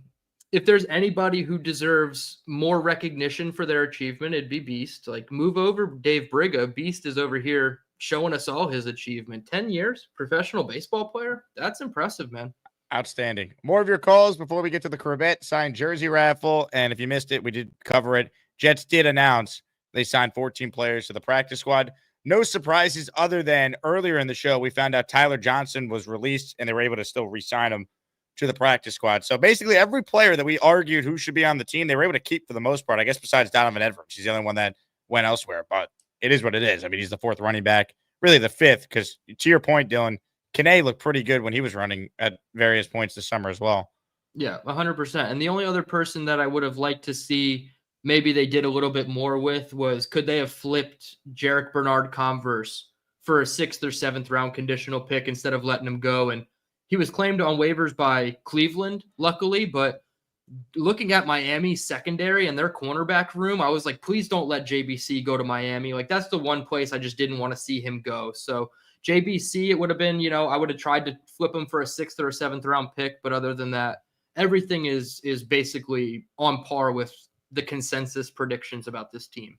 if there's anybody who deserves more recognition for their achievement, it'd be Beast. Like, move over Dave Briga. Beast is over here showing us all his achievement. 10 years, professional baseball player. That's impressive, man. Outstanding. More of your calls before we get to the Corvette signed jersey raffle. And if you missed it, we did cover it. Jets did announce they signed 14 players to the practice squad. No surprises other than earlier in the show, we found out Tyler Johnson was released and they were able to still re-sign him to the practice squad. So basically every player that we argued who should be on the team, they were able to keep for the most part, I guess, besides Donovan Edwards. He's the only one that went elsewhere, but it is what it is. I mean, he's the 4th running back, really the 5th, because to your point, Dylan, Kane looked pretty good when he was running at various points this summer as well. Yeah, 100%. And the only other person that I would have liked to see maybe they did a little bit more with was, could they have flipped Jarek Bernard Converse for a 6th or 7th round conditional pick instead of letting him go? And he was claimed on waivers by Cleveland, luckily, but looking at Miami's secondary and their cornerback room, I was like, please don't let JBC go to Miami. Like, that's the one place I just didn't want to see him go. So JBC, it would have been, I would have tried to flip him for a 6th or a 7th round pick. But other than that, everything is basically on par with the consensus predictions about this team.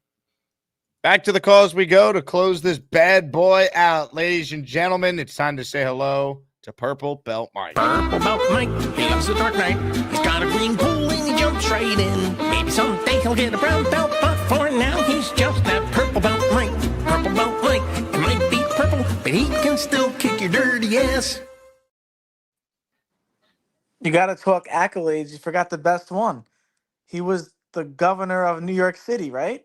Back to the calls we go to close this bad boy out. Ladies and gentlemen, it's time to say hello to Purple Belt Mike. Purple Belt Mike, he loves the dark night. He's got a green pool and he jumps right in. Maybe someday he'll get a brown belt, but for now he's just that Purple Belt Mike. Purple Belt Mike, he might be purple, but he can still kick your dirty ass. You got to talk accolades. You forgot the best one. He was the governor of New York City, right?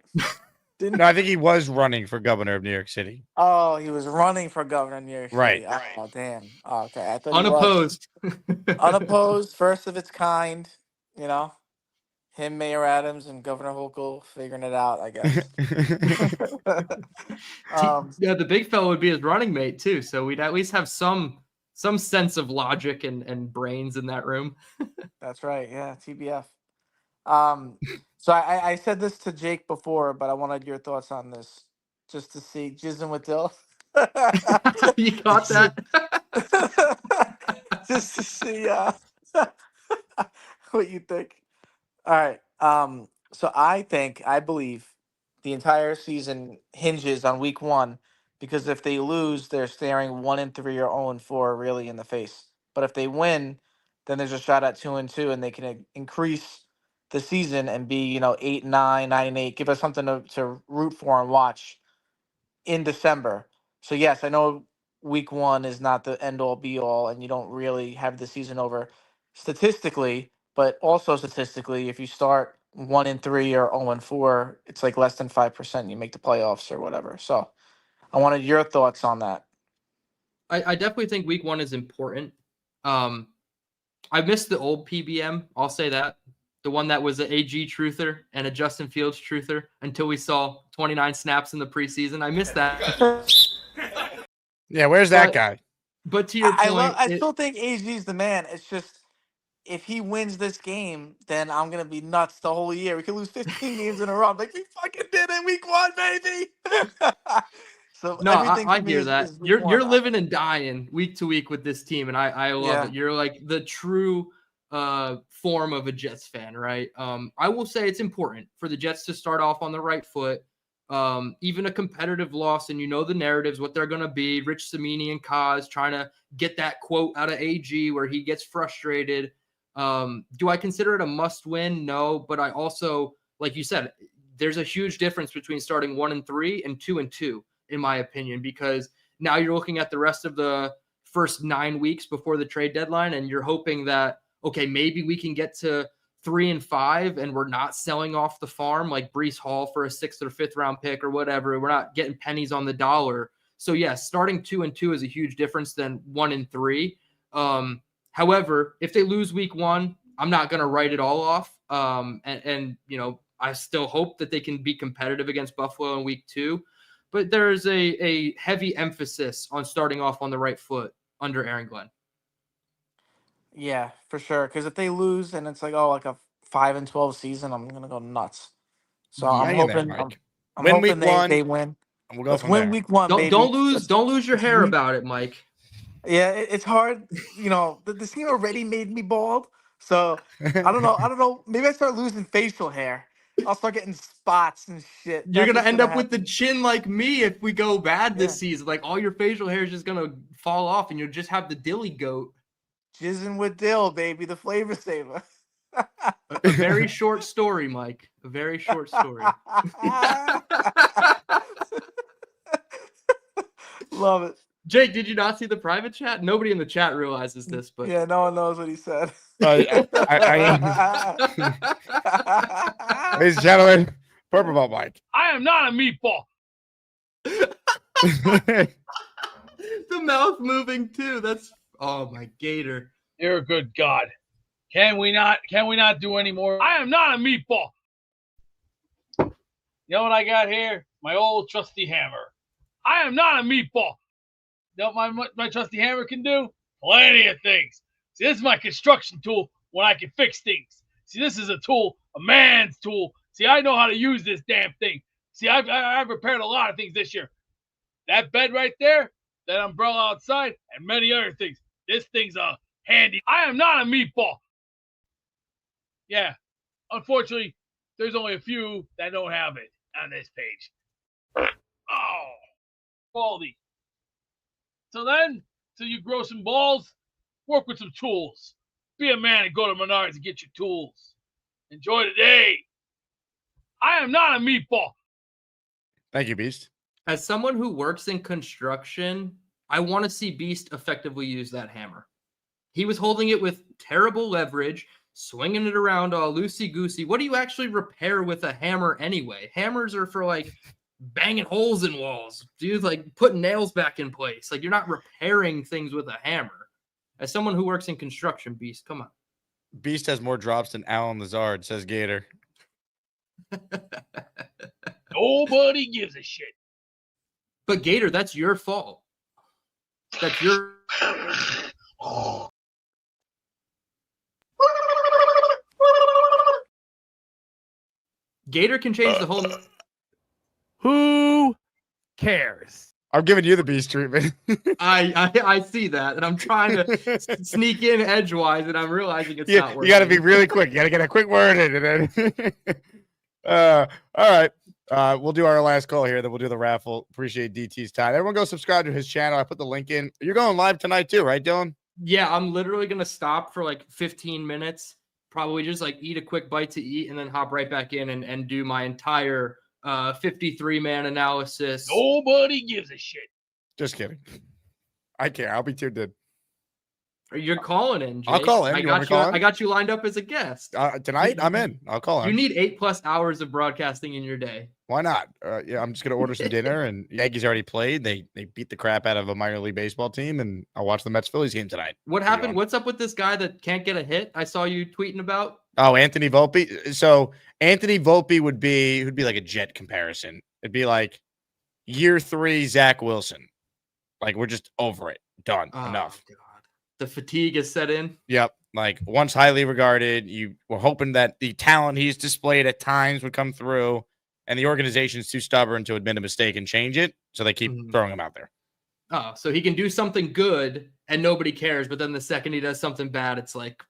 No, I think he was running for governor of New York City. Oh, he was running for governor of New York City. Right. Oh, damn. Oh, okay. I thought Unopposed. he was unopposed, first of its kind. You know, him, Mayor Adams, and Governor Hochul figuring it out. I guess. Yeah, the big fella would be his running mate too, so we'd at least have some sense of logic and brains in that room. That's right. Yeah, TBF. So I said this to Jake before, but I wanted your thoughts on this, just to see Jizzing with Dill. You caught that? Just to see what you think. All right. So I believe the entire season hinges on week 1, because if they lose, they're staring 1-3 or 0-4 really in the face. But if they win, then there's a shot at 2-2, and they can increase the season and be 8-9, 9-8. Give us something to root for and watch in December. So yes, I know week 1 is not the end all be all, and you don't really have the season over statistically, but also statistically, if you start 1-3 or 0-4, it's like less than 5% you make the playoffs or whatever. So I wanted your thoughts on that. I definitely think week 1 is important. I missed the old PBM. I'll say that. The one that was an AG truther and a Justin Fields truther until we saw 29 snaps in the preseason. I missed that. Yeah, where's that guy? But to your point, I still think AG's the man. It's just, if he wins this game, then I'm gonna be nuts the whole year. We could lose 15 games in a row. I'm like, we fucking did it week 1, baby. So no, everything I for me hear is that. week You're 1. living and dying week to week with this team, and I love it. You're like the true form of a Jets fan, right? I will say it's important for the Jets to start off on the right foot. Even a competitive loss, and the narratives, what they're going to be. Rich Samini and Kaz trying to get that quote out of AG where he gets frustrated. Do I consider it a must win? No, but I also, like you said, there's a huge difference between starting 1-3 and 2-2, in my opinion, because now you're looking at the rest of the first 9 weeks before the trade deadline, and you're hoping that, okay, maybe we can get to 3-5 and we're not selling off the farm like Breece Hall for a 6th or 5th round pick or whatever. We're not getting pennies on the dollar. So yes, starting 2-2 is a huge difference than 1-3. However, if they lose week 1, I'm not going to write it all off. I still hope that they can be competitive against Buffalo in week 2, but there's a heavy emphasis on starting off on the right foot under Aaron Glenn. Yeah, for sure. Because if they lose and it's like a 5-12 season, I'm gonna go nuts. So I'm hoping, I'm hoping they win. And we'll go Let's from win there. week 1, baby. Don't lose your hair about it, Mike. Yeah, it's hard. The team already made me bald, so I don't know. Maybe I start losing facial hair. I'll start getting spots and shit. You're going to end up with the chin like me if we go bad this season. Like, all your facial hair is just going to fall off, and you'll just have the dilly goat. Jizzing with Dill, baby, the flavor saver. A very short story, Mike. A very short story. Love it. Jake, did you not see the private chat? Nobody in the chat realizes this, but yeah, no one knows what he said. Ladies and gentlemen, Purple Ball Mike. I am not a meatball. The mouth moving too. That's my gator. You're a good God. Can we not do any more? I am not a meatball. You know what I got here? My old trusty hammer. I am not a meatball. You know what my trusty hammer can do? Plenty of things. See, this is my construction tool when I can fix things. See, this is a tool, a man's tool. See, I know how to use this damn thing. See, I've repaired a lot of things this year. That bed right there, that umbrella outside, and many other things. This thing's handy. I am not a meatball. Yeah, unfortunately, there's only a few that don't have it on this page. Oh, baldy. So you grow some balls, work with some tools. Be a man and go to Menards and get your tools. Enjoy the day. I am not a meatball. Thank you, Beast. As someone who works in construction, I want to see Beast effectively use that hammer. He was holding it with terrible leverage, swinging it around all loosey-goosey. What do you actually repair with a hammer anyway? Hammers are for, like, banging holes in walls. Dude, like, putting nails back in place. Like, you're not repairing things with a hammer. As someone who works in construction, Beast, come on. Beast has more drops than Alan Lazard, says Gator. Nobody gives a shit. But, Gator, that's your fault. That's your... Gator can change the whole... Who cares? I'm giving you the Beast treatment. I see that, and I'm trying to sneak in edgewise, and I'm realizing it's not working. You got to be really quick. You got to get a quick word in, and then... all right. We'll do our last call here, then we'll do the raffle. Appreciate DT's time. Everyone go subscribe to his channel. I put the link in. You're going live tonight too, right, Dylan? Yeah, I'm literally going to stop for like 15 minutes, probably just like eat a quick bite to eat, and then hop right back in and do my entire 53-man analysis. Nobody gives a shit. Just kidding. I care. I'll be tuned in. You're calling in, Jake. I'll call in. I got you lined up as a guest. Tonight, I'm in. I'll call in. You need 8+ hours of broadcasting in your day. Why not? Yeah, I'm just going to order some dinner, and Yankees already played. They beat the crap out of a minor league baseball team, and I'll watch the Mets-Phillies game tonight. What happened? What's up with this guy that can't get a hit? I saw you tweeting about. Oh, Anthony Volpe. So Anthony Volpe would be like a Jet comparison. It'd be like year 3 Zach Wilson. Like, we're just over it. Done. Enough. God. The fatigue is set in. Yep. Like, once highly regarded, you were hoping that the talent he's displayed at times would come through, and the organization's too stubborn to admit a mistake and change it, so they keep throwing him out there. Oh, so he can do something good and nobody cares, but then the second he does something bad, it's like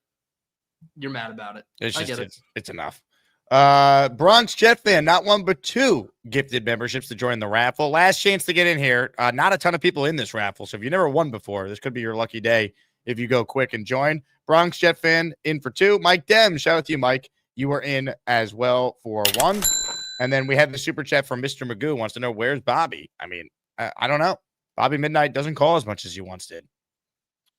you're mad about it. It's enough. Bronx Jet fan, not one but 2 gifted memberships to join the raffle. Last chance to get in here. Not a ton of people in this raffle, so if you never won before, this could be your lucky day if you go quick and join. Bronx Jet fan in for 2. Mike Dem, shout out to you, Mike. You were in as well for 1. And then we have the super chat from Mr. Magoo, wants to know, where's Bobby? I mean, I don't know. Bobby Midnight doesn't call as much as he once did.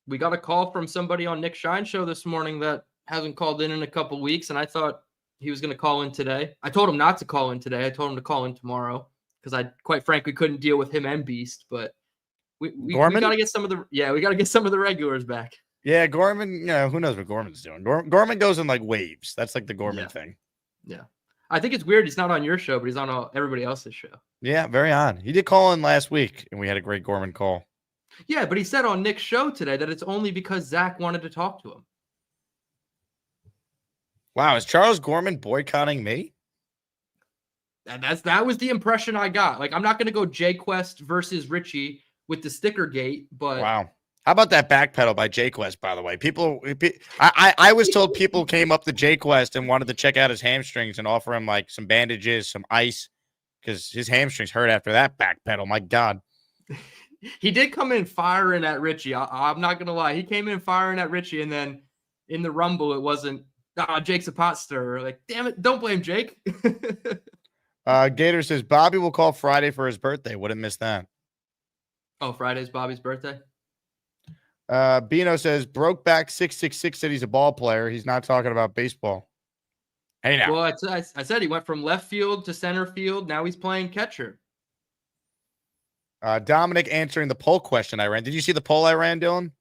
We got a call from somebody on Nick Shine show this morning that hasn't called in a couple weeks, and I thought he was going to call in today. I told him not to call in today. I told him to call in tomorrow because I quite frankly couldn't deal with him and Beast, but we got to get some of the regulars back. Yeah, Gorman, who knows what Gorman's doing. Gorman goes in like waves. That's like the Gorman thing. Yeah. I think it's weird he's not on your show, but he's on everybody else's show. Yeah, very odd. He did call in last week, and we had a great Gorman call. Yeah, but he said on Nick's show today that it's only because Zach wanted to talk to him. Wow, is Charles Gorman boycotting me? And that was the impression I got. Like, I'm not going to go Jay Quest versus Richie with the sticker gate, but wow. How about that backpedal by Jayquest, by the way? I was told people came up to Jayquest and wanted to check out his hamstrings and offer him like some bandages, some ice, because his hamstrings hurt after that backpedal. My God. He did come in firing at Richie. I'm not going to lie. He came in firing at Richie, and then in the Rumble, it wasn't, Jake's a pot stirrer. Like, damn it, don't blame Jake. Gator says, Bobby will call Friday for his birthday. Wouldn't miss that. Oh, Friday's Bobby's birthday? Bino says, Brokeback 666 said he's a ball player. He's not talking about baseball. Hey, now. Well, I said he went from left field to center field. Now he's playing catcher. Dominic answering the poll question I ran. Did you see the poll I ran, Dylan?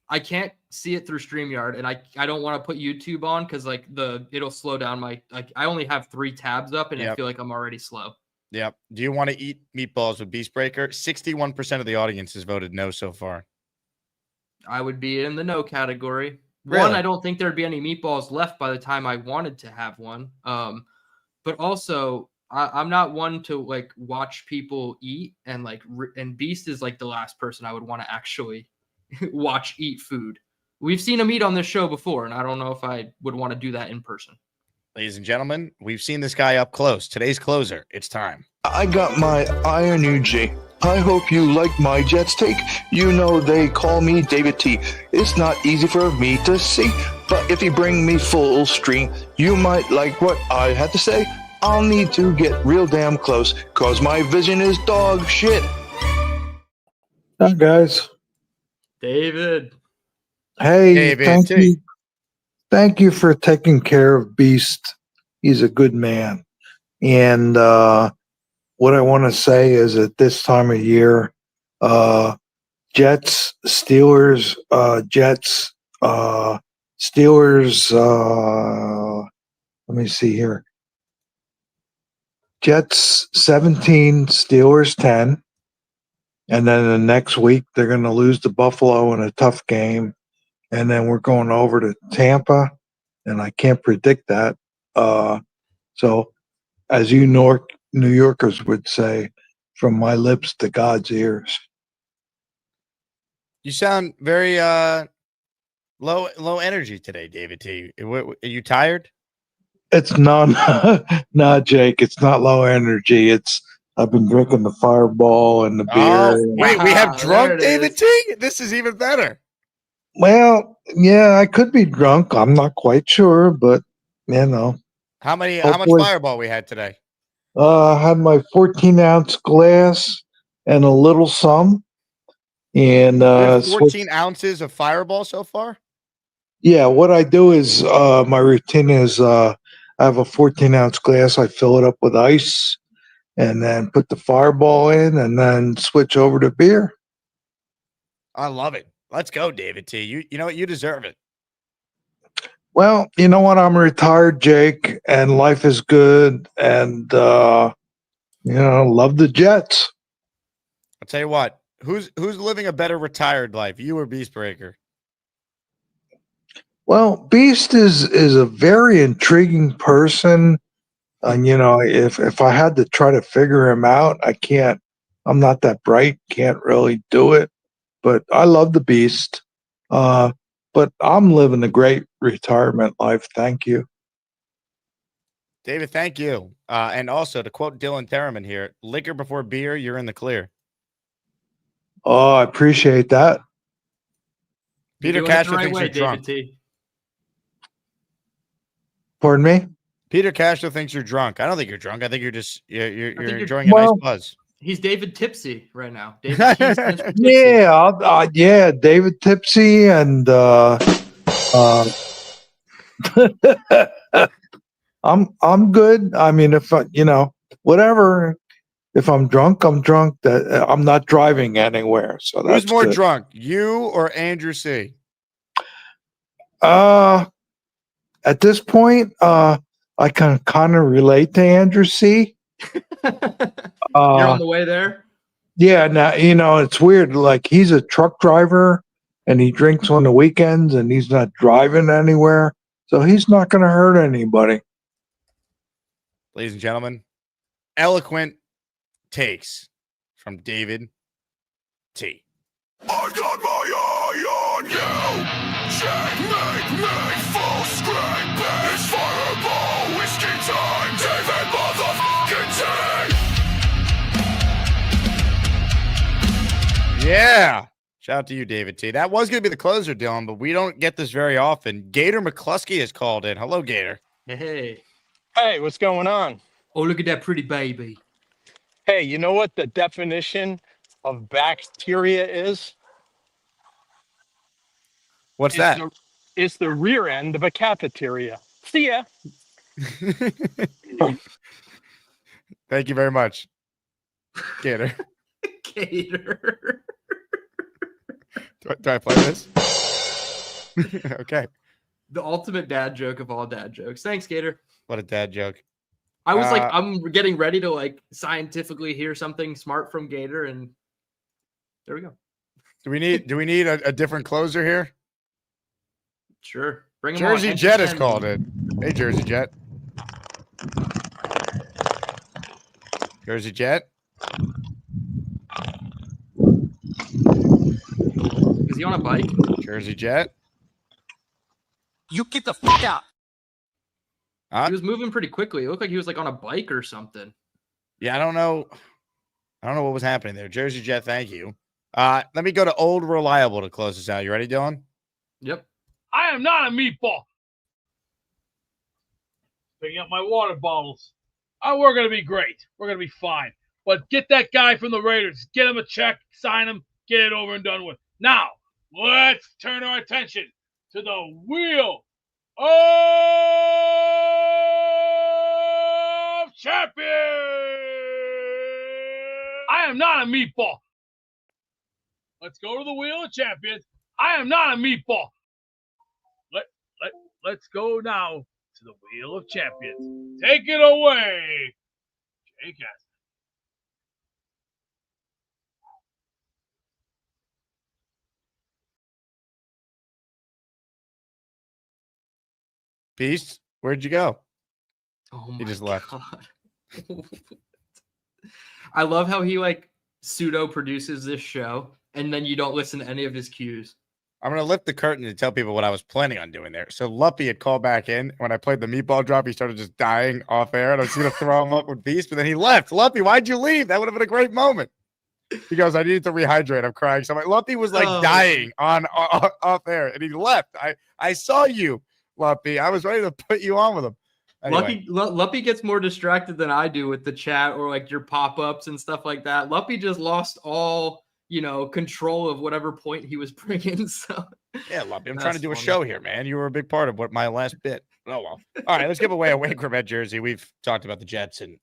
I can't see it through StreamYard, and I don't want to put YouTube on because like it'll slow down my I only have 3 tabs up, and I feel like I'm already slow. Yep. Do you want to eat meatballs with Beastbreaker? 61% of the audience has voted no so far. I would be in the no category. Really? One, I don't think there'd be any meatballs left by the time I wanted to have one. But also, I'm not one to like watch people eat, and and Beast is like the last person I would want to actually watch eat food. We've seen him eat on this show before, and I don't know if I would want to do that in person. Ladies and gentlemen, we've seen this guy up close. Today's closer. It's time. I got my Iron Uji. I hope you like my Jets take. You know they call me David T. It's not easy for me to see, but if you bring me full stream, you might like what I had to say. I'll need to get real damn close, cause my vision is dog shit. Hi, guys. David. Hey, David thank T. you. thank you for taking care of Beast. He's a good man. And what I want to say is at this time of year, Jets, Steelers, Jets, Steelers, let me see here. Jets 17, Steelers 10. And then the next week, they're going to lose to Buffalo in a tough game. And then we're going over to Tampa, and I can't predict that. So, as you New Yorkers would say, from my lips to God's ears. You sound very low energy today, David T. Are you tired? It's not Jake. It's not low energy. I've been drinking the Fireball and the beer. Oh, wait, we have drunk David T. This is even better. Well, yeah, I could be drunk. I'm not quite sure, but How much Hopefully. Fireball we had today? I had my 14-ounce glass and a little some, and 14 ounces of Fireball so far. Yeah, what I do is my routine is I have a 14-ounce glass. I fill it up with ice, and then put the Fireball in, and then switch over to beer. I love it. Let's go, David T. You know what? You deserve it. Well, you know what? I'm retired, Jake, and life is good, and love the Jets. I'll tell you what. Who's living a better retired life, you or Beastbreaker? Well, Beast is a very intriguing person, and if I had to try to figure him out, I can't. I'm not that bright, can't really do it. But I love the Beast. But I'm living a great retirement life. Thank you. David, thank you. And also, to quote Dylan Tereman here, liquor before beer, you're in the clear. Oh, I appreciate that. Peter Castro thinks you're drunk. Pardon me? Peter Castro thinks you're drunk. I don't think you're drunk. I think you're just you're you're- enjoying a nice buzz. He's David Tipsy right now. David Keys stands for Tipsy. Yeah, David Tipsy and I'm good. I mean, if whatever. If I'm drunk, I'm drunk. That I'm not driving anywhere. So that's Who's more good. drunk, you or Andrew C? At this point, I can kind of relate to Andrew C. You're on the way there. Yeah, now it's weird. Like he's a truck driver, and he drinks on the weekends, and he's not driving anywhere, so he's not going to hurt anybody. Ladies and gentlemen, eloquent takes from David T. I've got my eye on you. Checkmate me, full screen, bitch. Fireball, whiskey time. David motherfucking T. Yeah. Shout out to you, David T. That was going to be the closer, Dylan, but we don't get this very often. Gator McCluskey has called in. Hello, Gator. Hey. Hey, what's going on? Oh, look at that pretty baby. Hey, you know what the definition of bacteria is? What's that? It's the rear end of a cafeteria. See ya. Thank you very much, Gator. Gator. Do I play this? Okay. The ultimate dad joke of all dad jokes. Thanks, Gator. What a dad joke. I was I'm getting ready to scientifically hear something smart from Gator, and there we go. Do we need a different closer here? Sure. Bring him Jersey on. Jet has called in. Hey, Jersey Jet. Jersey Jet. Is he on a bike? Jersey Jet. You get the fuck out. He was moving pretty quickly. It looked like he was on a bike or something. Yeah, I don't know what was happening there. Jersey Jet, thank you. Let me go to Old Reliable to close this out. You ready, Dylan? Yep. I am not a meatball. Picking up my water bottles. We're going to be great. We're going to be fine. But get that guy from the Raiders. Get him a check, sign him, get it over and done with. Now, let's turn our attention to the wheel of Champions. I am not a meatball. Let's go to the Wheel of Champions. I am not a meatball. Let's go now to the Wheel of Champions. Take it away, Jake Asman. Beast, where'd you go? Oh He my just left. God. I love how he like pseudo produces this show and then you don't listen to any of his cues. I'm going to lift the curtain to tell people what I was planning on doing there. So Luppy had called back in. When I played the meatball drop, he started just dying off air. And I was going to throw him up with Beast, but then he left. Luppy, why'd you leave? That would have been a great moment. He goes, I needed to rehydrate. I'm crying. So I'm like, Luppy was like dying on off air, and he left. I saw you, Luppy. I was ready to put you on with him. Anyway. Luppy gets more distracted than I do with the chat or like your pop-ups and stuff like that. Luppy just lost all, control of whatever point he was bringing. So yeah, Luppy, I'm trying to do a show here, man. You were a big part of my last bit. Oh, well. All right, let's give away a Wayne Corbett jersey. We've talked about the Jets and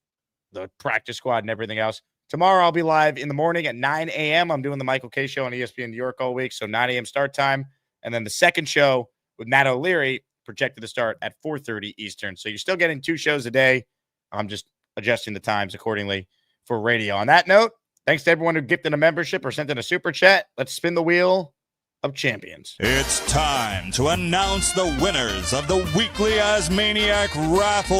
the practice squad and everything else. Tomorrow I'll be live in the morning at 9 a.m. I'm doing the Michael K show on ESPN New York all week, so 9 a.m. start time. And then the second show with Matt O'Leary projected to start at 4:30 Eastern. So you're still getting 2 shows a day. I'm just adjusting the times accordingly for radio. On that note, thanks to everyone who gifted a membership or sent in a super chat. Let's spin the wheel of champions. It's time to announce the winners of the weekly Asmaniac raffle.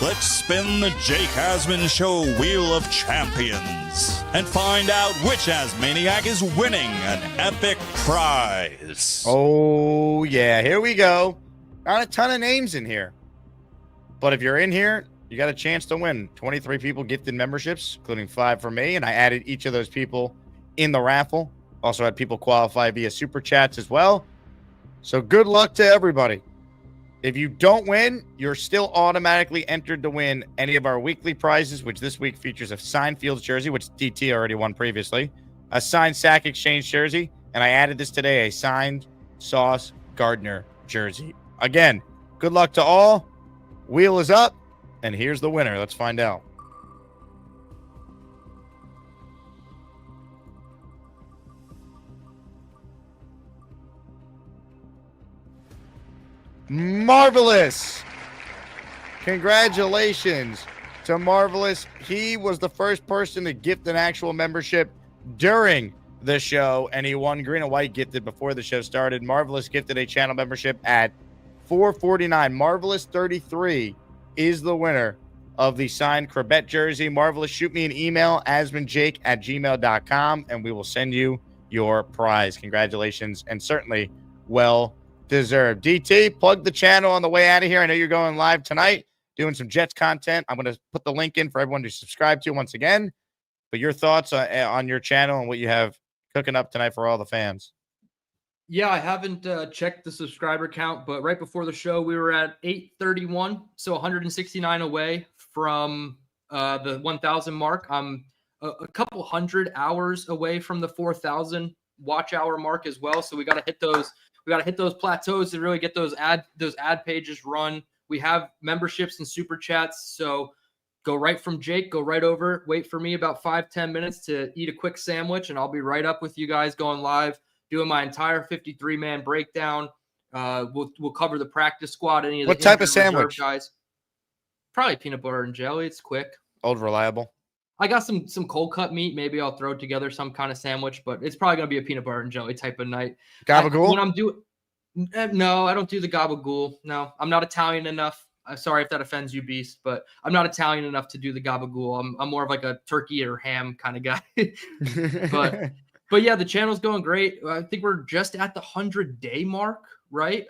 Let's spin the Jake Asman Show Wheel of Champions and find out which Asmaniac is winning an epic prize. Oh, yeah. Here we go. Not a ton of names in here. But if you're in here, you got a chance to win. 23 people gifted memberships, including 5 for me, and I added each of those people in the raffle. Also had people qualify via super chats as well. So good luck to everybody. If you don't win, you're still automatically entered to win any of our weekly prizes, which this week features a signed Fields jersey, which DT already won previously, a signed Sack Exchange jersey, and I added this today, a signed Sauce Gardner jersey. Again, good luck to all. Wheel is up, and here's the winner. Let's find out. Marvelous. Congratulations to Marvelous. He was the first person to gift an actual membership during the show, and he won green and white gifted before the show started. Marvelous gifted a channel membership at $4.49. Marvelous 33 is the winner of the signed Corbett jersey. Marvelous, shoot me an email, asmanjake@gmail.com, and we will send you your prize. Congratulations, and certainly well deserved. DT, plug the channel on the way out of here. I know you're going live tonight, doing some Jets content. I'm going to put the link in for everyone to subscribe to once again. But your thoughts on your channel and what you have cooking up tonight for all the fans. Yeah, I haven't checked the subscriber count, but right before the show, we were at 831, so 169 away from the 1,000 mark. I'm a couple hundred hours away from the 4,000 watch hour mark as well. So we got to hit those. We got to hit those plateaus to really get those ad pages run. We have memberships and super chats, so go right from Jake, go right over, wait for me about 5-10 minutes to eat a quick sandwich, and I'll be right up with you guys going live, doing my entire 53-man breakdown. We'll cover the practice squad, any of the what type of sandwich, guys. Probably peanut butter and jelly. It's quick. Old reliable. I got some cold cut meat. Maybe I'll throw together some kind of sandwich, but it's probably gonna be a peanut butter and jelly type of night. Gabagool? When I'm doing, no, I don't do the gabagool. No, I'm not Italian enough. I'm sorry if that offends you, Beast, but I'm not Italian enough to do the gabagool. I'm more of like a turkey or ham kind of guy. but yeah, the channel's going great. I think we're just at the 100-day mark, right?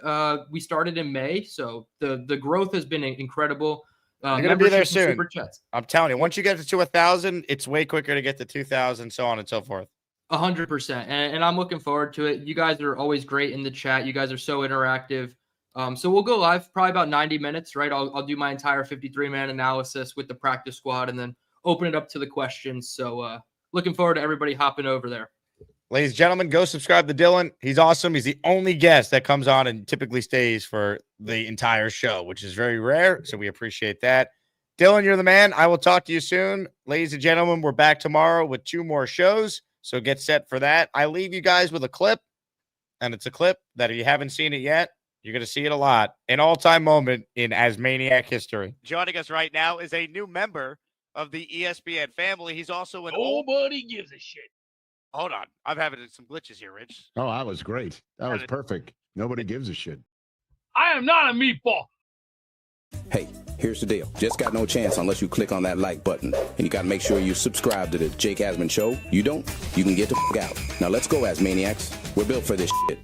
We started in May, so the growth has been incredible. You're gonna be there soon. I'm telling you, once you get to 1,000, it's way quicker to get to 2,000, so on and so forth. 100%, and I'm looking forward to it. You guys are always great in the chat. You guys are so interactive. So we'll go live probably about 90 minutes, right? I'll do my entire 53-man analysis with the practice squad, and then open it up to the questions. So looking forward to everybody hopping over there. Ladies and gentlemen, go subscribe to Dylan. He's awesome. He's the only guest that comes on and typically stays for the entire show, which is very rare. So we appreciate that. Dylan, you're the man. I will talk to you soon. Ladies and gentlemen, we're back tomorrow with 2 more shows. So get set for that. I leave you guys with a clip, and it's a clip that if you haven't seen it yet, you're going to see it a lot. An all-time moment in Asmaniac history. Joining us right now is a new member of the ESPN family. He's also an Nobody gives a shit. Hold on. I'm having some glitches here, Rich. Oh, that was great. That was perfect. Nobody gives a shit. I am not a meatball. Hey, here's the deal. Just got no chance unless you click on that like button. And you got to make sure you subscribe to the Jake Asman Show. You don't, you can get the f*** out. Now let's go, Asmaniacs. We're built for this shit.